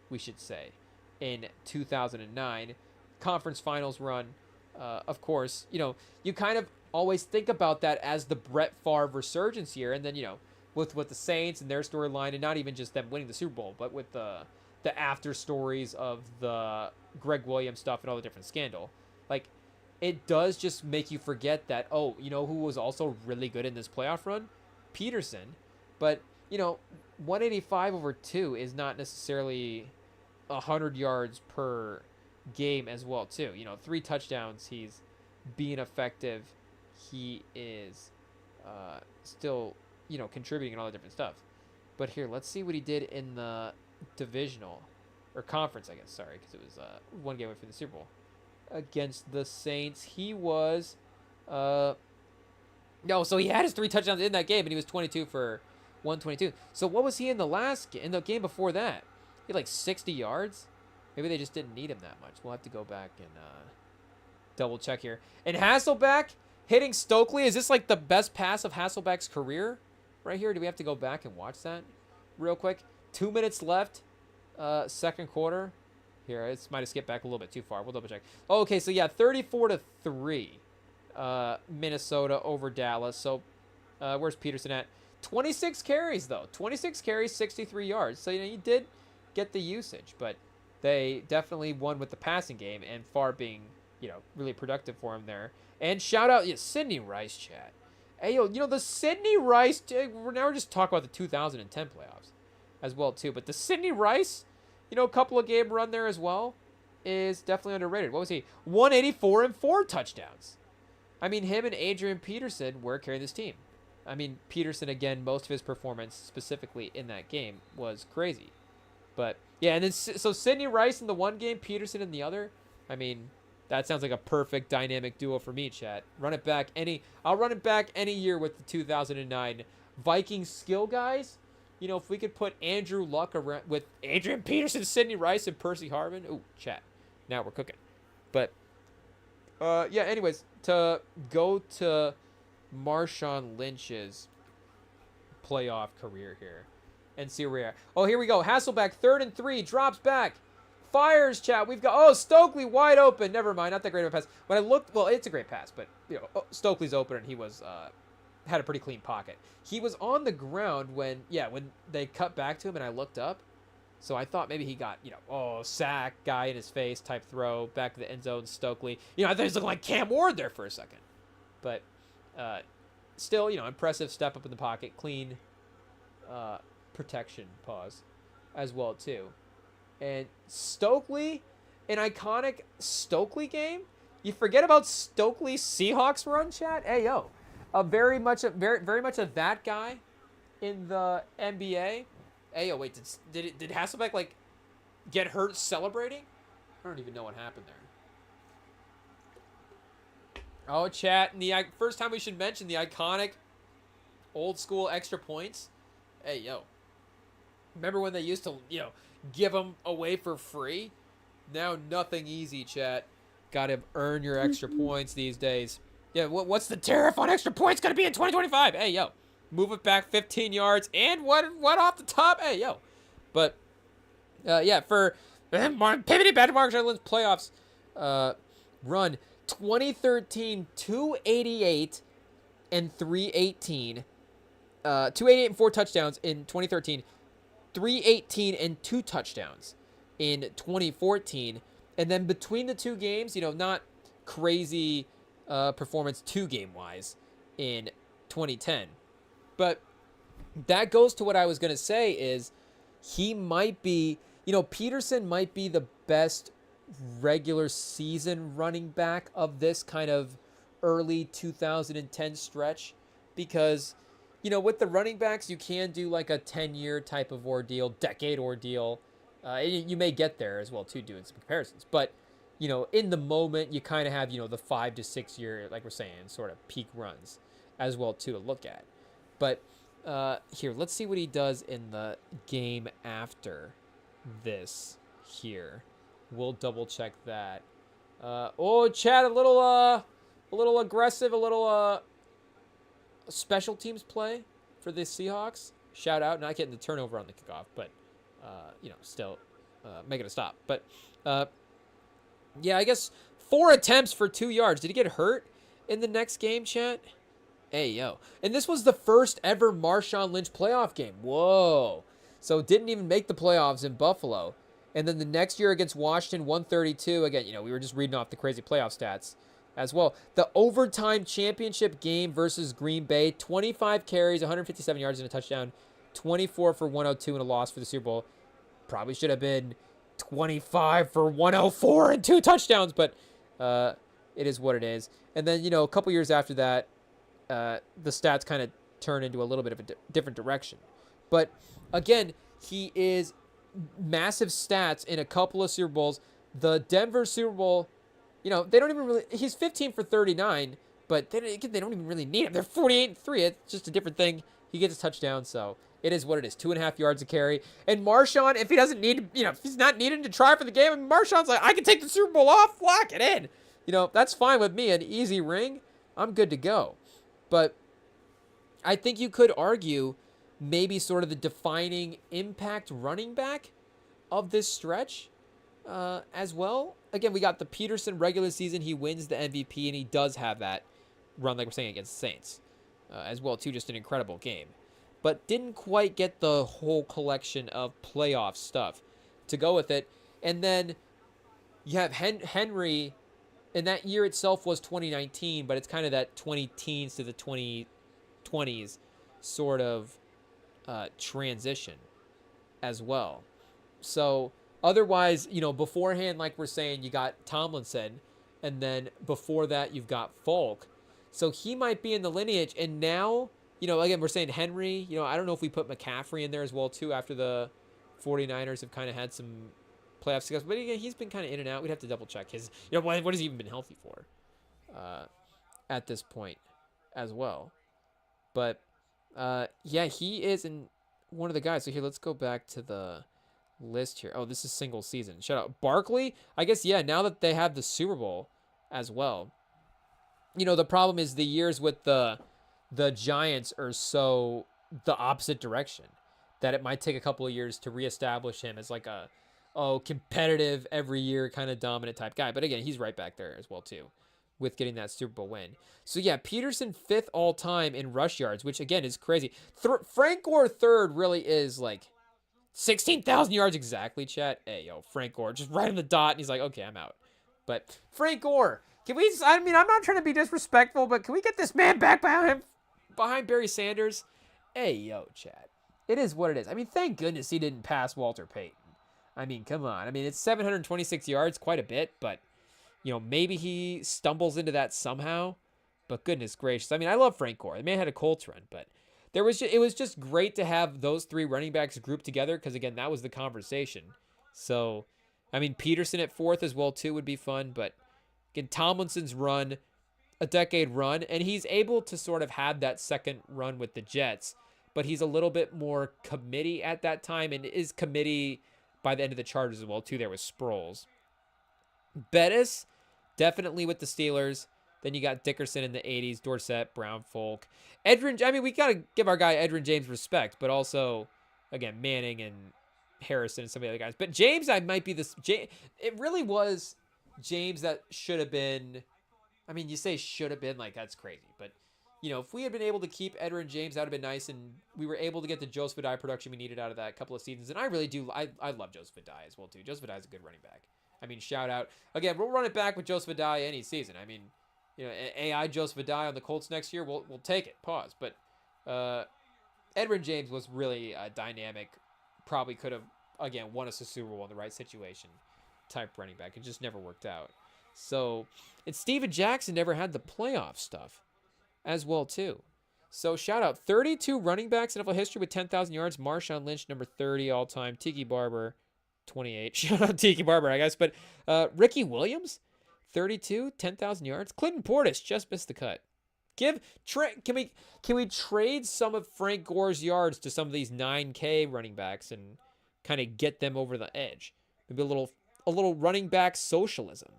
we should say, in 2009 conference finals run. Of course, you kind of always think about that as the Brett Favre resurgence year, and then with the Saints and their storyline, and not even just them winning the Super Bowl, but with the after stories of the Greg Williams stuff and all the different scandal, like it does just make you forget that, oh, who was also really good in this playoff run? Peterson. But 185 over 2 is not necessarily 100 yards per game as well too. 3 touchdowns, he's being effective. He is still contributing and all the different stuff. But here, let's see what he did in the divisional or conference, I guess, sorry, because it was one game away from the Super Bowl against the Saints. He was so he had his 3 touchdowns in that game, and he was 22 for 122. So what was he in the game before that? He had like 60 yards. Maybe they just didn't need him that much. We'll have to go back and double check here. And Hasselbeck hitting Stokely. Is this like the best pass of Hasselbeck's career right here? Do we have to go back and watch that real quick? 2 minutes left, second quarter. Here, I might have skipped back a little bit too far. We'll double check. Oh, okay, so yeah, 34-3, Minnesota over Dallas. So where's Peterson at? 26 carries, though. 26 carries, 63 yards. So, you did get the usage, but they definitely won with the passing game, and Favre being, really productive for him there. And shout out, Sidney Rice, chat. Hey, the Sidney Rice, we're just talking about the 2010 playoffs as well, too. But the Sidney Rice, a couple of game run there as well, is definitely underrated. What was he? 184 and 4 touchdowns. I mean, him and Adrian Peterson were carrying this team. I mean, Peterson, again, most of his performance specifically in that game was crazy. But, yeah, and then so Sidney Rice in the one game, Peterson in the other. I mean, That sounds like a perfect dynamic duo for me, chat. I'll run it back any year with the 2009 Vikings skill guys. You know, if we could put Andrew Luck around with Adrian Peterson, Sidney Rice, and Percy Harvin. Ooh, chat. Now we're cooking. But, yeah, anyways, to go to Marshawn Lynch's playoff career here and see where we are. Oh, here we go. Hasselbeck, 3rd and 3, drops back. Fires, chat. We've got, Stokely wide open. Never mind, not that great of a pass. When I looked, well, it's a great pass, but, you know, Stokely's open and he was, had a pretty clean pocket. He was on the ground when they cut back to him and I looked up. So I thought maybe he got, you know, sack, guy in his face type throw, back to the end zone, Stokely. You know, I thought he was looking like Cam Ward there for a second. But still, you know, impressive step up in the pocket, clean protection, pause, as well, too. And Stokely, an iconic Stokely game. You forget about Stokely's Seahawks run, chat. Hey yo, very much of that guy in the NBA. Hey yo, wait, did Hasselbeck like get hurt celebrating? I don't even know what happened there. Oh, chat, and the first time we should mention the iconic old school extra points. Hey yo, remember when they used to, you know, give them away for free? Now nothing easy, chat. Gotta earn your extra points these days. Yeah, what's the tariff on extra points gonna be in 2025? Hey, yo. Move it back 15 yards and what off the top? Hey, yo. But, yeah, for pivoting back to Marshawn Lynch playoffs run, 2013, 288 and 318. 288 and 4 touchdowns in 2013. 318 and 2 touchdowns in 2014. And then between the two games, you know, not crazy performance 2-game-wise in 2010. But that goes to what I was going to say is he might be, you know, Peterson might be the best regular season running back of this kind of early 2010 stretch because, you know, with the running backs, you can do like a 10-year type of ordeal, decade ordeal. You may get there as well, too, doing some comparisons. But, you know, in the moment, you kind of have, you know, the 5 to 6 year, like we're saying, sort of peak runs as well, too, to look at. But here, let's see what he does in the game after this here. We'll double check that. Chad, a little aggressive, a little special teams play for the Seahawks. Shout out, not getting the turnover on the kickoff, but you know, still making a stop. But yeah, I guess 4 attempts for 2 yards. Did he get hurt in the next game, chat? Hey, yo. And this was the first ever Marshawn Lynch playoff game. Whoa. So didn't even make the playoffs in Buffalo. And then the next year against Washington, 132. Again, you know, we were just reading off the crazy playoff stats as well. The overtime championship game versus Green Bay, 25 carries, 157 yards and a touchdown, 24 for 102 and a loss for the Super Bowl. Probably should have been 25 for 104 and 2 touchdowns, but it is what it is. And then, you know, a couple years after that, the stats kind of turn into a little bit of a different direction. But again, he is massive stats in a couple of Super Bowls. The Denver Super Bowl, you know, they don't even really, he's 15 for 39, but they don't even really need him. They're 48-3. It's just a different thing. He gets a touchdown, so it is what it is. 2.5 yards a carry. And Marshawn, if he doesn't need, you know, if he's not needing to try for the game, and Marshawn's like, I can take the Super Bowl off, lock it in. You know, that's fine with me. An easy ring, I'm good to go. But I think you could argue maybe sort of the defining impact running back of this stretch as well. Again, we got the Peterson regular season. He wins the MVP, and he does have that run, like we're saying, against the Saints as well, too. Just an incredible game. But didn't quite get the whole collection of playoff stuff to go with it. And then you have Henry, and that year itself was 2019, but it's kind of that 20-teens to the 2020s sort of transition as well. So otherwise, you know, beforehand, like we're saying, you got Tomlinson, and then before that, you've got Falk. So he might be in the lineage, and now, you know, again, we're saying Henry, you know, I don't know if we put McCaffrey in there as well, too, after the 49ers have kind of had some playoff success. But again, he's been kind of in and out. We'd have to double check his. What has he even been healthy for at this point as well. But yeah, he is one of the guys. So here, let's go back to the list here. Oh, this is single season. Shout out Barkley. I guess, yeah, now that they have the Super Bowl as well. The problem is the years with the Giants are so the opposite direction that it might take a couple of years to reestablish him as like a competitive every year kind of dominant type guy. But again, he's right back there as well too with getting that Super Bowl win. So yeah, Peterson 5th all time in rush yards, which again is crazy. Frank Gore 3rd really is like 16,000 yards exactly, chat. Hey, yo, Frank Gore, just right on the dot, and he's like, okay, I'm out. But Frank Gore, can we, I mean, I'm not trying to be disrespectful, but can we get this man back behind Barry Sanders? Hey, yo, chat. It is what it is. I mean, thank goodness he didn't pass Walter Payton. I mean, come on. I mean, it's 726 yards, quite a bit, but, maybe he stumbles into that somehow. But goodness gracious. I mean, I love Frank Gore. The man had a Colts run, but it was just great to have those 3 running backs grouped together because, again, that was the conversation. So, I mean, Peterson at 4th as well, too, would be fun. But, again, Tomlinson's run, a decade run, and he's able to sort of have that second run with the Jets. But he's a little bit more committee at that time and is committee by the end of the Chargers as well, too, there with Sproles. Bettis, definitely with the Steelers. Then you got Dickerson in the 80s, Dorsett, Brown, Folk. Edrin, I mean, we got to give our guy Edrin James respect, but also, again, Manning and Harrison and some of the other guys. But James, I might be this. It really was James that should have been. I mean, you say should have been, like, that's crazy. But, if we had been able to keep Edrin James, that would have been nice. And we were able to get the Joseph Adai production we needed out of that couple of seasons. And I really do. I love Joseph Adai as well, too. Joseph Adai is a good running back. I mean, shout out. Again, we'll run it back with Joseph Adai any season. I mean, AI Joseph Adai on the Colts next year, we'll take it. Pause. But Edrin James was really dynamic. Probably could have, again, won us a Super Bowl in the right situation type running back. It just never worked out. So, and Steven Jackson never had the playoff stuff as well, too. So, shout out. 32 running backs in NFL history with 10,000 yards. Marshawn Lynch, number 30 all time. Tiki Barber, 28. Shout out Tiki Barber, I guess. But Ricky Williams, 32, 10,000 yards. Clinton Portis just missed the cut. Can we trade some of Frank Gore's yards to some of these 9K running backs and kind of get them over the edge? Maybe a little running back socialism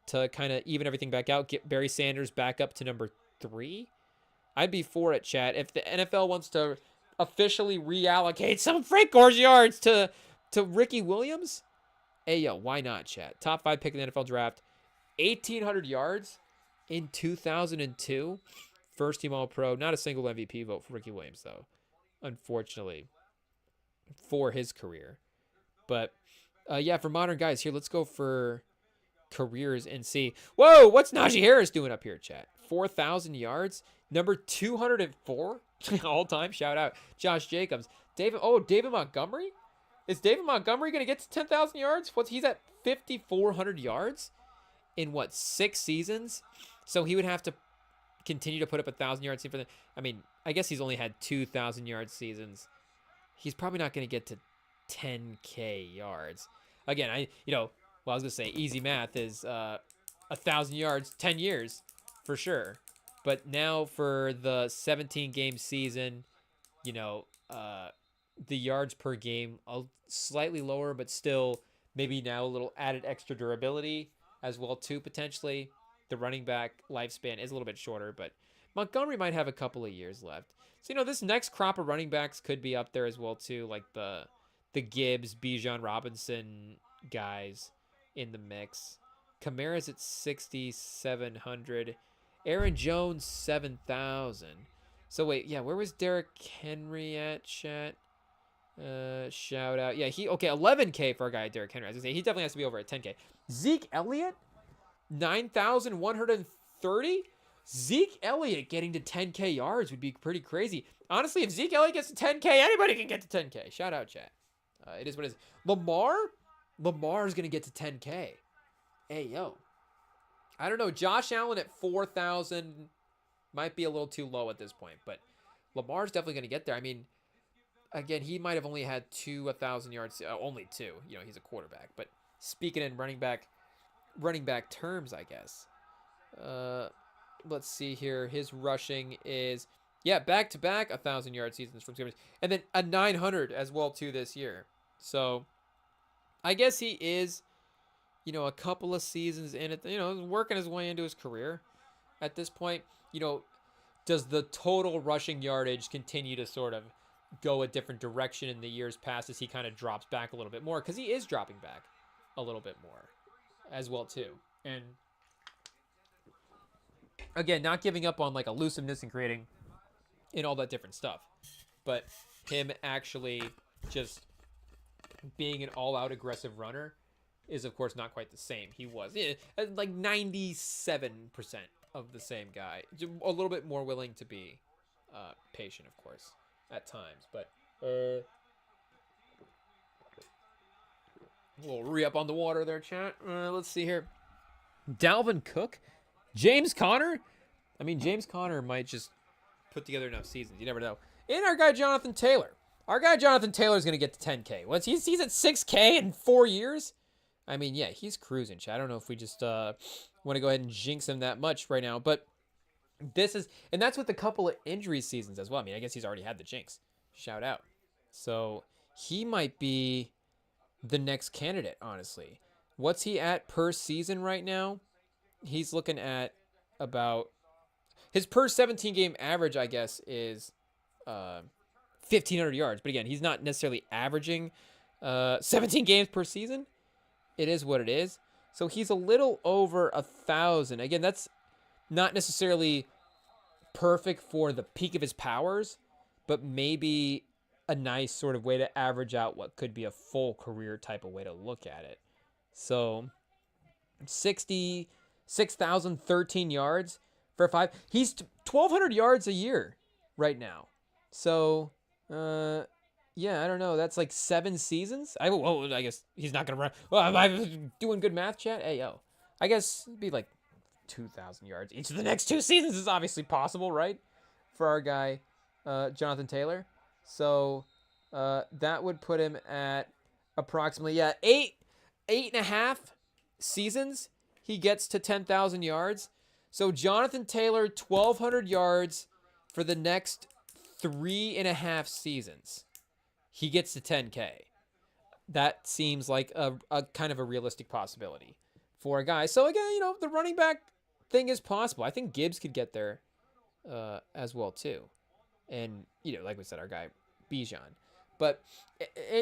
to kind of even everything back out. Get Barry Sanders back up to number 3. I'd be for it, chat. If the NFL wants to officially reallocate some of Frank Gore's yards to Ricky Williams, hey yo, why not, chat? Top 5 pick in the NFL draft. 1,800 yards in 2002. First team All-Pro. Not a single MVP vote for Ricky Williams, though, unfortunately, for his career. But, yeah, for modern guys, here, let's go for careers and see. Whoa, what's Najee Harris doing up here, chat? 4,000 yards. Number 204 all-time. Shout out Josh Jacobs. David Montgomery? Is David Montgomery going to get to 10,000 yards? He's at 5,400 yards? In 6 seasons? So he would have to continue to put up 1,000 yards for I mean, I guess he's only had 2,000 yard seasons. He's probably not going to get to 10K yards. Again, I was going to say easy math is 1,000 yards, 10 years for sure. But now for the 17 game season, the yards per game slightly lower, but still maybe now a little added extra durability as well, too, potentially. The running back lifespan is a little bit shorter, but Montgomery might have a couple of years left. So, this next crop of running backs could be up there as well, too, like the Gibbs, Bijan Robinson guys in the mix. Kamara's at 6,700. Aaron Jones, 7,000. So, wait, yeah, where was Derrick Henry at, chat? Shout out. Yeah, 11K for our guy, Derrick Henry. I was gonna say, he definitely has to be over at 10K. Zeke Elliott, 9,130. Zeke Elliott getting to 10K yards would be pretty crazy. Honestly, if Zeke Elliott gets to 10K, anybody can get to 10K. Shout out, chat. It is what it is. Lamar's going to get to 10K. Hey, yo. I don't know. Josh Allen at 4,000 might be a little too low at this point, but Lamar's definitely going to get there. I mean, again, he might have only had 1,000 yards. Only 2. He's a quarterback, but speaking in running back terms, I guess. Let's see here. His rushing is, yeah, back to back 1,000-yard seasons from scrimmage, and then a 900 as well too this year. So I guess he is, a couple of seasons in it, working his way into his career at this point. Does the total rushing yardage continue to sort of go a different direction in the years past as he kind of drops back a little bit more? Because he is dropping back a little bit more as well too. And again, not giving up on like elusiveness and creating and all that different stuff, but him actually just being an all-out aggressive runner is of course not quite the same. He was like 97% of the same guy, a little bit more willing to be patient, of course, at times. But a little re-up on the water there, chat. Let's see here. Dalvin Cook, James Conner. I mean, James Conner might just put together enough seasons. You never know. And our guy Jonathan Taylor. Our guy Jonathan Taylor is going to get to 10K. He's at 6K in 4 years? I mean, yeah, he's cruising. I don't know if we just want to go ahead and jinx him that much right now. But and that's with a couple of injury seasons as well. I mean, I guess he's already had the jinx. Shout out. So he might be the next candidate, honestly. What's he at per season right now? He's looking at about his per 17 game average, I guess, is 1,500 yards. But again, he's not necessarily averaging 17 games per season. It is what it is. So he's a little over 1,000. Again, that's not necessarily perfect for the peak of his powers, but maybe a nice sort of way to average out what could be a full career type of way to look at it. So 6,013 yards for 5. He's 1,200 yards a year right now. So, yeah, I don't know. That's like 7 seasons. I guess he's not going to run. Well, am I doing good math, chat? Hey, yo. I guess it'd be like 2,000 yards each of the next 2 seasons is obviously possible, right? For our guy, Jonathan Taylor. So, that would put him at approximately, 8.5 seasons. He gets to 10,000 yards. So Jonathan Taylor, 1,200 yards for the next 3.5 seasons. He gets to 10K. That seems like a kind of a realistic possibility for a guy. So again, the running back thing is possible. I think Gibbs could get there as well too. And, like we said, our guy Bijan. But,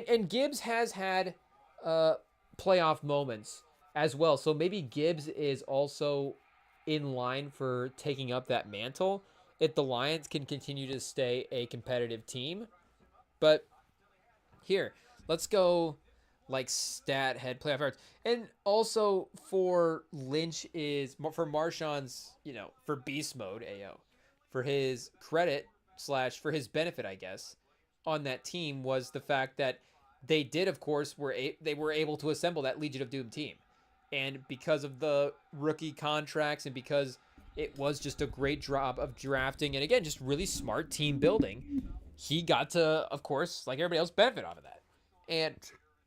and Gibbs has had playoff moments as well. So maybe Gibbs is also in line for taking up that mantle if the Lions can continue to stay a competitive team. But here, let's go like stat head playoff yards. And also for Lynch for Marshawn's, for beast mode, for his credit / for his benefit, I guess, on that team was the fact that they did, of course, they were able to assemble that Legion of Doom team. And because of the rookie contracts and because it was just a great job of drafting and, again, just really smart team building, he got to, of course, like everybody else, benefit off of that. And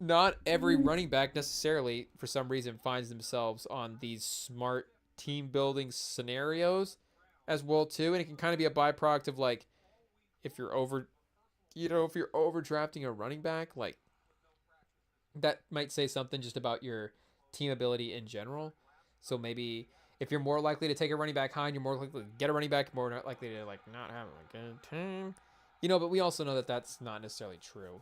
not every running back necessarily, for some reason, finds themselves on these smart team building scenarios as well, too. And it can kind of be a byproduct of, like, if you're overdrafting a running back, like, that might say something just about your team ability in general. So maybe if you're more likely to take a running back high and you're more likely to get a running back, more likely to like not have a good team, but we also know that that's not necessarily true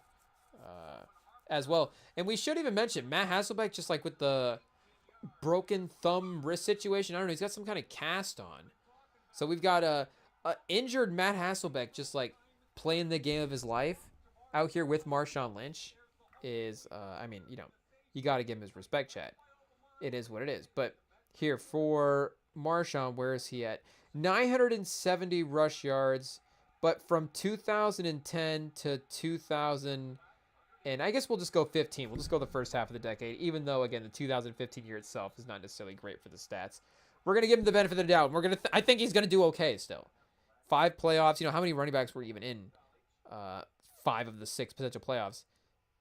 as well. And we should even mention Matt Hasselbeck, just like with the broken thumb wrist situation. I don't know. He's got some kind of cast on. So we've got a injured Matt Hasselbeck just like playing the game of his life out here with Marshawn Lynch is, you got to give him his respect, chat. It is what it is. But here for Marshawn, where is he at? 970 rush yards, but from 2010 to 2000, and I guess we'll just go 15. We'll just go the first half of the decade, even though, again, the 2015 year itself is not necessarily great for the stats. We're going to give him the benefit of the doubt. I think he's going to do okay still. 5 playoffs. How many running backs were even in 5 of the 6 potential playoffs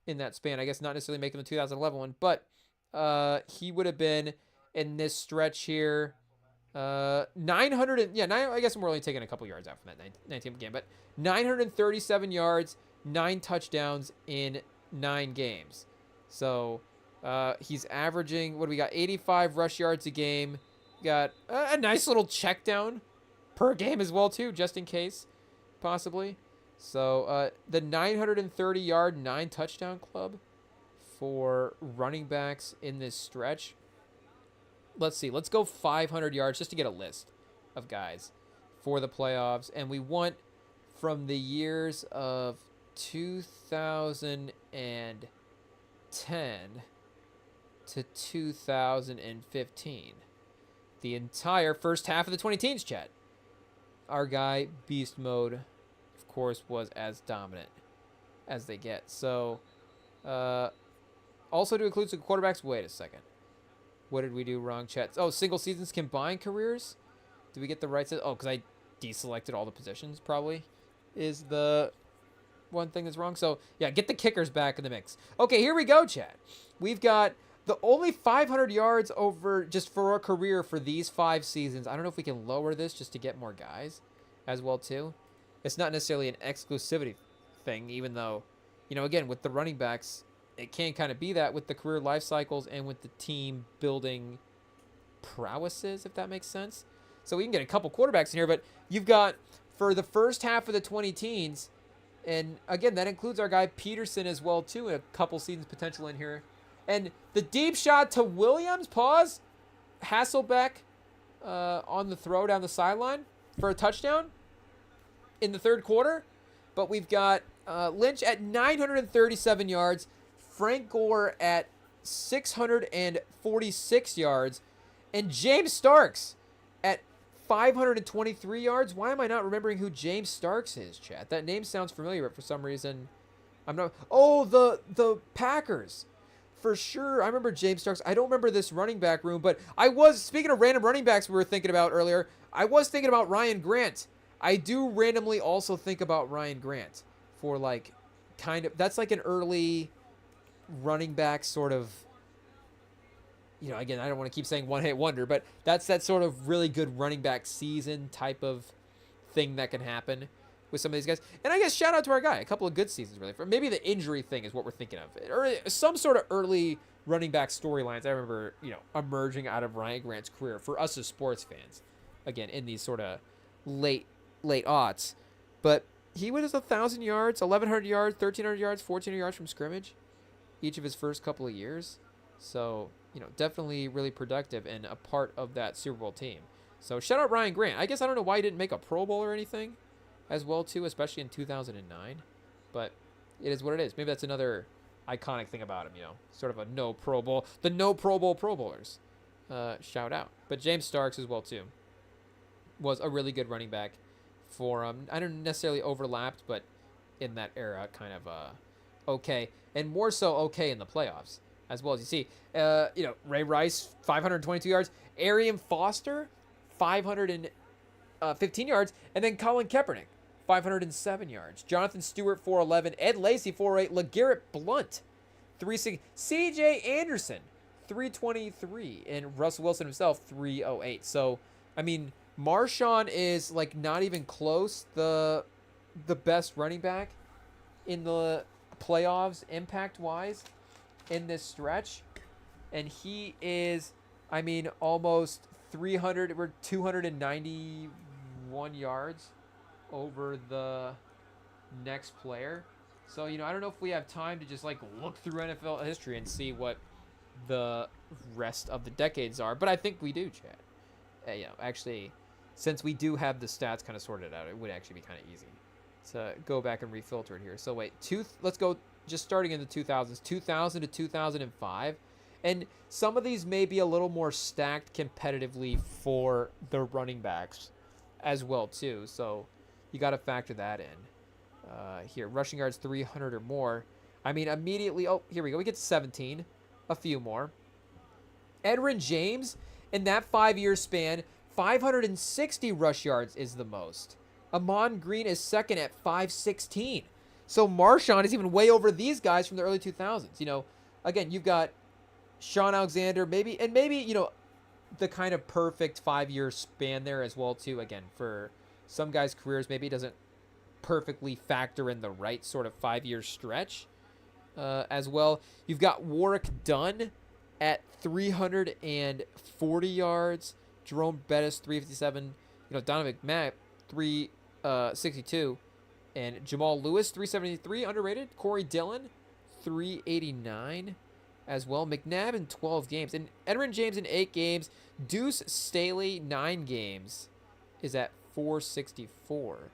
in that span? I guess not necessarily making the 2011 one, but he would have been in this stretch here. 900 and, yeah, I guess we're only taking a couple yards out from that 19th game, but 937 yards, 9 touchdowns in 9 games. So he's averaging, what do we got, 85 rush yards a game. Got a nice little check down per game as well too, just in case, possibly. So the 930 yard, 9 touchdown club for running backs in this stretch. Let's see. Let's go 500 yards just to get a list of guys for the playoffs. And we want from the years of 2010 to 2015. The entire first half of the 2010s, chat. Our guy, Beast Mode, of course, was as dominant as they get. So, also to include some quarterbacks. Wait a second. What did we do wrong, chat? Oh, single seasons combined careers? Did we get the right set? Oh, because I deselected all the positions, probably, is the one thing that's wrong. So, yeah, get the kickers back in the mix. Okay, here we go, chat. We've got the only 500 yards over just for a career for these 5 seasons. I don't know if we can lower this just to get more guys as well, too. It's not necessarily an exclusivity thing, even though, you know, again, with the running backs, it can kind of be that with the career life cycles and with the team building prowesses, if that makes sense. So we can get a couple quarterbacks in here, but you've got for the first half of the 2010s, and again, that includes our guy Peterson as well, too, and a couple seasons potential in here. And the deep shot to Williams, pause, Hasselbeck on the throw down the sideline for a touchdown in the third quarter. But we've got Lynch at 937 yards, Frank Gore at 646 yards, and James Starks at 523 yards. Why am I not remembering who James Starks is, chat? That name sounds familiar, but for some reason, I'm not. Oh, the Packers. For sure, I remember James Starks. I don't remember this running back room, but I was, speaking of random running backs we were thinking about earlier, I was thinking about Ryan Grant. I do randomly also think about Ryan Grant for like kind of, that's like an early running back sort of, you know, again, I don't want to keep saying one hit wonder, but that's that sort of really good running back season type of thing that can happen with some of these guys. And I guess shout out to our guy, a couple of good seasons really. Maybe the injury thing is what we're thinking of, or some sort of early running back storylines I remember, you know, emerging out of Ryan Grant's career for us as sports fans, again, in these sort of late aughts. But he was 1,000 yards, 1,100 yards, 1,300 yards, 1,400 yards from scrimmage each of his first couple of years. So, you know, definitely really productive and a part of that Super Bowl team. So shout out Ryan Grant. I guess I don't know why he didn't make a Pro Bowl or anything as well too, especially in 2009, but it is what it is. Maybe that's another iconic thing about him, you know, sort of a no Pro Bowl, the no Pro Bowl Pro Bowlers shout out. But James Starks as well too was a really good running back for I don't necessarily overlapped, but in that era kind of okay, and more so okay in the playoffs as well. As you see, you know, Ray Rice 522 yards, Arian Foster 515 yards, and then Colin Kaepernick 507 yards. Jonathan Stewart, 411. Ed Lacy, 408. LeGarrette Blount, 360. C.J. Anderson, 323. And Russell Wilson himself, 308. So, I mean, Marshawn is, like, not even close the best running back in the playoffs, impact-wise, in this stretch. And he is, I mean, almost 300, we're 291 yards over the next player. So, you know, I don't know if we have time to just like look through NFL history and see what the rest of the decades are, but I think we do, Chad. You know, actually, since we do have the stats kind of sorted out, it would actually be kind of easy to go back and refilter it here. So wait, let's go just starting in the 2000s, 2000 to 2005. And some of these may be a little more stacked competitively for the running backs as well, too. So you got to factor that in. Here, rushing yards 300 or more. I mean, immediately, oh, here we go. We get to 17. A few more. Edgerrin James, in that 5-year span, 560 rush yards is the most. Amon Green is second at 516. So Marshawn is even way over these guys from the early 2000s. You know, again, you've got Sean Alexander, maybe, you know, the kind of perfect 5-year span there as well too. Again, for some guys' careers, maybe it doesn't perfectly factor in the right sort of 5-year stretch as well. You've got Warwick Dunn at 340 yards, Jerome Bettis 357, you know, Donovan McNabb 362, and Jamal Lewis 373, underrated. Corey Dillon 389 as well. McNabb in 12 games, and Edgerrin James in 8 games. Deuce Staley 9 games is at 464.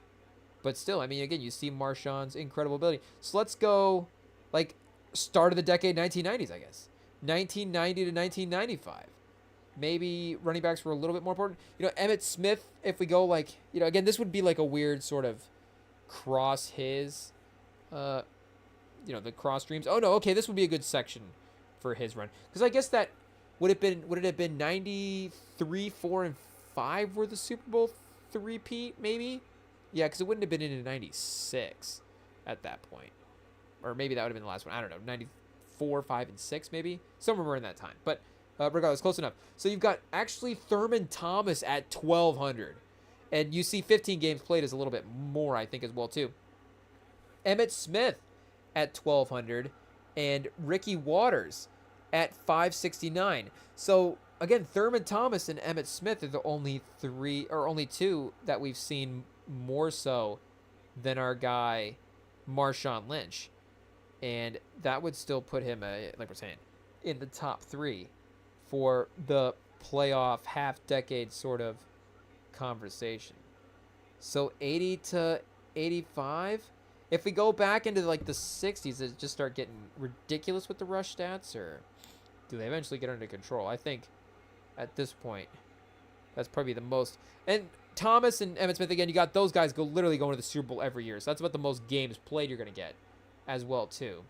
But still, I mean, again, you see Marshawn's incredible ability. So let's go, like, start of the decade, 1990s, I guess. 1990 to 1995. Maybe running backs were a little bit more important. You know, Emmitt Smith, if we go, like, you know, again, this would be like a weird sort of cross his, you know, the cross streams. Oh, no, okay, this would be a good section for his run. Because I guess that would it have been 93, 4, and 5 were the Super Bowl three-peat, maybe? Yeah, because it wouldn't have been in 96 at that point. Or maybe that would have been the last one. I don't know. 94, 5, and 6, maybe? Somewhere in that time. But regardless, close enough. So you've got actually Thurman Thomas at 1,200. And you see 15 games played is a little bit more, I think, as well, too. Emmitt Smith at 1,200. And Ricky Waters at 569. So, again, Thurman Thomas and Emmitt Smith are the only two that we've seen more so than our guy Marshawn Lynch, and that would still put him, like we're saying, in the top 3 for the playoff half-decade sort of conversation. So 80 to 85. If we go back into like the 60s, does it just start getting ridiculous with the rush stats, or do they eventually get under control? I think at this point, that's probably the most. And Thomas and Emmitt Smith, again, you got those guys literally going to the Super Bowl every year. So that's about the most games played you're going to get as well, too.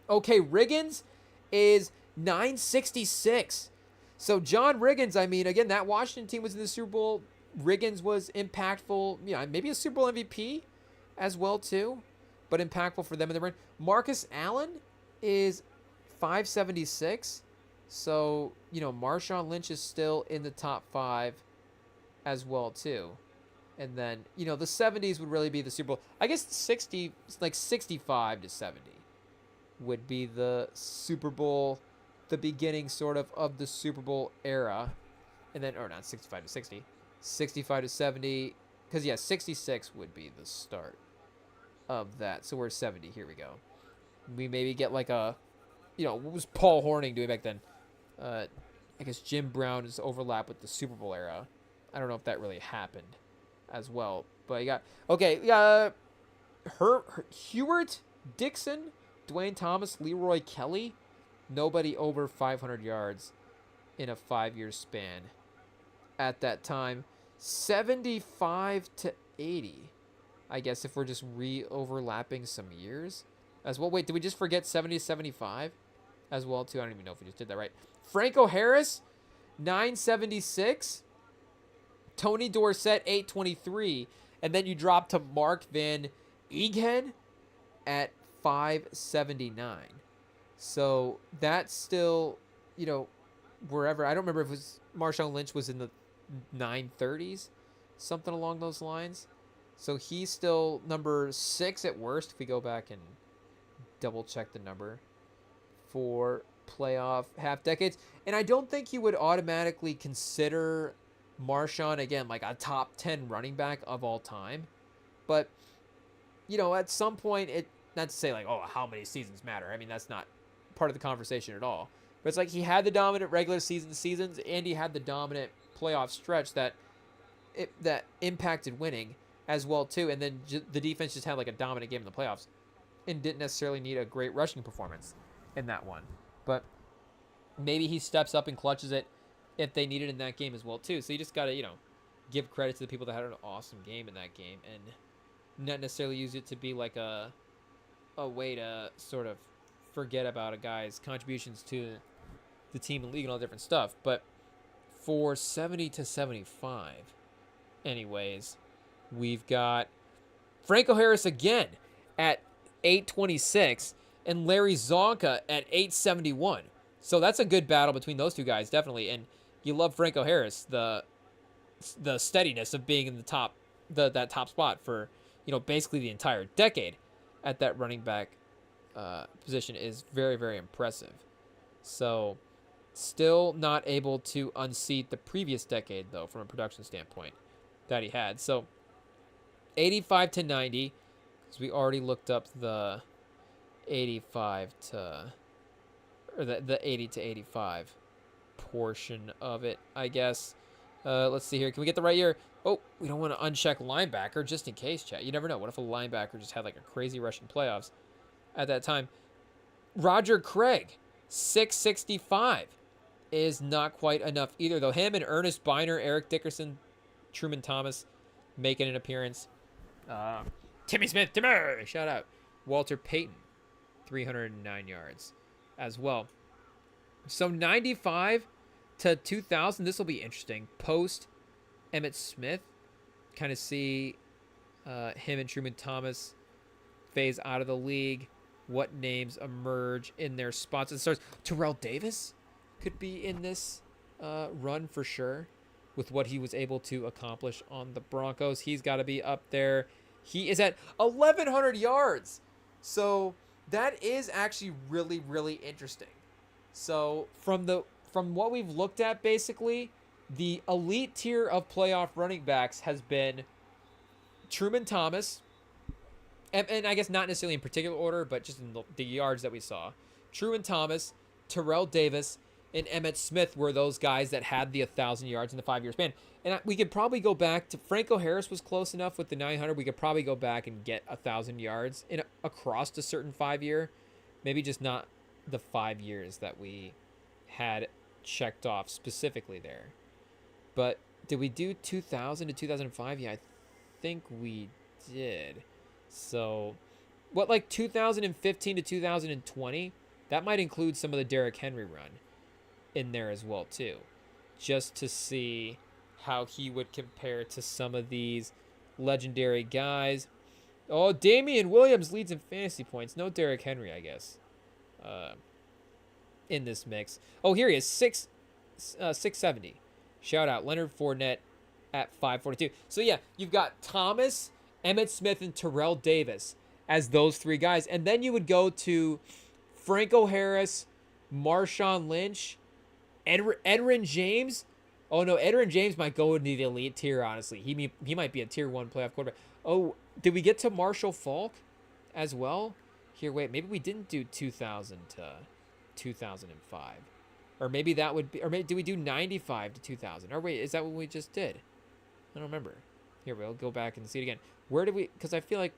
Okay, Riggins is 966. So John Riggins, I mean, again, that Washington team was in the Super Bowl. Riggins was impactful, you know, maybe a Super Bowl MVP as well, too, but impactful for them in the run. Marcus Allen is 576. So, you know, Marshawn Lynch is still in the top 5 as well, too. And then, you know, the 70s would really be the Super Bowl. I guess 65 to 70 would be the Super Bowl, the beginning sort of the Super Bowl era. And then, or not 65 to 60, 65 to 70, because, yeah, 66 would be the start of that. So we're 70. Here we go. We maybe get like a, you know, what was Paul Hornung doing back then? I guess Jim Brown is overlap with the Super Bowl era. I don't know if that really happened as well. But you got, okay, Hewart, Dixon, Dwayne Thomas, Leroy Kelly. Nobody over 500 yards in a 5-year span at that time. 75 to 80. I guess if we're just overlapping some years as well. Wait, did we just forget 70 to 75 as well, too? I don't even know if we just did that right. Franco Harris, 976. Tony Dorsett, 823. And then you drop to Mark Van Eghen at 579. So that's still, you know, wherever. I don't remember if it was Marshawn Lynch was in the 930s, something along those lines. So he's still number 6 at worst if we go back and double check the number for playoff half decades. And I don't think you would automatically consider Marshawn, again, like a top 10 running back of all time. But, you know, at some point, not to say like, oh, how many seasons matter. I mean, that's not part of the conversation at all. But it's like he had the dominant regular seasons and he had the dominant playoff stretch that impacted winning as well, too. And then the defense just had like a dominant game in the playoffs and didn't necessarily need a great rushing performance in that one. But maybe he steps up and clutches it if they need it in that game as well, too. So you just got to, you know, give credit to the people that had an awesome game in that game and not necessarily use it to be like a way to sort of forget about a guy's contributions to the team and league and all different stuff. But for 70 to 75, anyways, we've got Franco Harris again at 826 and Larry Zonka at 871. So that's a good battle between those two guys, definitely. And you love Franco Harris, the steadiness of being in the top, that top spot for, basically the entire decade at that running back position is very, very impressive. So still not able to unseat the previous decade, though, from a production standpoint that he had. So 85 to 90, because we already looked up the 85 to, or the 80 to 85 portion of it, I guess. Let's see here. Can we get the right year? Oh, we don't want to uncheck linebacker just in case, chat. You never know. What if a linebacker just had like a crazy rush in playoffs at that time? Roger Craig, 665 is not quite enough either, though. Him and Ernest Biner, Eric Dickerson, Truman Thomas making an appearance. Timmy Smith, Timmy, shout out. Walter Payton, 309 yards as well. So 95 to 2000, this will be interesting. Post Emmitt Smith, kind of see him and Truman Thomas phase out of the league. What names emerge in their spots? It starts. Terrell Davis could be in this run for sure with what he was able to accomplish on the Broncos. He's got to be up there. He is at 1,100 yards. So that is actually really, really interesting. So from what we've looked at, basically, the elite tier of playoff running backs has been Truman Thomas, and I guess not necessarily in particular order, but just in the yards that we saw. Truman Thomas, Terrell Davis, and Emmitt Smith were those guys that had the 1,000 yards in the 5-year span. And we could probably go back to Franco Harris was close enough with the 900. We could probably go back and get 1,000 yards across a certain 5-year. Maybe just not the 5 years that we had checked off specifically there. But did we do 2000 to 2005? Yeah, I think we did. So, what, like 2015 to 2020? That might include some of the Derrick Henry run in there as well, too. Just to see how he would compare to some of these legendary guys. Oh, Damian Williams leads in fantasy points. No Derrick Henry, I guess, in this mix. Oh, here he is, 670. Shout out Leonard Fournette at 542. So, yeah, you've got Thomas, Emmitt Smith, and Terrell Davis as those three guys. And then you would go to Franco Harris, Marshawn Lynch, Edgerrin James. Oh, no, Edgerrin James might go into the elite tier, honestly. He might be a tier 1 playoff quarterback. Oh, did we get to Marshall Faulk as well? Here, wait, maybe we didn't do 2000 to 2005. Or maybe that would be, or maybe did we do 95 to 2000? Or wait, is that what we just did? I don't remember. Here, we'll go back and see it again. Where did we, because I feel like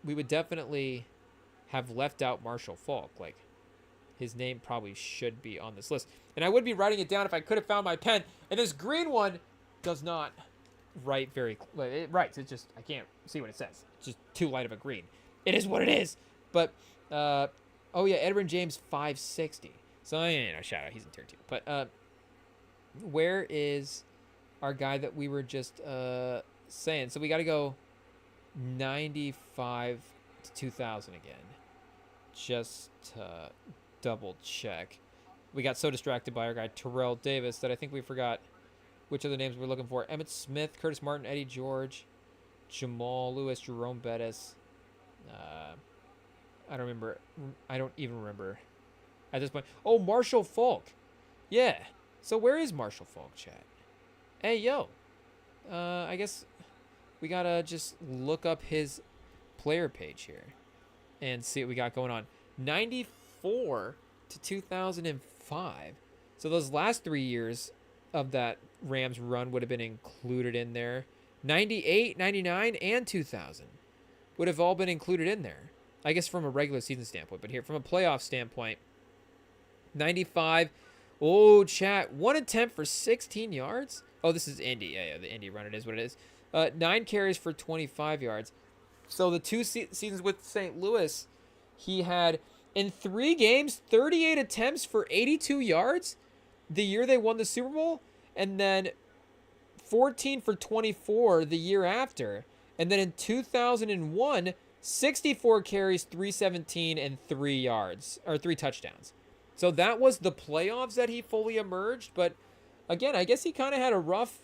we would definitely have left out Marshall Faulk. Like, his name probably should be on this list. And I would be writing it down if I could have found my pen. And this green one does not write very, it writes, it's just, I can't see what it says. It's just too light of a green. It is what it is. But, oh yeah, Edgerrin James 560. So, shout out, he's in tier 2. But, where is our guy that we were just saying? So we got to go 95 to 2000 again. Just to double check. We got so distracted by our guy Terrell Davis that I think we forgot which other names we're looking for. Emmitt Smith, Curtis Martin, Eddie George, Jamal Lewis, Jerome Bettis. I don't even remember at this point. Oh, Marshall Faulk. Yeah. So where is Marshall Faulk, chat? Hey, yo. I guess we got to just look up his player page here and see what we got going on. 94 to 2005. So those last 3 years of that Rams run would have been included in there. 98, 99, and 2000 would have all been included in there. I guess from a regular season standpoint. But here, from a playoff standpoint, 95. Oh, chat. 1 attempt for 16 yards. Oh, this is Indy. Yeah, the Indy run. It is what it is. 9 carries for 25 yards. So the 2 seasons with St. Louis, he had, in 3 games, 38 attempts for 82 yards the year they won the Super Bowl. And then 14 for 24 the year after. And then in 2001, 64 carries, 317, and 3 yards, or 3 touchdowns. So that was the playoffs that he fully emerged. But again, I guess he kind of had a rough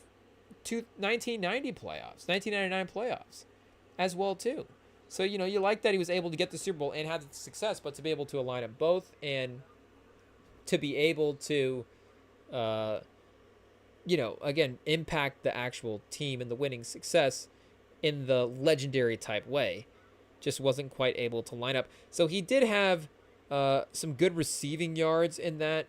1990 playoffs, 1999 playoffs as well too. So you like that he was able to get the Super Bowl and have the success, but to be able to align them both and to be able to, again, impact the actual team and the winning success in the legendary type way, just wasn't quite able to line up. So he did have some good receiving yards in that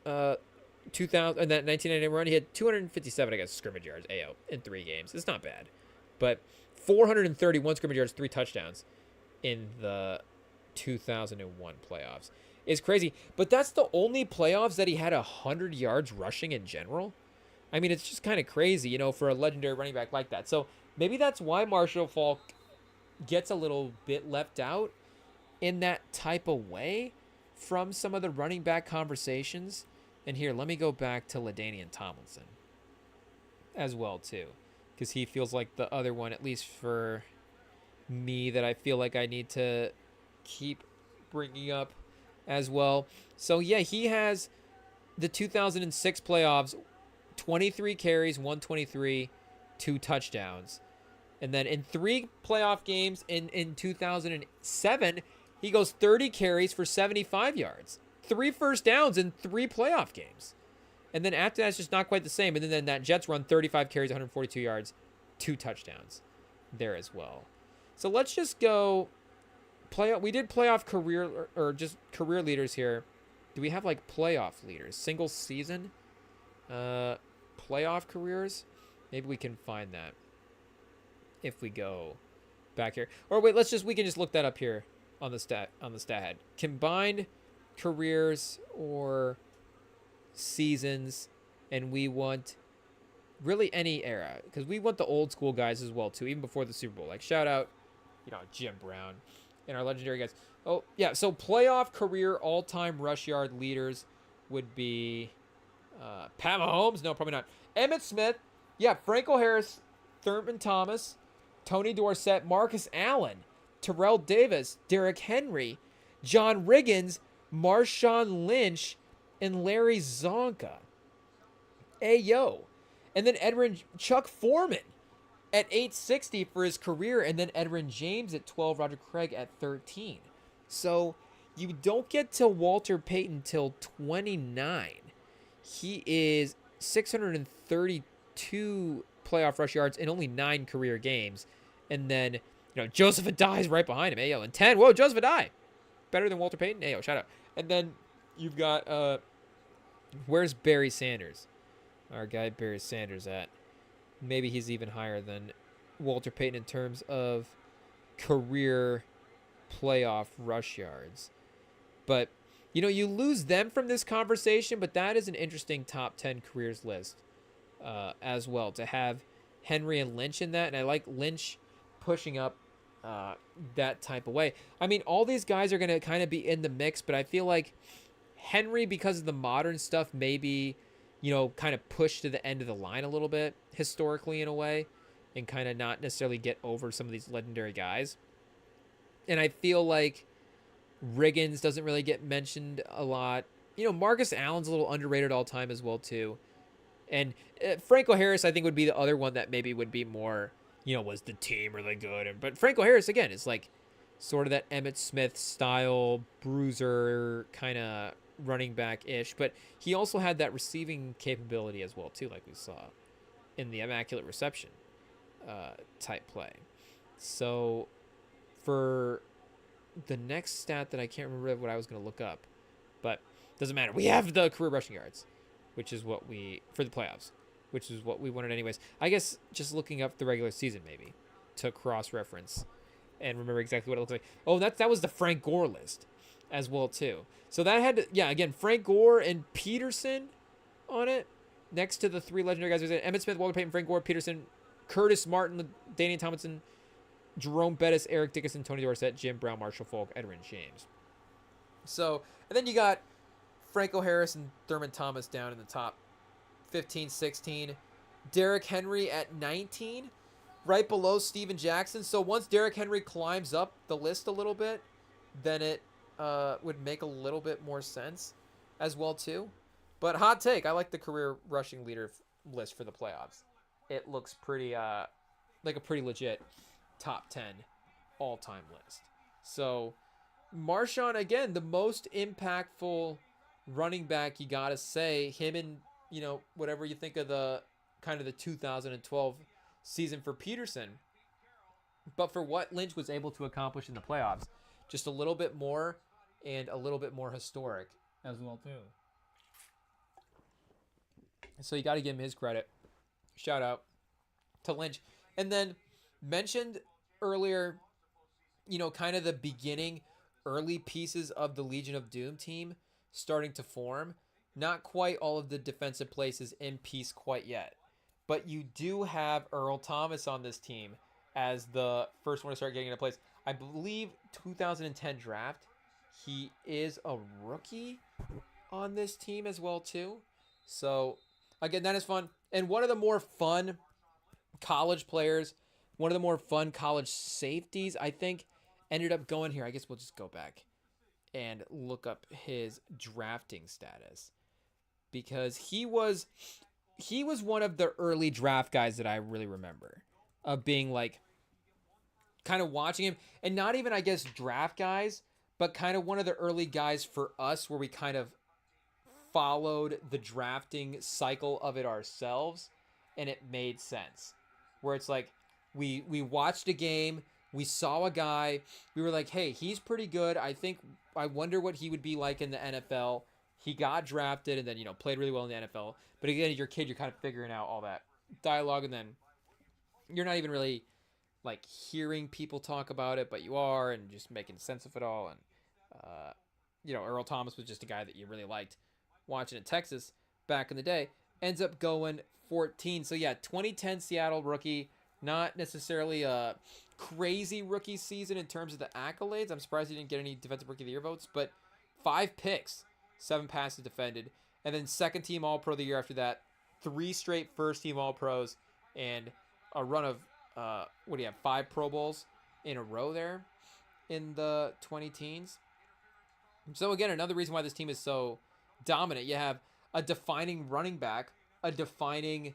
2000 and that 1990 run. He had 257, I guess, scrimmage yards in 3 games. It's not bad, but 431 scrimmage yards, 3 touchdowns in the 2001 playoffs is crazy. But that's the only playoffs that he had 100 yards rushing in general. I mean, it's just kind of crazy, for a legendary running back like that. So maybe that's why Marshall Faulk gets a little bit left out in that type of way from some of the running back conversations. And here, let me go back to LaDainian Tomlinson as well, too, because he feels like the other one, at least for me, that I feel like I need to keep bringing up as well. So, yeah, he has the 2006 playoffs, 23 carries, 123, 2 touchdowns. And then in 3 playoff games in 2007, he goes 30 carries for 75 yards. 3 first downs in 3 playoff games. And then after that, it's just not quite the same. And then that Jets run, 35 carries, 142 yards, 2 touchdowns there as well. So let's just go playoff. We did playoff career or just career leaders here. Do we have like playoff leaders? Single season playoff careers? Maybe we can find that if we go back here. Or wait, we can just look that up here on the stat head. Combined careers or seasons, and we want really any era, because we want the old school guys as well too, even before the Super Bowl. Like shout out, Jim Brown and our legendary guys. Oh yeah, so playoff career all-time rush yard leaders would be Pat Mahomes. No, probably not. Emmitt Smith. Yeah, Franco Harris, Thurman Thomas, Tony Dorsett, Marcus Allen, Terrell Davis, Derrick Henry, John Riggins, Marshawn Lynch, and Larry Zonka. Ayo. And then Chuck Foreman at 860 for his career, and then Edwin James at 12, Roger Craig at 13. So you don't get to Walter Payton till 29. He is 632 playoff rush yards in only 9 career games. And then, Joseph Adai is right behind him. Ayo. And 10. Whoa, Joseph Adai. Better than Walter Payton? Ayo, shout out. And then you've got, where's Barry Sanders? Our guy Barry Sanders at? Maybe he's even higher than Walter Payton in terms of career playoff rush yards. But, you lose them from this conversation, but that is an interesting top 10 careers list as well, to have Henry and Lynch in that. And I like Lynch pushing up that type of way. I mean, all these guys are going to kind of be in the mix, but I feel like Henry, because of the modern stuff, maybe, kind of push to the end of the line a little bit historically in a way, and kind of not necessarily get over some of these legendary guys. And I feel like Riggins doesn't really get mentioned a lot. Marcus Allen's a little underrated all time as well too. And Franco Harris, I think, would be the other one that maybe would be more, was the team really good? But Franco Harris, again, is like sort of that Emmitt Smith style bruiser kind of running back-ish. But he also had that receiving capability as well too, like we saw in the Immaculate Reception type play. So for the next stat that I can't remember what I was going to look up, but doesn't matter. We have the career rushing yards, which is what for the playoffs, which is what we wanted anyways. I guess just looking up the regular season maybe to cross-reference and remember exactly what it looks like. Oh, that was the Frank Gore list as well too. So that had again, Frank Gore and Peterson on it next to the 3 legendary guys. Emmitt Smith, Walter Payton, Frank Gore, Peterson, Curtis Martin, Daniel Tomlinson, Jerome Bettis, Eric Dickerson, Tony Dorsett, Jim Brown, Marshall Faulk, Edwin James. So, and then you got Franco Harris and Thurman Thomas down in the top 15, 16. Derrick Henry at 19, right below Steven Jackson. So once Derrick Henry climbs up the list a little bit, then it would make a little bit more sense as well too. But hot take, I like the career rushing leader list for the playoffs. It looks pretty like a pretty legit top 10 all-time list. So Marshawn, again, the most impactful running back, you gotta say. Him and, whatever you think of the kind of the 2012 season for Peterson. But for what Lynch was able to accomplish in the playoffs, just a little bit more and a little bit more historic as well too. So you got to give him his credit. Shout out to Lynch. And then mentioned earlier, kind of the beginning, early pieces of the Legion of Doom team starting to form. Not quite all of the defensive places in piece quite yet. But you do have Earl Thomas on this team as the first one to start getting into place. I believe 2010 draft, he is a rookie on this team as well too. So again, that is fun. And one of the more fun college players, one of the more fun college safeties, I think, ended up going here. I guess we'll just go back and look up his drafting status. Because he was one of the early draft guys that I really remember. Of being like, kind of watching him. And not even, I guess, draft guys, but kind of one of the early guys for us where we kind of followed the drafting cycle of it ourselves, and it made sense. Where it's like we watched a game, we saw a guy, we were like, hey, he's pretty good. I wonder what he would be like in the NFL. He got drafted and then played really well in the NFL. But again, as your kid, you're kind of figuring out all that dialogue, and then you're not even really like hearing people talk about it, but you are, and just making sense of it all. And Earl Thomas was just a guy that you really liked watching in Texas back in the day. Ends up going 14. So yeah, 2010 Seattle rookie. Not necessarily a crazy rookie season in terms of the accolades. I'm surprised he didn't get any defensive rookie of the year votes, but 5 picks, 7 passes defended, and then second team All-Pro the year after that, 3 straight first team All-Pros, and a run of 5 Pro Bowls in a row there in the 2010s. So again, another reason why this team is so dominant. You have a defining running back, a defining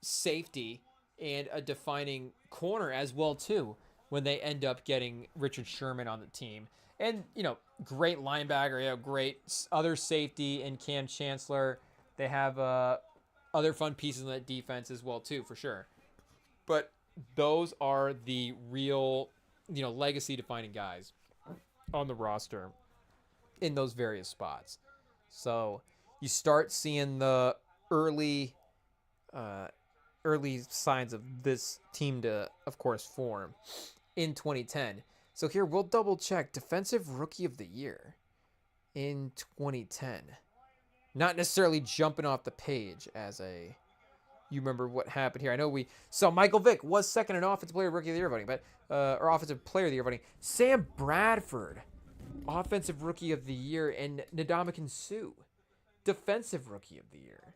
safety, and a defining corner as well too when they end up getting Richard Sherman on the team. And, great linebacker, great other safety in Cam Chancellor. They have other fun pieces in that defense as well too, for sure. But those are the real, legacy defining guys on the roster in those various spots. So you start seeing the early signs of this team to, of course, form in 2010. So here we'll double check defensive rookie of the year in 2010. Not necessarily jumping off the page as you remember what happened here. I know we saw Michael Vick was second in offensive player rookie of the year voting, but or offensive player of the year voting. Sam Bradford, offensive rookie of the year, and Ndamukong Suh, defensive rookie of the year.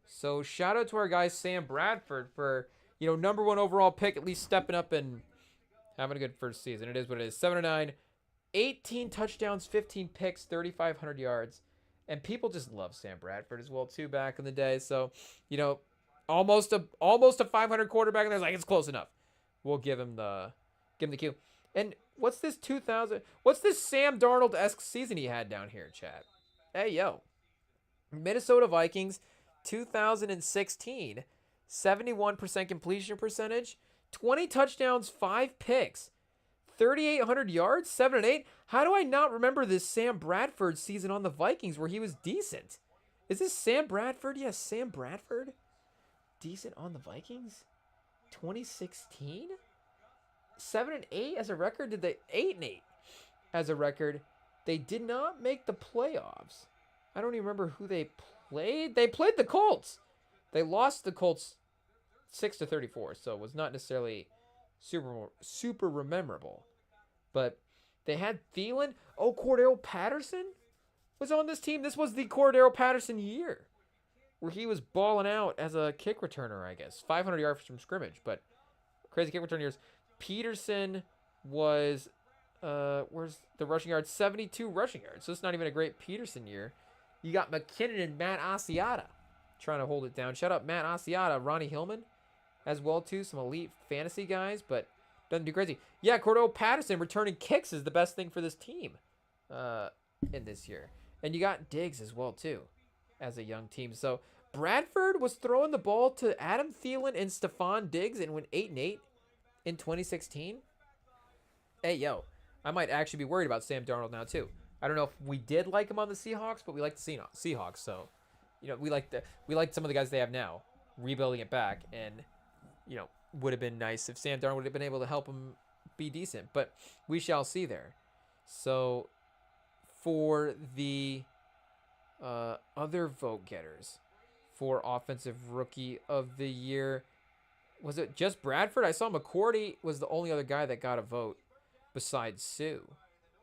So shout out to our guy Sam Bradford for, number 1 overall pick, at least stepping up and having a good first season. It is what it is. 7-9, 18 touchdowns, 15 picks, 3,500 yards. And people just love Sam Bradford as well too back in the day. So, almost a 500 quarterback, and there's like, it's close enough. We'll give him the cue. And what's this Sam Darnold-esque season he had down here, chat? Hey, yo. Minnesota Vikings, 2016, 71% completion percentage, 20 touchdowns, 5 picks, 3,800 yards, 7-8. How do I not remember this Sam Bradford season on the Vikings where he was decent? Is this Sam Bradford? Yes, Sam Bradford. Decent on the Vikings? 2016? 7-8 as a record? 8-8 as a record. They did not make the playoffs. I don't even remember who they played. They played the Colts. They lost the Colts 6-34, so it was not necessarily super memorable. But they had Thielen. Oh, Cordero Patterson was on this team. This was the Cordero Patterson year where he was balling out as a kick returner, I guess. 500 yards from scrimmage, but crazy kick return years. Peterson was where's the rushing yards? 72 rushing yards. So it's not even a great Peterson year. You got McKinnon and Matt Asiata trying to hold it down. Shout out Matt Asiata, Ronnie Hillman as well too. Some elite fantasy guys, but doesn't do crazy. Yeah, Cordell Patterson returning kicks is the best thing for this team in this year. And you got Diggs as well too as a young team. So Bradford was throwing the ball to Adam Thielen and Stephon Diggs and went 8-8 in 2016. Hey, yo, I might actually be worried about Sam Darnold now too. I don't know if we did like him on the Seahawks, but we like the Seahawks. So, we like some of the guys they have now, rebuilding it back, and would have been nice if Sam Darnold would have been able to help him be decent. But we shall see there. So, for the other vote getters for Offensive Rookie of the Year, was it just Bradford? I saw McCourty was the only other guy that got a vote besides Sue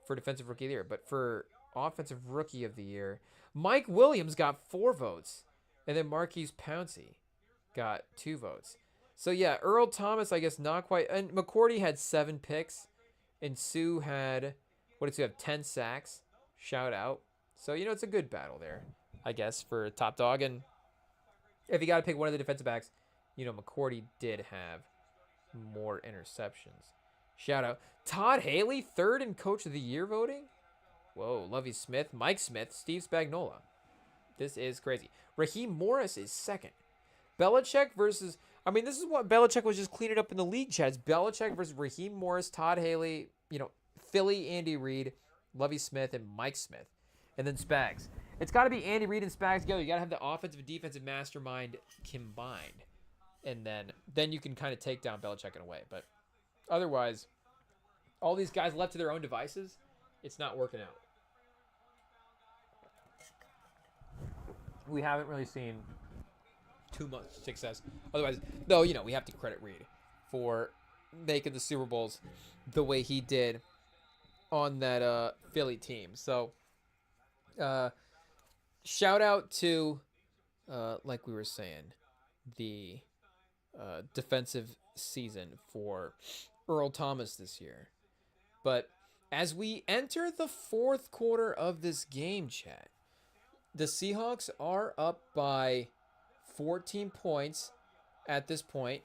for Defensive Rookie of the Year. But for Offensive Rookie of the Year, Mike Williams got 4 votes. And then Marquise Pouncey got 2 votes. So yeah, Earl Thomas, I guess not quite. And McCourty had 7 picks. And Sue had, what did Sue have? 10 sacks. Shout out. So, it's a good battle there, I guess, for top dog. And if you got to pick one of the defensive backs, McCourty did have more interceptions. Shout out. Todd Haley, 3rd in Coach of the Year voting. Whoa, Lovie Smith, Mike Smith, Steve Spagnuolo. This is crazy. Raheem Morris is 2nd. Belichick versus, this is what Belichick was just cleaning up in the league chats. Belichick versus Raheem Morris, Todd Haley, Philly, Andy Reid, Lovie Smith, and Mike Smith. And then Spags. It's got to be Andy Reid and Spags together. You got to have the offensive and defensive mastermind combined. And then you can kind of take down Belichick in a way. But otherwise, all these guys left to their own devices, it's not working out. We haven't really seen too much success. Otherwise, though, we have to credit Reid for making the Super Bowls the way he did on that Philly team. So, shout out to, like we were saying, the defensive season for Earl Thomas this year. But as we enter the 4th quarter of this game, chat, the Seahawks are up by 14 points at this point.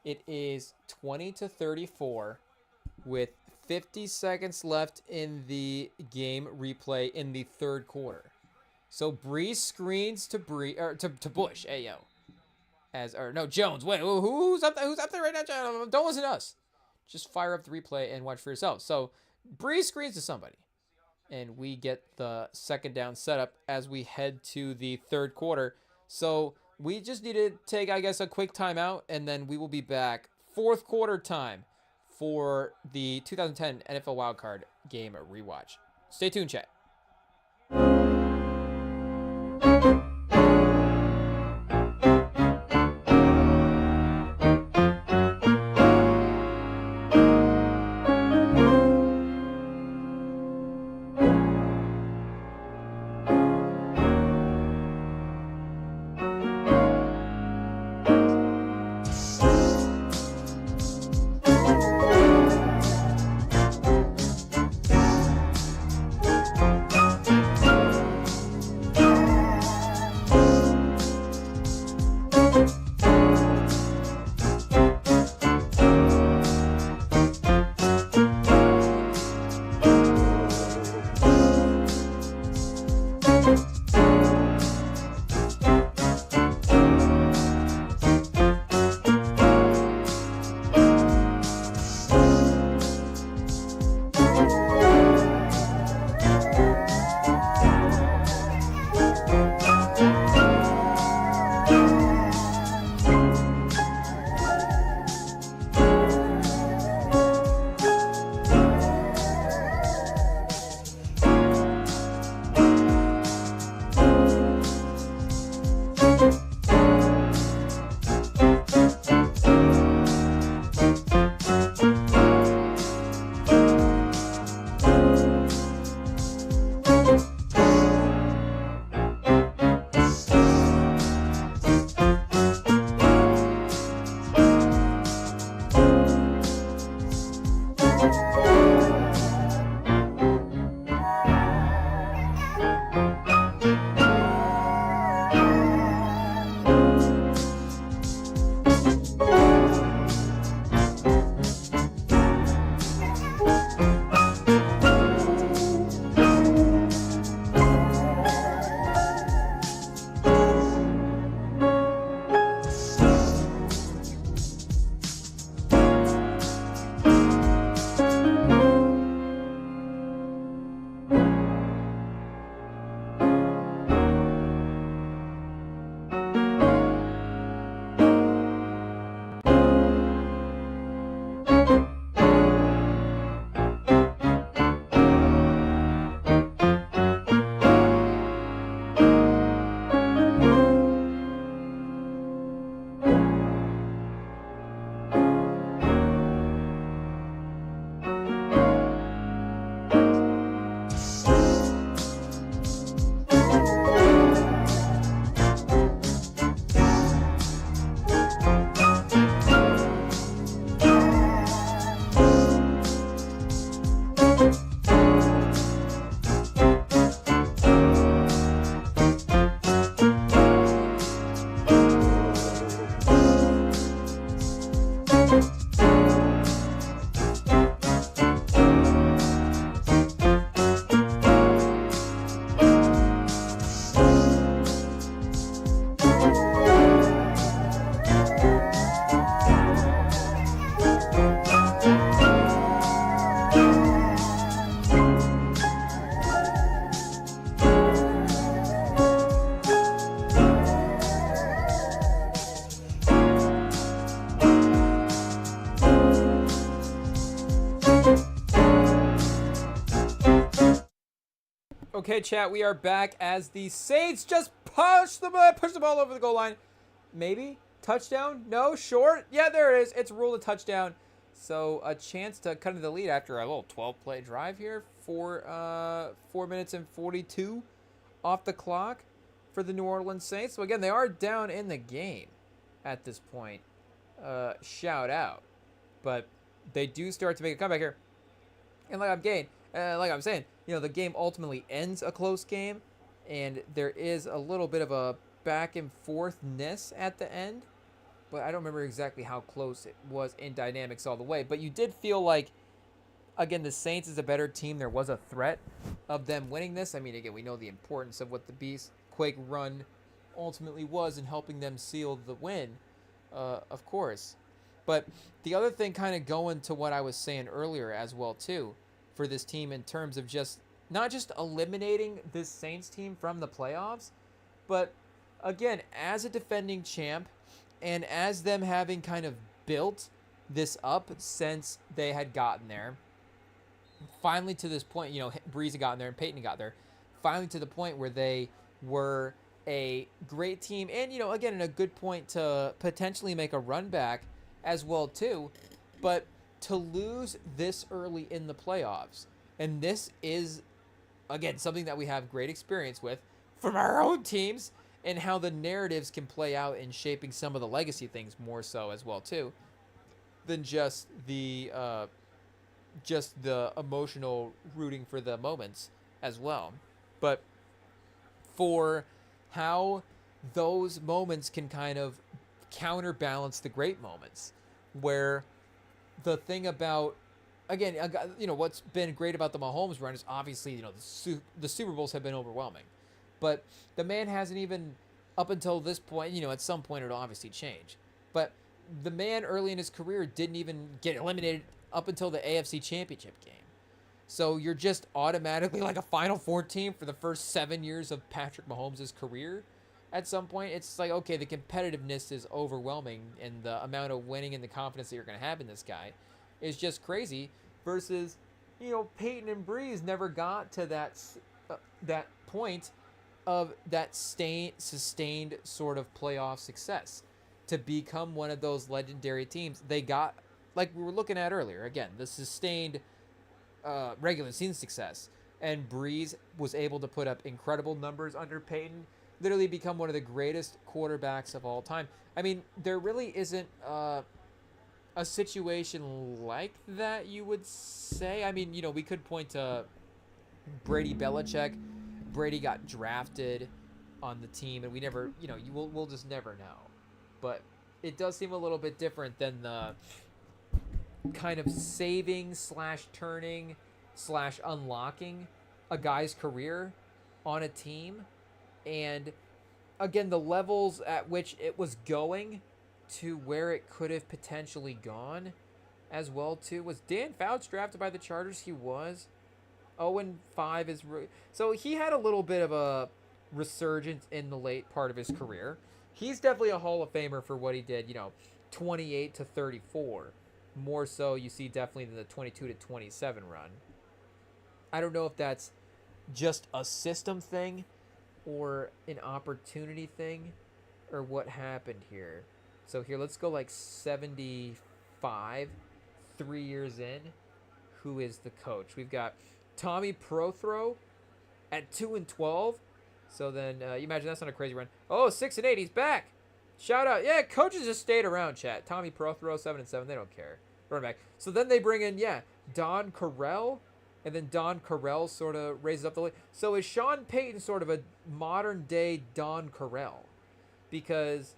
It is 20-34 with 50 seconds left in the game replay in the 3rd quarter. So Brees screens to Bush. Hey, yo. Jones. Wait, who's up there right now? Don't listen to us. Just fire up the replay and watch for yourself. So Brees screens to somebody. And we get the 2nd down setup as we head to the 3rd quarter. So we just need to take, I guess, a quick timeout, and then we will be back 4th quarter time for the 2010 NFL Wildcard Game Rewatch. Stay tuned, chat. Okay, chat, we are back as the Saints just push the ball over the goal line. Maybe touchdown? No, short. Yeah, there it is. It's ruled a touchdown. So a chance to cut into the lead after a little 12-play drive here. 4 minutes and 42 off the clock for the New Orleans Saints. So again, they are down in the game at this point. Shout out, but they do start to make a comeback here. And like I'm saying, the game ultimately ends a close game, and there is a little bit of a back and forthness at the end, but I don't remember exactly how close it was in dynamics all the way. But you did feel like, again, the Saints is a better team. There was a threat of them winning this. I mean, again, we know the importance of what the Quake run ultimately was in helping them seal the win, of course. But the other thing, kind of going to what I was saying earlier as well, too, for this team in terms of just not just eliminating this Saints team from the playoffs, but again, as a defending champ and as them having kind of built this up since they had gotten there, finally to this point, Brees had gotten there and Peyton had got there, finally to the point where they were a great team and, again, in a good point to potentially make a run back as well, too. But to lose this early in the playoffs, and this is, again, something that we have great experience with from our own teams and how the narratives can play out in shaping some of the legacy things more so as well, too, than just the emotional rooting for the moments as well. But for how those moments can kind of counterbalance the great moments, where the thing about, again, what's been great about the Mahomes run is obviously, the Super Bowls have been overwhelming. But the man hasn't even, up until this point, at some point it'll obviously change. But the man early in his career didn't even get eliminated up until the AFC Championship game. So you're just automatically like a Final Four team for the first 7 years of Patrick Mahomes' career. At some point, it's like, okay, the competitiveness is overwhelming, and the amount of winning and the confidence that you're going to have in this guy is just crazy. Versus, Peyton and Brees never got to that point of that sustained sort of playoff success to become one of those legendary teams. They got, like we were looking at earlier, again, the sustained regular season success, and Brees was able to put up incredible numbers under Peyton. Literally become one of the greatest quarterbacks of all time. I mean, there really isn't a situation like that, you would say. I mean, we could point to Brady Belichick. Brady got drafted on the team, and we never, we'll just never know. But it does seem a little bit different than the kind of saving / turning / unlocking a guy's career on a team. And again, the levels at which it was going to where it could have potentially gone as well, too. Was Dan Fouts drafted by the Chargers? He was. 0-5 is... So he had a little bit of a resurgence in the late part of his career. He's definitely a Hall of Famer for what he did, 28 to 34. More so, you see, definitely than the 22 to 27 run. I don't know if that's just a system thing or an opportunity thing, or what happened here. So here, let's go like 75, 3 years in. Who is the coach? We've got Tommy Prothro at 2-12. So then, you imagine that's not a crazy run. Oh, 6-8, he's back. Shout out. Yeah, coaches just stayed around, chat. Tommy Prothro, 7-7, they don't care. Running back. So then they bring in, Don Carell. And then Don Carell sort of raises up the league. So is Sean Payton sort of a modern-day Don Carell? Because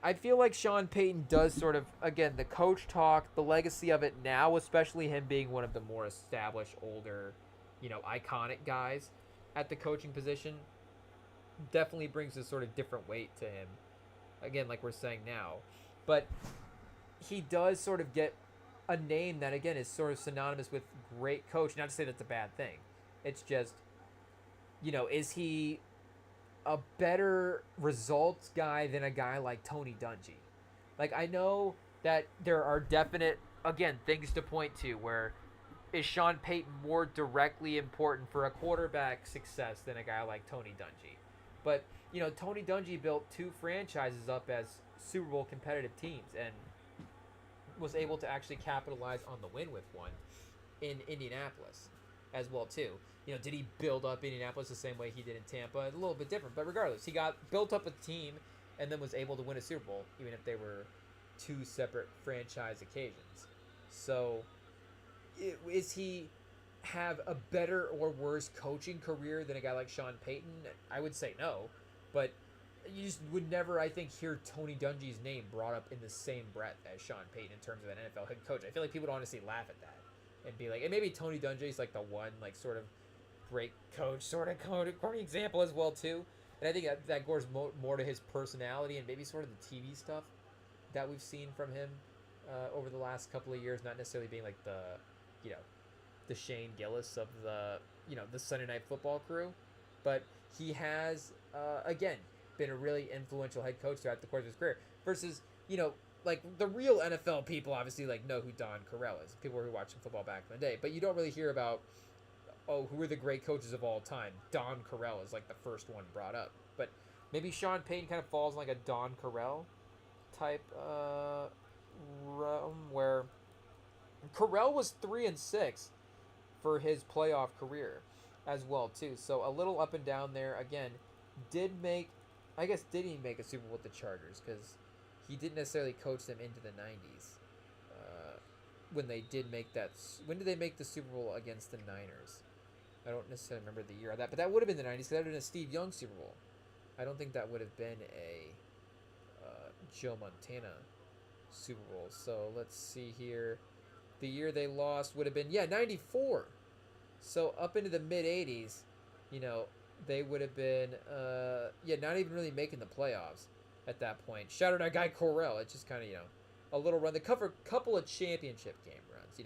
I feel like Sean Payton does sort of, again, the coach talk, the legacy of it now, especially him being one of the more established, older, iconic guys at the coaching position, definitely brings a sort of different weight to him. Again, like we're saying now. But he does sort of get a name that, again, is sort of synonymous with great coach. Not to say that's a bad thing. It's just, is he a better results guy than a guy like Tony Dungy? Like, I know that there are definite, again, things to point to where is Sean Payton more directly important for a quarterback success than a guy like Tony Dungy? But Tony Dungy built two franchises up as Super Bowl competitive teams and was able to actually capitalize on the win with one in Indianapolis as well too. Did he build up Indianapolis the same way he did in Tampa? A little bit different, but regardless, he got built up a team and then was able to win a Super Bowl, even if they were two separate franchise occasions. So, is he have a better or worse coaching career than a guy like Sean Payton? I would say no, but you just would never, I think, hear Tony Dungy's name brought up in the same breath as Sean Payton in terms of an NFL head coach. I feel like people would honestly laugh at that and be like, and maybe Tony Dungy's like the one like sort of great coach sort of corny example as well too. And I think that goes more to his personality and maybe sort of the TV stuff that we've seen from him over the last couple of years, not necessarily being like you know, the Shane Gillis of the Sunday Night Football crew, but he has again been a really influential head coach throughout the course of his career. Versus like the real NFL people obviously like know who Don Carell is. People who were watching football back in the day, but you don't really hear about who are the great coaches of all time. Don Carell is like the first one brought up, but maybe Sean Payton kind of falls in like a Don Carell type realm where Carell was 3-6 for his playoff career as well too. So a little up and down there. Again, did he make a Super Bowl with the Chargers because he didn't necessarily coach them into the 90s. When they did make that, when did they make the Super Bowl against the Niners? I don't necessarily remember the year of that, but that would have been the 90s because that would have been a Steve Young Super Bowl. I don't think that would have been a Joe Montana Super Bowl. So let's see here. The year they lost would have been 94. So up into the mid 80s, they would have been not even really making the playoffs at that point. Shout out our guy Corell. It's just kind of a little run. They cover a couple of championship game runs,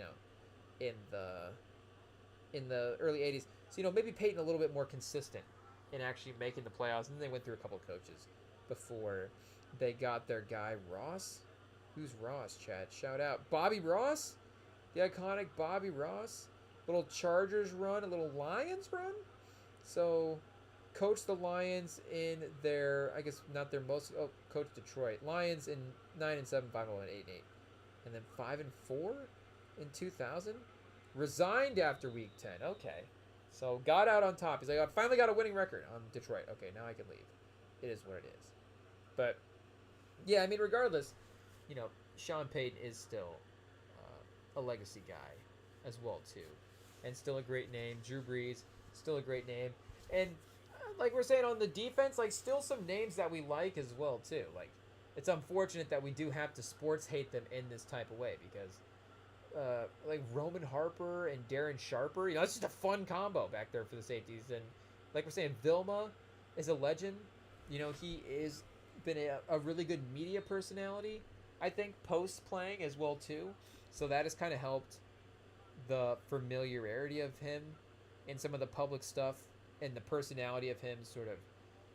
in the early 80s. So maybe Peyton a little bit more consistent in actually making the playoffs, and then they went through a couple of coaches before they got their guy Ross. Who's Ross, Chad? Shout out Bobby Ross, the iconic Bobby Ross. Little Chargers run, a little Lions run. So, coached the Lions in their, I guess not their most. Oh, coached Detroit Lions in 9-7, 5-1, 8-8, and then 5-4 in 2000. Resigned after Week 10. Okay, so got out on top. He's like, I finally got a winning record on Detroit. Okay, now I can leave. It is what it is. But yeah, I mean, regardless, Sean Payton is still a legacy guy as well too, and still a great name. Drew Brees, still a great name, and like we're saying on the defense, like still some names that we like as well too. Like it's unfortunate that we do have to sports hate them in this type of way because like Roman Harper and Darren Sharper, it's just a fun combo back there for the safeties. And like we're saying, Vilma is a legend. He is been a really good media personality, I think, post playing as well too. So that has kind of helped the familiarity of him in some of the public stuff and the personality of him sort of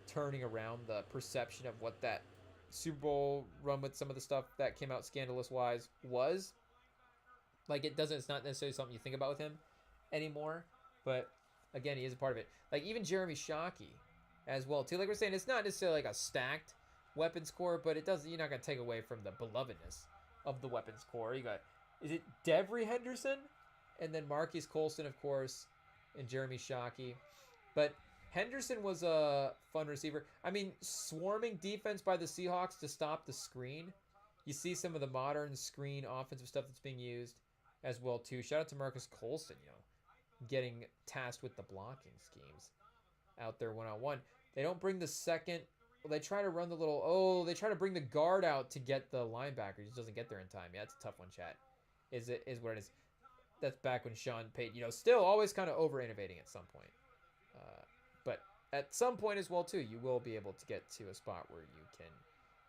turning around the perception of what that Super Bowl run with some of the stuff that came out scandalous wise was. Like it's not necessarily something you think about with him anymore, but again, he is a part of it. Like even Jeremy Shockey as well too. Like we're saying, it's not necessarily like a stacked weapons core, but you're not gonna take away from the belovedness of the weapons core. You got, is it Devery Henderson? And then Marquise Colston, of course, and Jeremy Shockey. But Henderson was a fun receiver. I mean, swarming defense by the Seahawks to stop the screen. You see some of the modern screen offensive stuff that's being used as well, too. Shout out to Marcus Colston, getting tasked with the blocking schemes out there one-on-one. They don't bring the second. Well, they try to run the little. They try to bring the guard out to get the linebacker. He just doesn't get there in time. Yeah, it's a tough one, chat. Is what it is. That's back when Sean Payton, still always kind of over-innovating at some point. But at some point as well, too, you will be able to get to a spot where you can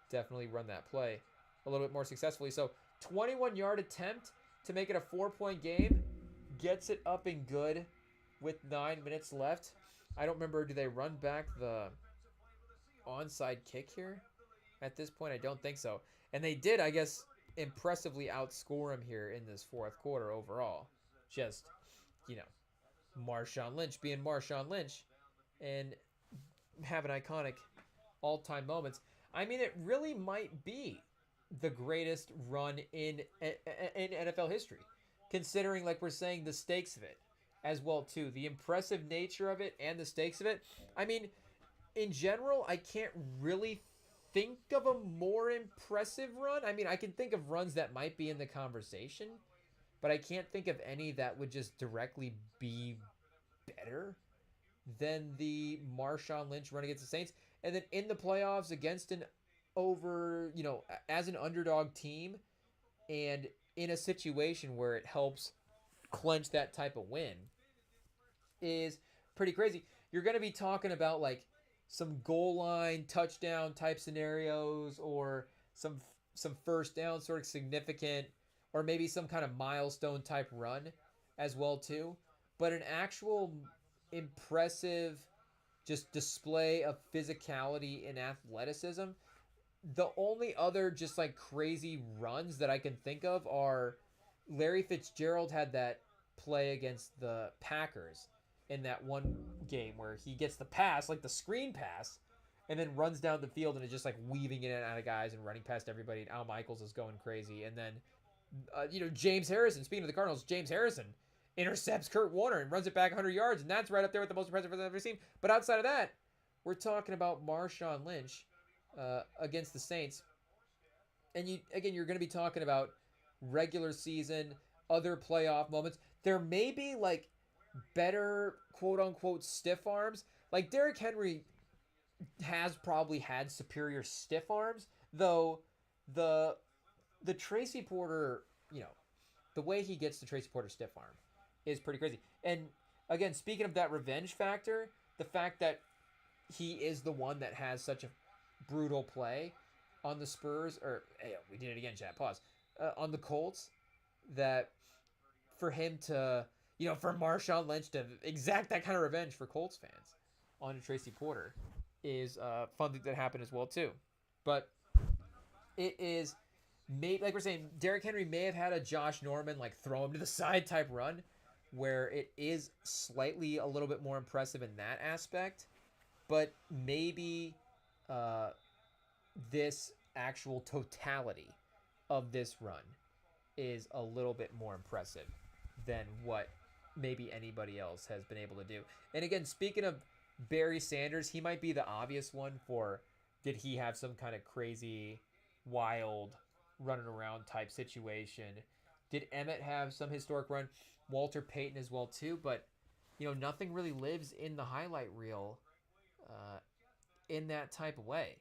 definitely run that play a little bit more successfully. So 21-yard attempt to make it a 4-point game. Gets it up and good with 9 minutes left. I don't remember, do they run back the onside kick here? At this point, I don't think so. And they did, I guess, impressively outscore him here in this fourth quarter overall. just, you know, Marshawn Lynch being Marshawn Lynch and having iconic all-time moments. I mean, it really might be the greatest run in NFL history, considering, like we're saying, the stakes of it as well too, the impressive nature of it and the stakes of it. I mean, in general, I can't really think of a more impressive run. I mean, I can think of runs that might be in the conversation, but I can't think of any that would just directly be better than the Marshawn Lynch run against the Saints. And then in the playoffs against an as an underdog team and in a situation where it helps clinch that type of win is pretty crazy. You're going to be talking about like some goal line touchdown type scenarios or some first down sort of significant or maybe some kind of milestone type run as well too. But an actual impressive just display of physicality and athleticism. The only other just like crazy runs that I can think of are Larry Fitzgerald had that play against the Packers in that one game where he gets the pass, like the screen pass, and then runs down the field and is just like weaving in and out of guys and running past everybody. And Al Michaels is going crazy. And then, James Harrison, speaking of the Cardinals, James Harrison intercepts Kurt Warner and runs it back 100 yards. And that's right up there with the most impressive I've ever seen. But outside of that, we're talking about Marshawn Lynch against the Saints. And you're going to be talking about regular season, other playoff moments. There may be like better quote unquote stiff arms. Like Derrick Henry has probably had superior stiff arms, though the Tracy Porter, the way he gets the Tracy Porter stiff arm is pretty crazy. And again, speaking of that revenge factor, the fact that he is the one that has such a brutal play on the Spurs, or hey, we did it again, chat, pause, on the Colts, that for him to, for Marshawn Lynch to exact that kind of revenge for Colts fans on Tracy Porter is a fun thing that happened as well too. But it is, like we're saying, Derrick Henry may have had a Josh Norman like throw him to the side type run where it is slightly a little bit more impressive in that aspect, but maybe this actual totality of this run is a little bit more impressive than what maybe anybody else has been able to do. And again, speaking of Barry Sanders, he might be the obvious one for, did he have some kind of crazy, wild, running around type situation? Did Emmett have some historic run? Walter Payton as well too, but nothing really lives in the highlight reel in that type of way.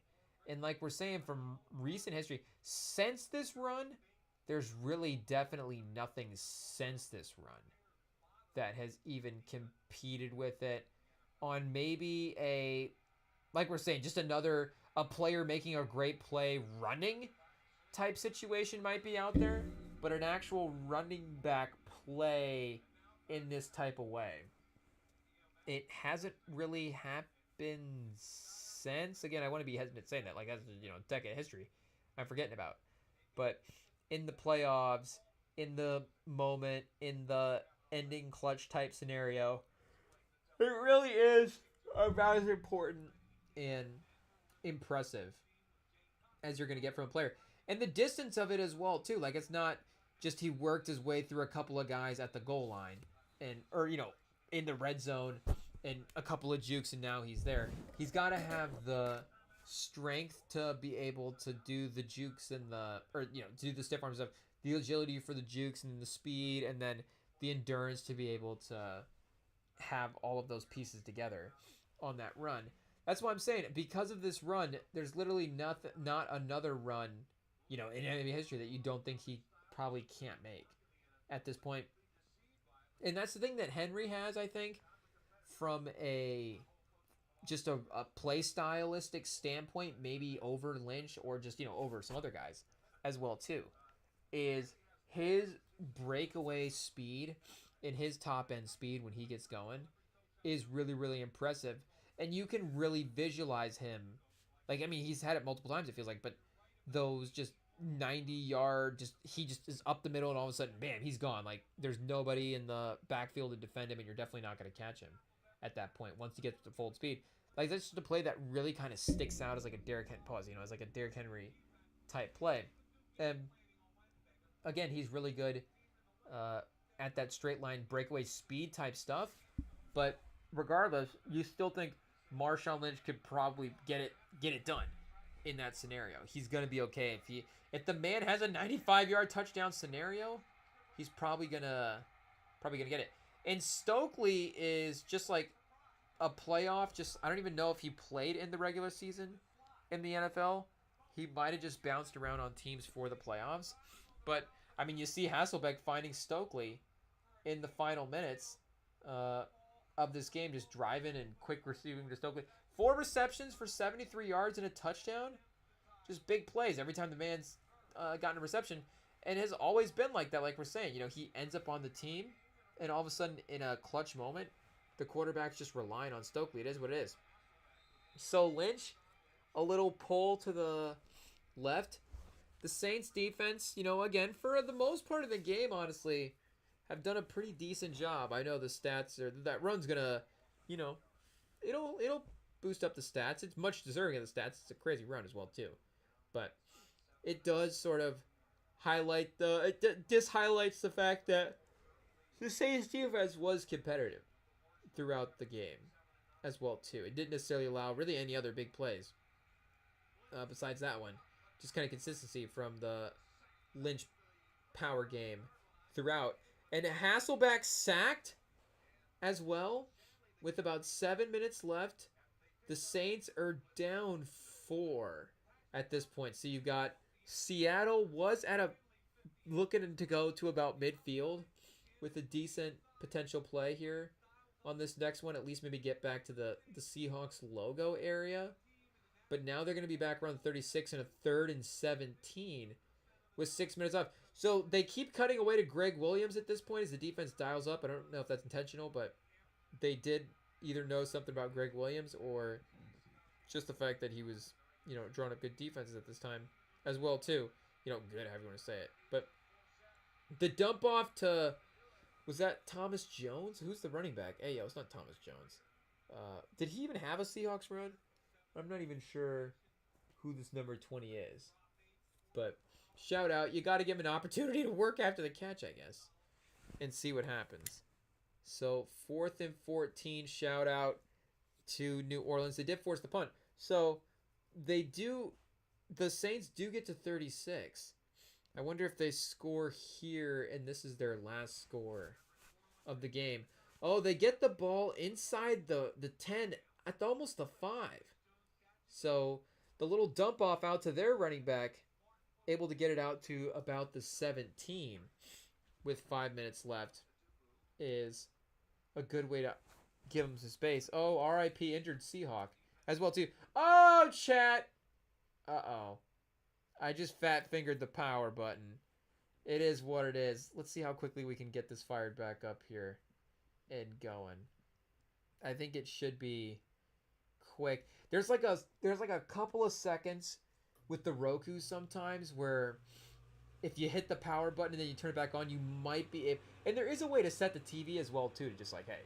And like we're saying, from recent history, since this run, there's really definitely nothing since this run that has even competed with it on maybe like we're saying, just a player making a great play running type situation might be out there, but an actual running back play in this type of way, it hasn't really happened since. Again, I want to be hesitant saying that, like that's a decade of history I'm forgetting about. But in the playoffs, in the moment, in the ending clutch type scenario, it really is about as important and impressive as you're going to get from a player. And the distance of it as well, too. Like, it's not just he worked his way through a couple of guys at the goal line or in the red zone and a couple of jukes and now he's there. He's got to have the strength to be able to do the jukes and do the stiff arm stuff, the agility for the jukes and the speed, and then the endurance to be able to have all of those pieces together on that run. That's why I'm saying, because of this run, there's literally not another run, in NBA history that you don't think he probably can't make at this point. And that's the thing that Henry has, I think, from a play stylistic standpoint, maybe over Lynch or just, over some other guys as well too, is his breakaway speed and his top end speed when he gets going is really, really impressive. And you can really visualize him. Like, I mean, he's had it multiple times, it feels like, but those just 90-yard, he just is up the middle, and all of a sudden, bam, he's gone. Like, there's nobody in the backfield to defend him, and you're definitely not going to catch him at that point once he gets to full speed. Like, that's just a play that really kind of sticks out as like a Derrick Henry pause, as like a Derrick Henry type play. And again, he's really good at that straight line breakaway speed type stuff. But regardless, you still think Marshawn Lynch could probably get it done in that scenario. He's gonna be okay if the man has a 95-yard touchdown scenario, he's probably gonna get it. And Stokely is just like a playoff. I don't even know if he played in the regular season in the NFL. He might have just bounced around on teams for the playoffs. But I mean, you see Hasselbeck finding Stokely in the final minutes of this game, just driving and quick receiving to Stokely. 4 receptions for 73 yards and a touchdown. Just big plays every time the man's gotten a reception. And has always been like that, like we're saying. He ends up on the team, and all of a sudden, in a clutch moment, the quarterback's just relying on Stokely. It is what it is. So Lynch, a little pull to the left. The Saints defense, again, for the most part of the game, honestly, have done a pretty decent job. I know the stats that run's gonna, it'll boost up the stats. It's much deserving of the stats. It's a crazy run as well too, but it does sort of highlight dishighlights the fact that the Saints defense was competitive throughout the game as well too. It didn't necessarily allow really any other big plays besides that one. Just kind of consistency from the Lynch power game throughout. And Hasselbeck sacked as well with about 7 minutes left. The Saints are down 4 at this point. So you've got Seattle was looking to go to about midfield with a decent potential play here on this next one. At least maybe get back to the Seahawks logo area. But now they're going to be back around 36 and a 3rd and 17 with 6 minutes left. So they keep cutting away to Greg Williams at this point as the defense dials up. I don't know if that's intentional, but they did either know something about Greg Williams or just the fact that he was, drawing up good defenses at this time as well too. Good, however you want to say it. But the dump off to, was that Thomas Jones? Who's the running back? Hey, it's not Thomas Jones. Did he even have a Seahawks run? I'm not even sure who this number 20 is. But shout out. You got to give him an opportunity to work after the catch, I guess, and see what happens. So 4th and 14, shout out to New Orleans. They did force the punt. So the Saints do get to 36. I wonder if they score here, and this is their last score of the game. Oh, they get the ball inside the 10 at almost the 5. So the little dump off out to their running back, able to get it out to about the 17 with 5 minutes left, is a good way to give them some space. Oh, RIP injured Seahawk as well too. Oh, chat. Uh-oh. I just fat fingered the power button. It is what it is. Let's see how quickly we can get this fired back up here and going. I think it should be quick. There's like a couple of seconds with the Roku sometimes where if you hit the power button and then you turn it back on, you might be and there is a way to set the TV as well too, to just like, hey,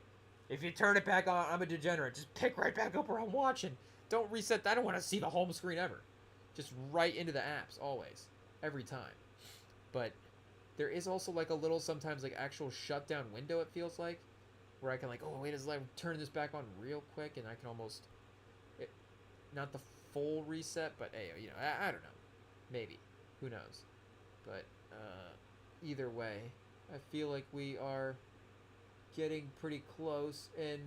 if you turn it back on, I'm a degenerate, just pick right back up where I'm watching. Don't reset that. I don't want to see the home screen ever. Just right into the apps always, every time. But there is also like a little sometimes like actual shutdown window, it feels like, where I can like, oh wait, is like turn this back on real quick, and I can almost not the full reset, but hey, I don't know, maybe, who knows. But either way, I feel like we are getting pretty close. And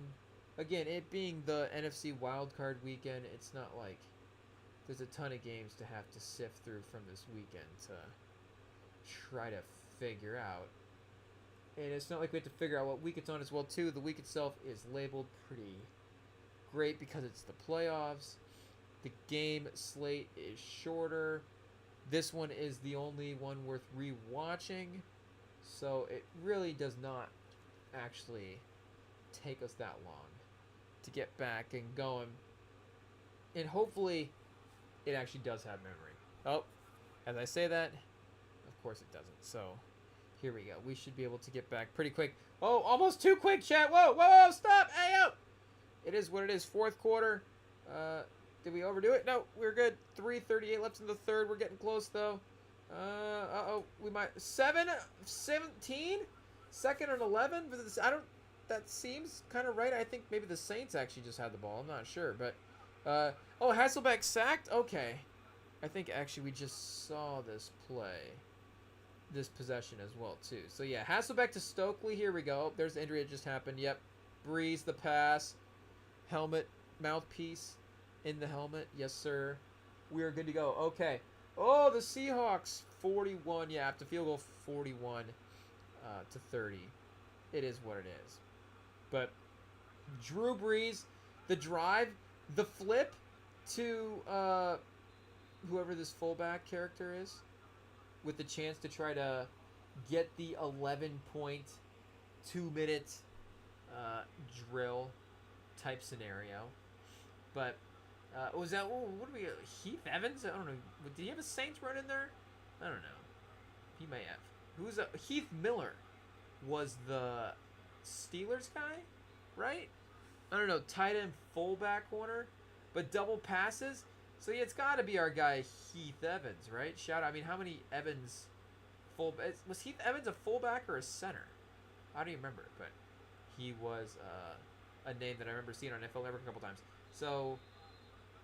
again, it being the NFC wildcard weekend, it's not like there's a ton of games to have to sift through from this weekend to try to figure out. And it's not like we have to figure out what week it's on as well too. The week itself is labeled pretty great because it's the playoffs. The game slate is shorter. This one is the only one worth rewatching, so it really does not actually take us that long to get back and going. And hopefully it actually does have memory. Oh, As I say that, of course it doesn't. So here we go. We should be able to get back pretty quick. Oh, almost too quick, chat. Whoa, whoa, stop. Hey, yo. It is what it is. Fourth quarter. Did we overdo it? No, we're good. 3:38 left in the third. We're getting close, though. Uh-oh. We might... 17? Second and 11? I don't... That seems kind of right. I think maybe the Saints actually just had the ball. I'm not sure, but... oh, Hasselbeck sacked? Okay. I think actually we just saw this play. This possession as well, too. So, yeah, Hasselbeck to Stokely. Here we go. There's the injury that just happened. Yep. Brees, the pass. Helmet, mouthpiece in the helmet. Yes, sir. We are good to go. Okay. Oh, the Seahawks. 41. Yeah, after field goal, 41 to 30. It is what it is. But Drew Brees, the drive, the flip to whoever this fullback character is, with the chance to try to get the 11-point, 2-minute drill type scenario. But was that, what do we, Heath Evans? I don't know. Did he have a Saints run in there? I don't know. He may have. Heath Miller was the Steelers guy, right? I don't know, tight end fullback corner, but double passes. So yeah, it's got to be our guy Heath Evans, right? Shout out. I mean, how many Evans was Heath Evans a fullback or a center? I don't even remember, but he was a name that I remember seeing on NFL Network a couple times. So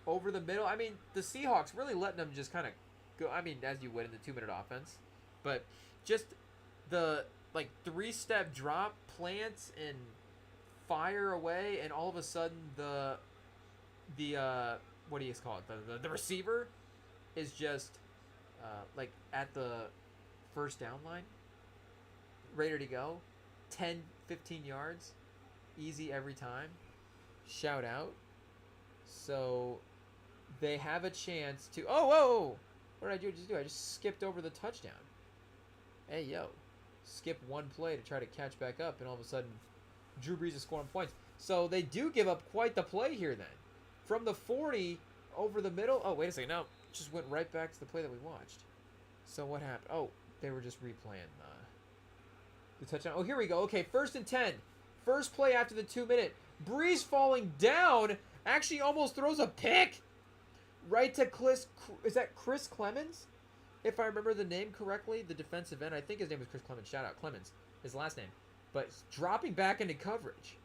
over the middle, I mean, the Seahawks really letting them just kind of go. I mean, as you would in the 2-minute offense, but just the like 3-step drop, plants, and fire away, and all of a sudden the what do you call it? The receiver is just like at the first down line, ready to go, 10, 15 yards, easy every time. Shout out. So they have a chance to. Oh, whoa! What did I just do? I just skipped over the touchdown. Hey, yo. Skip one play to try to catch back up, and all of a sudden, Drew Brees is scoring points. So they do give up quite the play here then. From the 40 over the middle. Oh, wait a second. No, just went right back to the play that we watched. So what happened? Oh, they were just replaying the touchdown. Oh, here we go. Okay, 1st and 10. First play after the 2-minute. Brees falling down. Actually almost throws a pick. Right to is that Chris Clemens? If I remember the name correctly, the defensive end. I think his name was Chris Clemens. Shout out Clemens, his last name. But he's dropping back into coverage.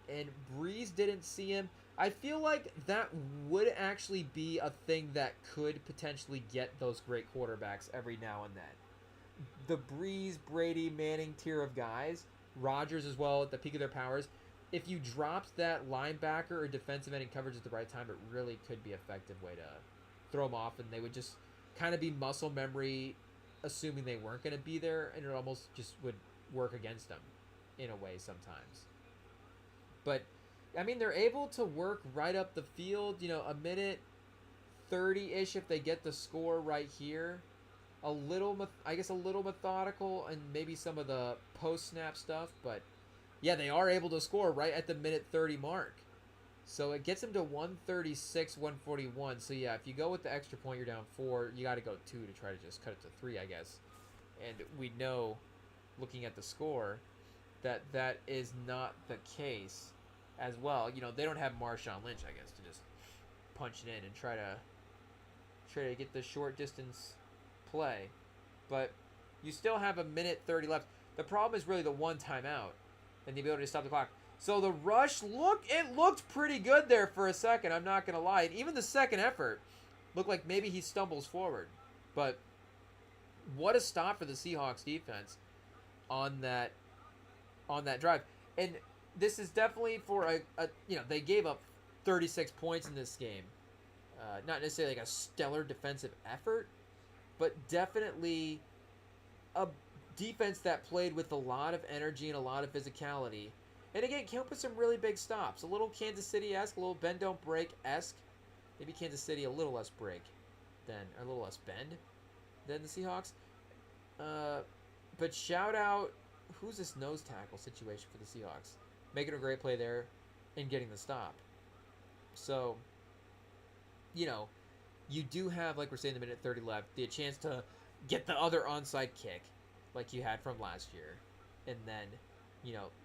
And Brees didn't see him. I feel like that would actually be a thing that could potentially get those great quarterbacks every now and then. The Brees, Brady, Manning tier of guys, Rodgers as well at the peak of their powers. If you dropped that linebacker or defensive end in coverage at the right time, it really could be an effective way to throw them off, and they would just kind of be muscle memory, assuming they weren't going to be there, and it almost just would work against them in a way sometimes. But I mean, they're able to work right up the field, a minute 30-ish if they get the score right here. A little methodical, and maybe some of the post-snap stuff, but yeah, they are able to score right at the minute 30 mark. So it gets them to 136, 141. So yeah, if you go with the extra point, you're down 4. You got to go 2 to try to just cut it to 3, I guess. And we know, looking at the score, that is not the case as well. They don't have Marshawn Lynch, I guess, to just punch it in and try to get the short distance play. But you still have a minute 30 left. The problem is really the one timeout and the ability to stop the clock. So the rush, it looked pretty good there for a second, I'm not going to lie. And even the second effort looked like maybe he stumbles forward. But what a stop for the Seahawks defense on that drive. And this is definitely for they gave up 36 points in this game. Not necessarily like a stellar defensive effort, but definitely a defense that played with a lot of energy and a lot of physicality. And again, came up with some really big stops. A little Kansas City-esque, a little bend don't break-esque. Maybe Kansas City a little less break a little less bend than the Seahawks. But shout out, who's this nose tackle situation for the Seahawks? Making a great play there and getting the stop. So, you do have, like we're saying, the minute 30 left, the chance to get the other onside kick, like you had from last year, and then,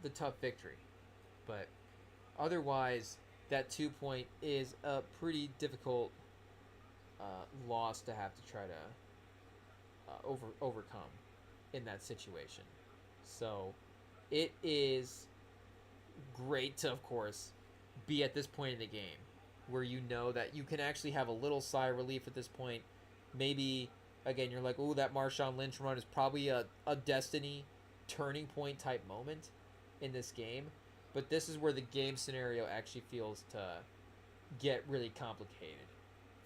the tough victory. But otherwise, that 2 point is a pretty difficult loss to have to try to overcome in that situation. So it is great to, of course, be at this point in the game where you know that you can actually have a little sigh of relief at this point. Maybe, again, you're like, oh, that Marshawn Lynch run is probably a destiny turning point type moment in this game. But this is where the game scenario actually feels to get really complicated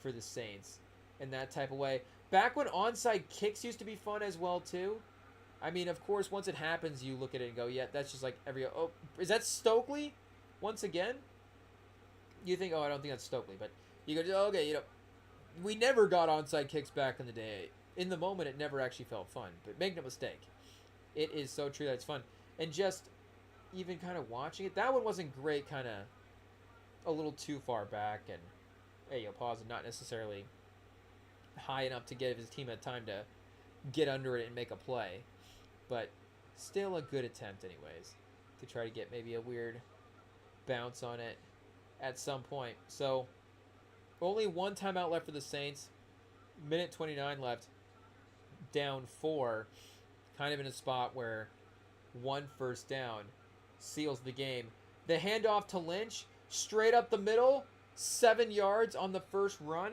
for the Saints in that type of way. Back when onside kicks used to be fun as well, too. I mean, of course, once it happens, you look at it and go, yeah, that's just like oh, is that Stokely once again? You think, oh, I don't think that's Stokely. But you go, oh, okay, we never got onside kicks back in the day. In the moment, it never actually felt fun. But make no mistake, it is so true that it's fun. And just even kind of watching it, that one wasn't great, kind of a little too far back. And, hey, pause and not necessarily high enough to give his team a time to get under it and make a play. But still a good attempt anyways to try to get maybe a weird bounce on it at some point. So only one timeout left for the Saints. Minute 29 left. Down 4. Kind of in a spot where one first down seals the game. The handoff to Lynch. Straight up the middle. 7 yards on the first run.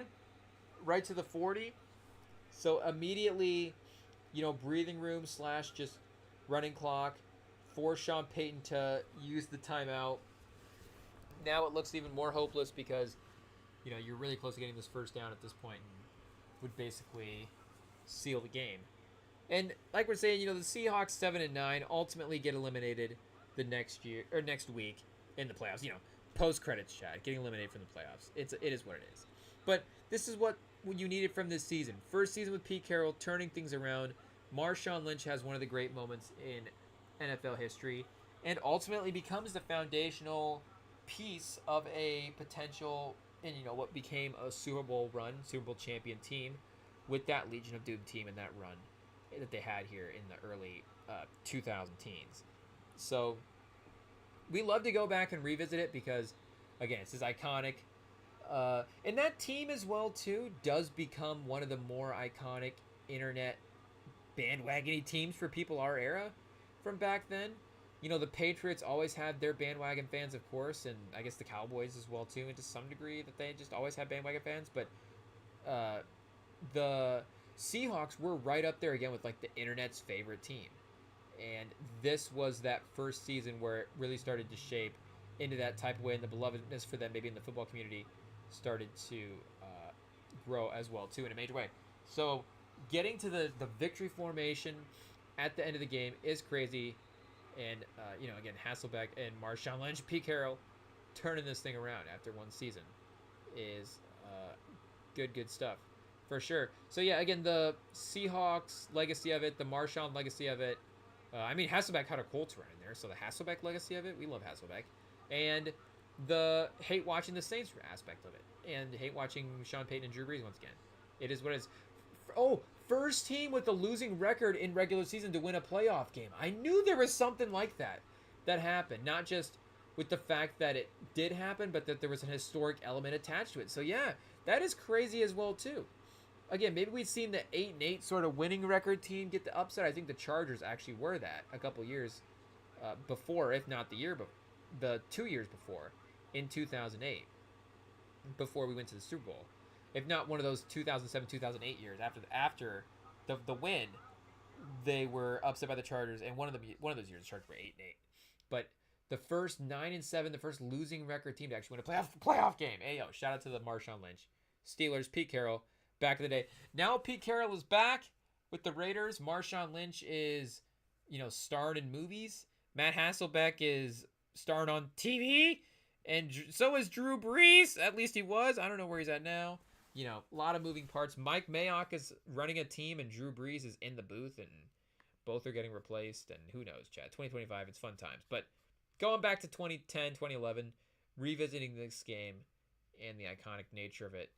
Right to the 40. So immediately, breathing room / just running clock. Force Sean Payton to use the timeout. Now it looks even more hopeless because, you're really close to getting this first down at this point and would basically seal the game. And like we're saying, the Seahawks 7-9 ultimately get eliminated the next week in the playoffs. Post credits, Chad, getting eliminated from the playoffs. It is what it is. But this is what you needed from this season. First season with Pete Carroll, turning things around. Marshawn Lynch has one of the great moments in NFL history and ultimately becomes the foundational piece of a potential and what became a Super Bowl champion team with that Legion of Doom team and that run that they had here in the early 2000 teens. So we love to go back and revisit it because, again, it's iconic. And that team as well, too, does become one of the more iconic internet bandwagon-y teams for people our era from back then. The Patriots always had their bandwagon fans, of course, and I guess the Cowboys as well, too, and to some degree that they just always had bandwagon fans. But the Seahawks were right up there again with, like, the internet's favorite team. And this was that first season where it really started to shape into that type of way, and the belovedness for them maybe in the football community started to grow as well, too, in a major way. So getting to the victory formation at the end of the game is crazy. And, again, Hasselbeck and Marshawn Lynch, Pete Carroll, turning this thing around after one season is good stuff for sure. So, yeah, again, the Seahawks legacy of it, the Marshawn legacy of it. Hasselbeck had a Colts run in there, so the Hasselbeck legacy of it, we love Hasselbeck. And the hate watching the Saints aspect of it. And hate watching Sean Payton and Drew Brees once again. It is what it is. Oh, first team with a losing record in regular season to win a playoff game. I knew there was something like that happened. Not just with the fact that it did happen, but that there was an historic element attached to it. So, yeah, that is crazy as well, too. Again, maybe we've seen the 8-8 sort of winning record team get the upset. I think the Chargers actually were that a couple years before, if not the 2 years before, in 2008, before we went to the Super Bowl. If not one of those 2007-2008 years after the win, they were upset by the Chargers, and one of those years the Chargers were 8-8. But the first 9-7, the first losing record team to actually win a playoff game. Hey, shout out to the Marshawn Lynch Steelers, Pete Carroll, back in the day. Now Pete Carroll is back with the Raiders. Marshawn Lynch is, starred in movies. Matt Hasselbeck is starred on TV, and so is Drew Brees. At least he was. I don't know where he's at now. A lot of moving parts. Mike Mayock is running a team, and Drew Brees is in the booth, and both are getting replaced, and who knows, Chad. 2025, it's fun times. But going back to 2010, 2011, revisiting this game and the iconic nature of it,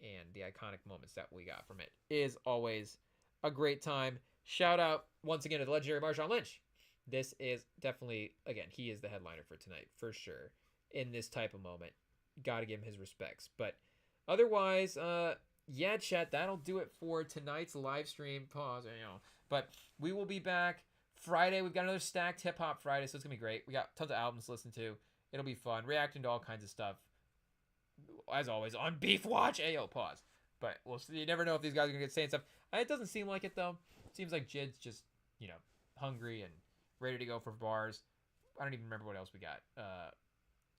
and the iconic moments that we got from it is always a great time. Shout out once again to the legendary Marshawn Lynch. This is definitely, again, he is the headliner for tonight, for sure, in this type of moment. Got to give him his respects. But otherwise, yeah, chat, that'll do it for tonight's live stream. Pause, But we will be back Friday. We've got another stacked Hip Hop Friday, so it's going to be great. We got tons of albums to listen to. It'll be fun. Reacting to all kinds of stuff. As always, on Beef Watch. Ayo, pause. But we'll see. You never know if these guys are going to get saying stuff. It doesn't seem like it, though. It seems like Jid's just, hungry and ready to go for bars. I don't even remember what else we got.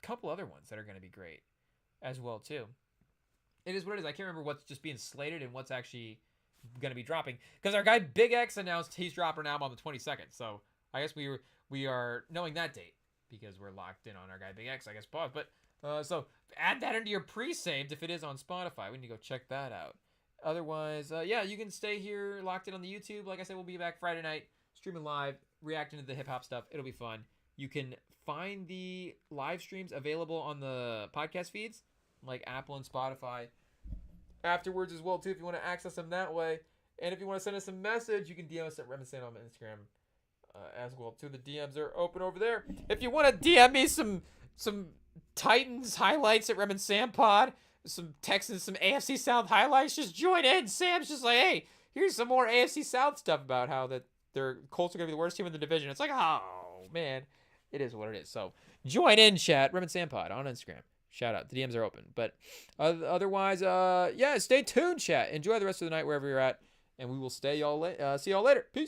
Couple other ones that are going to be great as well, too. It is what it is. I can't remember what's just being slated and what's actually going to be dropping. Because our guy Big X announced he's dropping an album on the 22nd. So I guess we are knowing that date because we're locked in on our guy Big X, I guess, pause. But so add that into your pre-saved if it is on Spotify. We need to go check that out. Otherwise, yeah, you can stay here locked in on the YouTube. Like I said, we'll be back Friday night, streaming live, reacting to the hip-hop stuff. It'll be fun. You can find the live streams available on the podcast feeds, like Apple and Spotify, afterwards as well, too, if you want to access them that way. And if you want to send us a message, you can DM us at REMINGTONM on Instagram as well, too. The DMs are open over there. If you want to DM me some Titans highlights at REMINGTOM Pod, some Texans, some AFC South highlights, just join in. Sam's just like, hey, here's some more AFC South stuff about how that their Colts are going to be the worst team in the division. It's like, oh, man, it is what it is. So join in, chat. REMINGTOM Pod on Instagram. Shout out. The DMs are open. But otherwise, yeah, stay tuned, chat. Enjoy the rest of the night wherever you're at. And we will see y'all later. Peace.